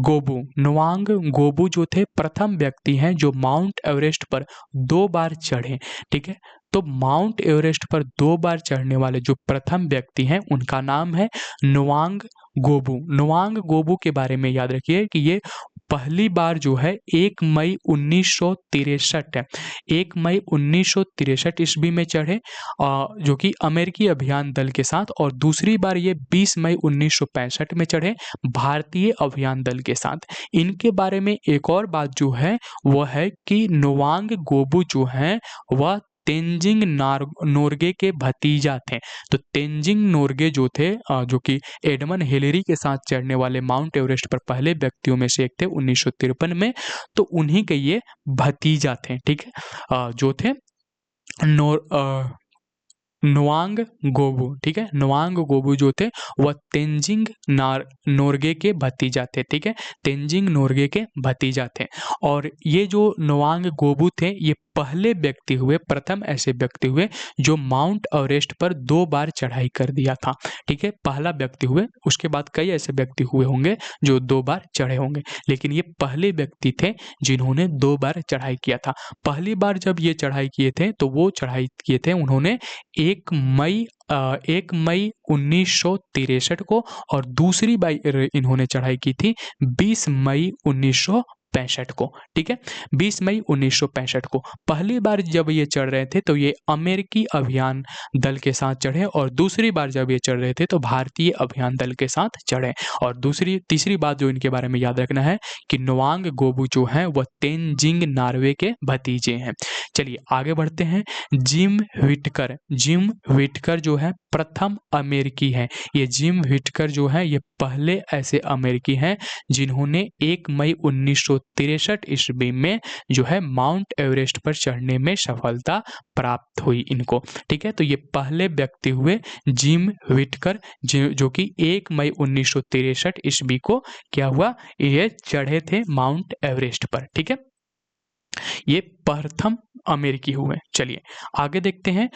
गोबू जो थे प्रथम व्यक्ति हैं जो माउंट एवरेस्ट पर 2 बार चढ़े। ठीक है, तो माउंट एवरेस्ट पर 2 बार चढ़ने वाले जो प्रथम व्यक्ति हैं उनका नाम है नोवांग गोबू के बारे में याद रखिए कि ये पहली बार जो है 1 मई 1963 ईस्वी में चढ़े, जो कि अमेरिकी अभियान दल के साथ, और दूसरी बार ये 20 मई 1965 में चढ़े भारतीय अभियान दल के साथ। इनके बारे में एक और बात जो है वह है कि नोवांग गोबू जो हैं वह तेंजिंग नोर्गे के भतीजा थे। तो तेंजिंग नोर्गे जो थे, जो कि एडमंड हिलरी के साथ चढ़ने वाले माउंट एवरेस्ट पर पहले व्यक्तियों में से एक थे 1953 में, तो उन्हीं के ये भतीजा थे। ठीक है, जो थे नोवांग गोबू। ठीक है, नोवांग गोबू जो थे वह तेंजिंग नोर्गे के भतीजा थे। ठीक है, तेंजिंग नोर्गे के भतीजा थे। और ये जो नोवांग गोबू थे ये पहले व्यक्ति हुए, प्रथम ऐसे व्यक्ति हुए जो माउंट एवरेस्ट पर 2 बार चढ़ाई कर दिया था। ठीक है, पहला व्यक्ति हुए, उसके बाद कई ऐसे व्यक्ति हुए होंगे जो 2 बार चढ़े होंगे, लेकिन ये पहले व्यक्ति थे जिन्होंने 2 बार चढ़ाई किया था। पहली बार जब ये चढ़ाई किए थे तो वो चढ़ाई किए थे उन्होंने 1 मई 1963 को, और दूसरी बार इन्होंने चढ़ाई की थी 20 मई 1965 को, ठीक है, 20 मई 1965 को पहली बार जब ये चढ़ रहे थे तो ये अमेरिकी अभियान दल के साथ चढ़े, और दूसरी बार जब ये चढ़ रहे थे तो भारतीय अभियान दल के साथ चढ़े। और तीसरी बात जो इनके बारे में याद रखना है कि नोआंग गोबू जो हैं वह तेनजिंग नार्वे के भतीजे हैं। चलिए आगे बढ़ते हैं। जिम व्हिटकर जो है प्रथम अमेरिकी है। ये जिम व्हिटकर जो है ये पहले ऐसे अमेरिकी हैं जिन्होंने 1 मई 1963 ईस्वी में जो है माउंट एवरेस्ट पर चढ़ने में सफलता प्राप्त हुई इनको, ठीक है। तो ये पहले व्यक्ति हुए जिम व्हिटकर जो कि 1 मई 1963 ईस्वी को क्या हुआ, ये चढ़े थे माउंट एवरेस्ट पर, ठीक है। ये प्रथम अमेरिकी हुए। चलिए आगे देखते हैं।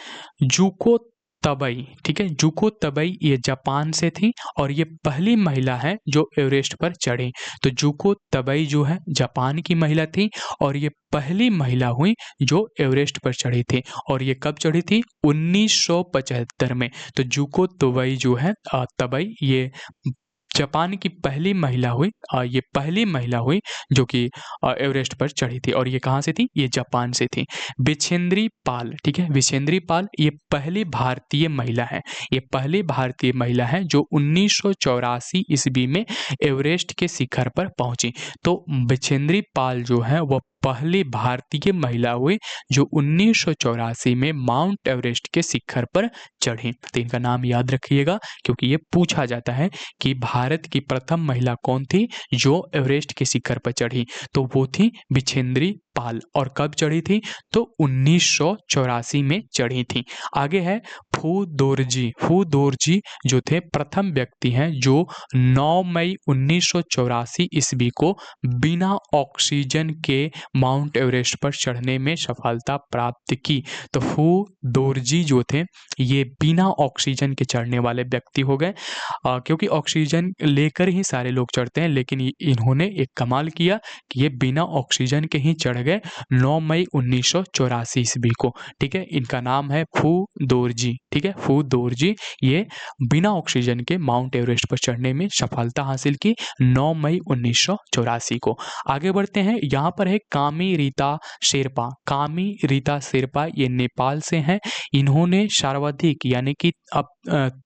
जुको तबई, ठीक है, जुको तबई ये जापान से थी और ये पहली महिला है जो एवरेस्ट पर चढ़ी। तो जुको तबई जो है जापान की महिला थी और ये पहली महिला हुई जो एवरेस्ट पर चढ़ी थी। और ये कब चढ़ी थी? 1975 में। तो जुको तबई जो है तबई ये जापान की पहली महिला हुई, ये पहली महिला हुई जो कि एवरेस्ट पर चढ़ी थी। और ये कहाँ से थी? ये जापान से थी। विछेंद्री पाल, ठीक है, विछेंद्री पाल ये पहली भारतीय महिला है। ये पहली भारतीय महिला है जो 1984 ईस्वी में एवरेस्ट के शिखर पर पहुंची। तो विछेंद्री पाल जो है वह पहली भारतीय महिला हुई जो 1984 में माउंट एवरेस्ट के शिखर पर चढ़ी। तो इनका नाम याद रखिएगा क्योंकि ये पूछा जाता है कि भारत की प्रथम महिला कौन थी जो एवरेस्ट के शिखर पर चढ़ी। तो वो थी विछेंद्री पाल। और कब चढ़ी थी? तो 1984 में चढ़ी थी। आगे है फू दोरजी जो थे प्रथम व्यक्ति हैं जो 9 मई 1984 ईस्वी को बिना ऑक्सीजन के माउंट एवरेस्ट पर चढ़ने में सफलता प्राप्त की। तो फू दोरजी जो थे ये बिना ऑक्सीजन के चढ़ने वाले व्यक्ति हो गए, क्योंकि ऑक्सीजन लेकर ही सारे लोग चढ़ते हैं, लेकिन इन्होंने एक कमाल किया कि ये बिना ऑक्सीजन के ही चढ़ गए 9 मई 1984 ईस्वी को, ठीक है। इनका नाम है फू दोरजी, ठीक है, फू दोरजी। ये बिना ऑक्सीजन के माउंट एवरेस्ट पर चढ़ने में सफलता हासिल की 9 मई 1984 को। आगे बढ़ते हैं। यहाँ पर है कामी रीता शेरपा ये नेपाल से हैं। इन्होंने सर्वाधिक यानी कि अब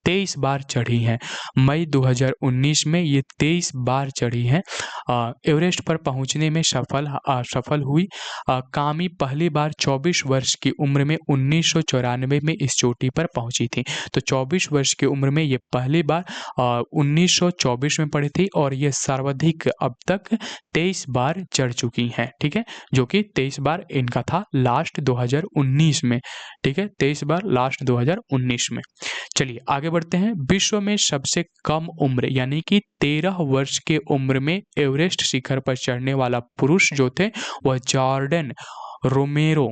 23 बार चढ़ी हैं। मई 2019 में ये 23 बार चढ़ी हैं। एवरेस्ट पर पहुंचने में सफल हुई। कामी पहली बार 24 वर्ष की उम्र में 1994 में इस चोटी पर पहुंची थी। तो 24 वर्ष की उम्र में ये पहली बार 1924 में पड़ी थी और ये सर्वाधिक अब तक 23 बार चढ़ चुकी हैं, ठीक है, जो कि 23 बार इनका था लास्ट 2019 में, ठीक है, 23 बार लास्ट 2019 में। चलिए आगे बढ़ते हैं। विश्व में सबसे कम उम्र यानी कि 13 वर्ष के उम्र में एवरेस्ट शिखर पर चढ़ने वाला पुरुष जो थे वह जॉर्डन रोमेरो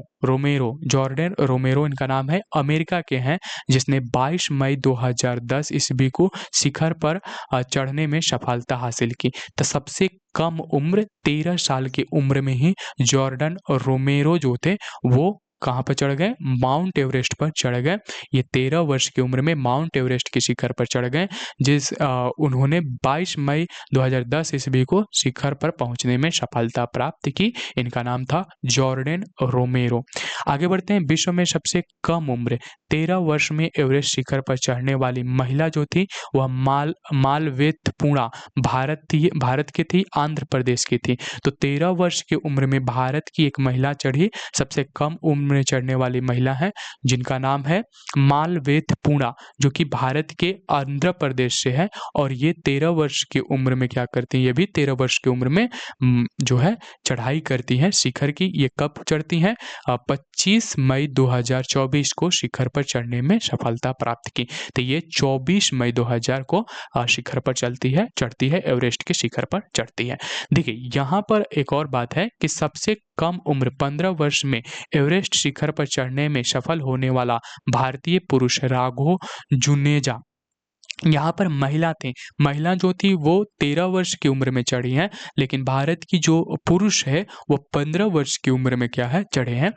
इनका नाम है, अमेरिका के हैं, जिसने 22 मई 2010 ईस्वी को शिखर पर चढ़ने में सफलता हासिल की। तो सबसे कम उम्र 13 साल की उम्र में ही जॉर्डन रोमेरो जो थे वो कहाँ पर चढ़ गए? माउंट एवरेस्ट पर चढ़ गए। ये 13 वर्ष की उम्र में माउंट एवरेस्ट के शिखर पर चढ़ गए, उन्होंने 22 मई 2010 ईस्वी को शिखर पर पहुंचने में सफलता प्राप्त की। इनका नाम था जॉर्डन रोमेरो। आगे बढ़ते हैं। विश्व में सबसे कम उम्र 13 वर्ष में एवरेस्ट शिखर पर चढ़ने वाली महिला जो थी वह मालवेतपुड़ा भारत की थी, आंध्र प्रदेश की थी। तो 13 वर्ष की उम्र में भारत की एक महिला चढ़ी, सबसे कम उम्र में चढ़ने वाली महिला है जिनका नाम है मालवेतपुड़ा, जो कि भारत के आंध्र प्रदेश से है। और ये 13 वर्ष की उम्र में क्या करती हैं? ये भी 13 वर्ष की उम्र में जो है चढ़ाई करती हैं शिखर की। ये कब चढ़ती हैं? 25 मई 2024 को शिखर पर चढ़ने में सफलता प्राप्त की। तो ये 24 मई 2000 को शिखर पर चढ़ती है एवरेस्ट के शिखर पर चढ़ती है। देखिए यहाँ पर एक और बात है कि सबसे कम उम्र 15 वर्ष में एवरेस्ट शिखर पर चढ़ने में सफल होने वाला भारतीय पुरुष राघव जुनेजा यहाँ पर महिला थी, महिला जो थी वो 13 वर्ष की उम्र में चढ़ी हैं, लेकिन भारत की जो पुरुष है वो 15 वर्ष की उम्र में क्या है चढ़े हैं।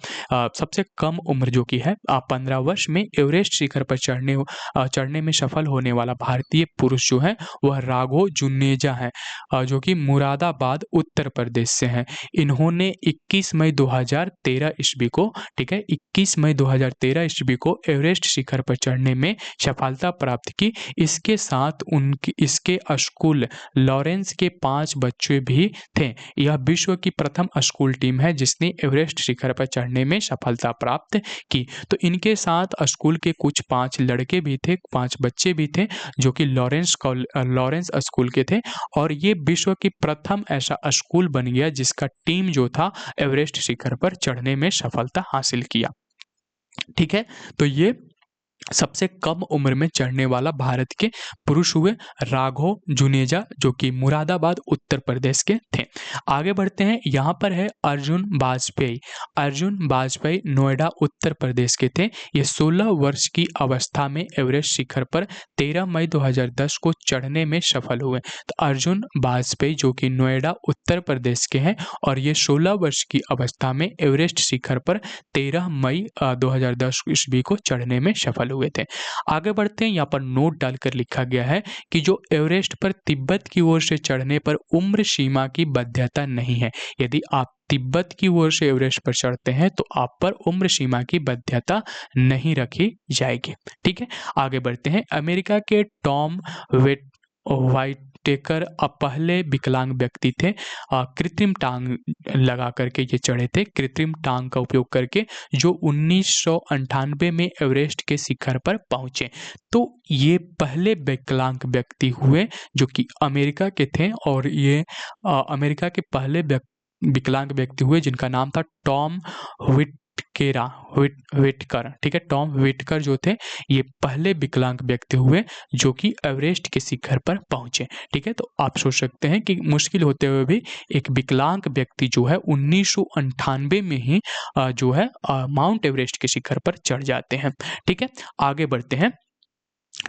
सबसे कम उम्र जो कि है 15 वर्ष में एवरेस्ट शिखर पर चढ़ने में सफल होने वाला भारतीय पुरुष जो है वह राघव जुनेजा है, जो कि मुरादाबाद उत्तर प्रदेश से हैं। इन्होंने 21 मई 2013 ईस्वी को, ठीक है, 21 मई 2013 ईस्वी को एवरेस्ट शिखर पर चढ़ने में सफलता प्राप्त की। इसके साथ उनकी इसके स्कूल लॉरेंस के 5 बच्चे भी थे। यह विश्व की प्रथम स्कूल टीम है जिसने एवरेस्ट शिखर पर चढ़ने में सफलता प्राप्त की। तो इनके साथ स्कूल के कुछ 5 लड़के भी थे, 5 बच्चे भी थे जो कि लॉरेंस स्कूल के थे, और ये विश्व की प्रथम ऐसा स्कूल बन गया जिसका टीम जो था एवरेस्ट शिखर पर चढ़ने में सफलता हासिल किया। ठीक है, तो ये सबसे कम उम्र में चढ़ने वाला भारत के पुरुष हुए राघव जुनेजा, जो कि मुरादाबाद उत्तर प्रदेश के थे। आगे बढ़ते हैं, यहाँ पर है अर्जुन वाजपेयी। अर्जुन वाजपेयी नोएडा उत्तर प्रदेश के थे। ये 16 वर्ष की अवस्था में एवरेस्ट शिखर पर 13 मई 2010 को चढ़ने में सफल हुए। तो अर्जुन वाजपेयी जो कि नोएडा उत्तर प्रदेश के हैं और ये 16 वर्ष की अवस्था में एवरेस्ट शिखर पर 13 मई 2010 ईस्वी को चढ़ने में सफल हुए थे। आगे बढ़ते हैं, यहाँ पर नोट डालकर लिखा गया है कि जो एवरेस्ट पर तिब्बत की ओर से चढ़ने पर उम्र सीमा की बाध्यता नहीं है। यदि आप तिब्बत की ओर से एवरेस्ट पर चढ़ते हैं तो आप पर उम्र सीमा की बाध्यता नहीं रखी जाएगी। ठीक है, आगे बढ़ते हैं। अमेरिका के टॉम वाइटेकर पहले विकलांग व्यक्ति थे। कृत्रिम टांग लगा करके ये चढ़े थे, कृत्रिम टांग का उपयोग करके, जो 1998 में एवरेस्ट के शिखर पर पहुंचे। तो ये पहले विकलांग व्यक्ति हुए जो कि अमेरिका के थे, और ये अमेरिका के पहले विकलांग व्यक्ति हुए जिनका नाम था टॉम व्हिटकर। ठीक है, टॉम व्हिटकर जो थे ये पहले विकलांग व्यक्ति हुए जो कि एवरेस्ट के शिखर पर पहुंचे। ठीक है, तो आप सोच सकते हैं कि मुश्किल होते हुए भी एक विकलांग व्यक्ति जो है 1998 में ही जो है माउंट एवरेस्ट के शिखर पर चढ़ जाते हैं। ठीक है, आगे बढ़ते हैं।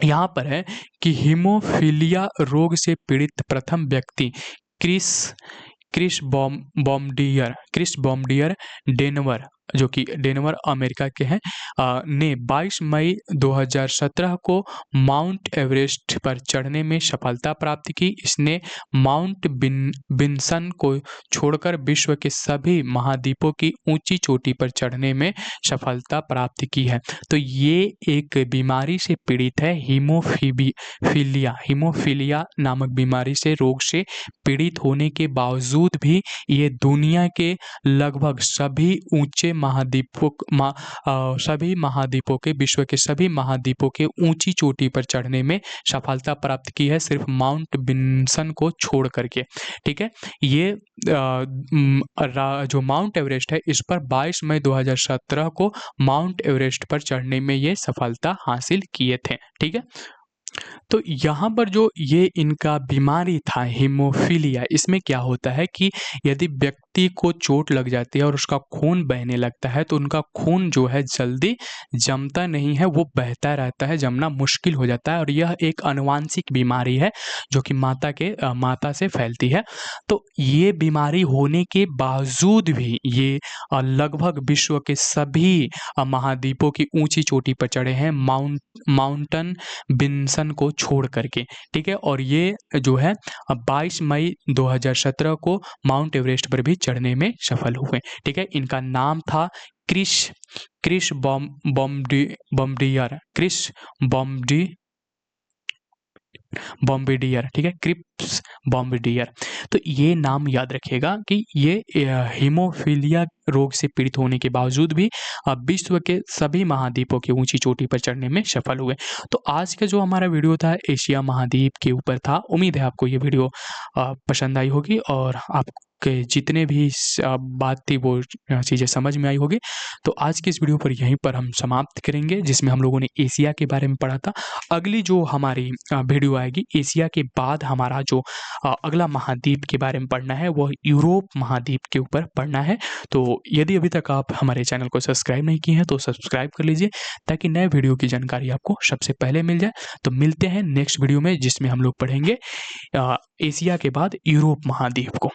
यहाँ पर है कि हीमोफीलिया रोग से पीड़ित प्रथम व्यक्ति क्रिस बॉम्डियर डेनवर, जो कि डेनवर अमेरिका के हैं, ने 22 मई 2017 को माउंट एवरेस्ट पर चढ़ने में सफलता प्राप्त की। इसने माउंट विन्सन को छोड़कर विश्व के सभी महाद्वीपों की ऊंची चोटी पर चढ़ने में सफलता प्राप्त की है। तो ये एक बीमारी से पीड़ित है, हीमोफीलिया नामक बीमारी से, रोग से पीड़ित होने के बावजूद भी ये दुनिया के लगभग सभी ऊंचे सभी महाद्वीपों के, विश्व के सभी महाद्वीपों के ऊंची चोटी पर चढ़ने में सफलता प्राप्त की है, सिर्फ माउंट विन्सन को छोड़ करके। ठीक है, ये जो माउंट एवरेस्ट है इस पर 22 मई 2017 को माउंट एवरेस्ट पर चढ़ने में ये सफलता हासिल किए थे। ठीक है, तो यहाँ पर जो ये इनका बीमारी था हीमोफीलिया, इसमें क्या होता है कि यदि व्यक्ति को चोट लग जाती है और उसका खून बहने लगता है तो उनका खून जो है जल्दी जमता नहीं है, वो बहता रहता है, जमना मुश्किल हो जाता है, और यह एक आनुवांशिक बीमारी है जो कि माता से फैलती है। तो ये बीमारी होने के बावजूद भी ये लगभग विश्व के सभी महाद्वीपों की ऊंची चोटी पर चढ़े हैं, माउंटन विन्सन को छोड़ करके। ठीक है, और ये जो है 22 मई 2017 को माउंट एवरेस्ट पर भी चढ़ने में सफल हुए। ठीक है, इनका नाम था क्रिस बॉम्बिडियर। ठीक है, क्रिप्स बॉम्बिडियर। तो ये नाम याद रखिएगा कि ये हीमोफीलिया रोग से पीड़ित होने के बावजूद भी विश्व के सभी महाद्वीपों की ऊंची चोटी पर चढ़ने में सफल हुए। तो आज का जो हमारा वीडियो था एशिया महाद्वीप के ऊपर था। उम्मीद है आपको ये वीडियो पसंद आई होगी और आप के जितने भी बात थी वो चीज़ें समझ में आई होगी। तो आज की इस वीडियो पर यहीं पर हम समाप्त करेंगे, जिसमें हम लोगों ने एशिया के बारे में पढ़ा था। अगली जो हमारी वीडियो आएगी एशिया के बाद, हमारा जो अगला महाद्वीप के बारे में पढ़ना है वो यूरोप महाद्वीप के ऊपर पढ़ना है। तो यदि अभी तक आप हमारे चैनल को सब्सक्राइब नहीं किए हैं तो सब्सक्राइब कर लीजिए, ताकि नए वीडियो की जानकारी आपको सबसे पहले मिल जाए। तो मिलते हैं नेक्स्ट वीडियो में, जिसमें हम लोग पढ़ेंगे एशिया के बाद यूरोप महाद्वीप को।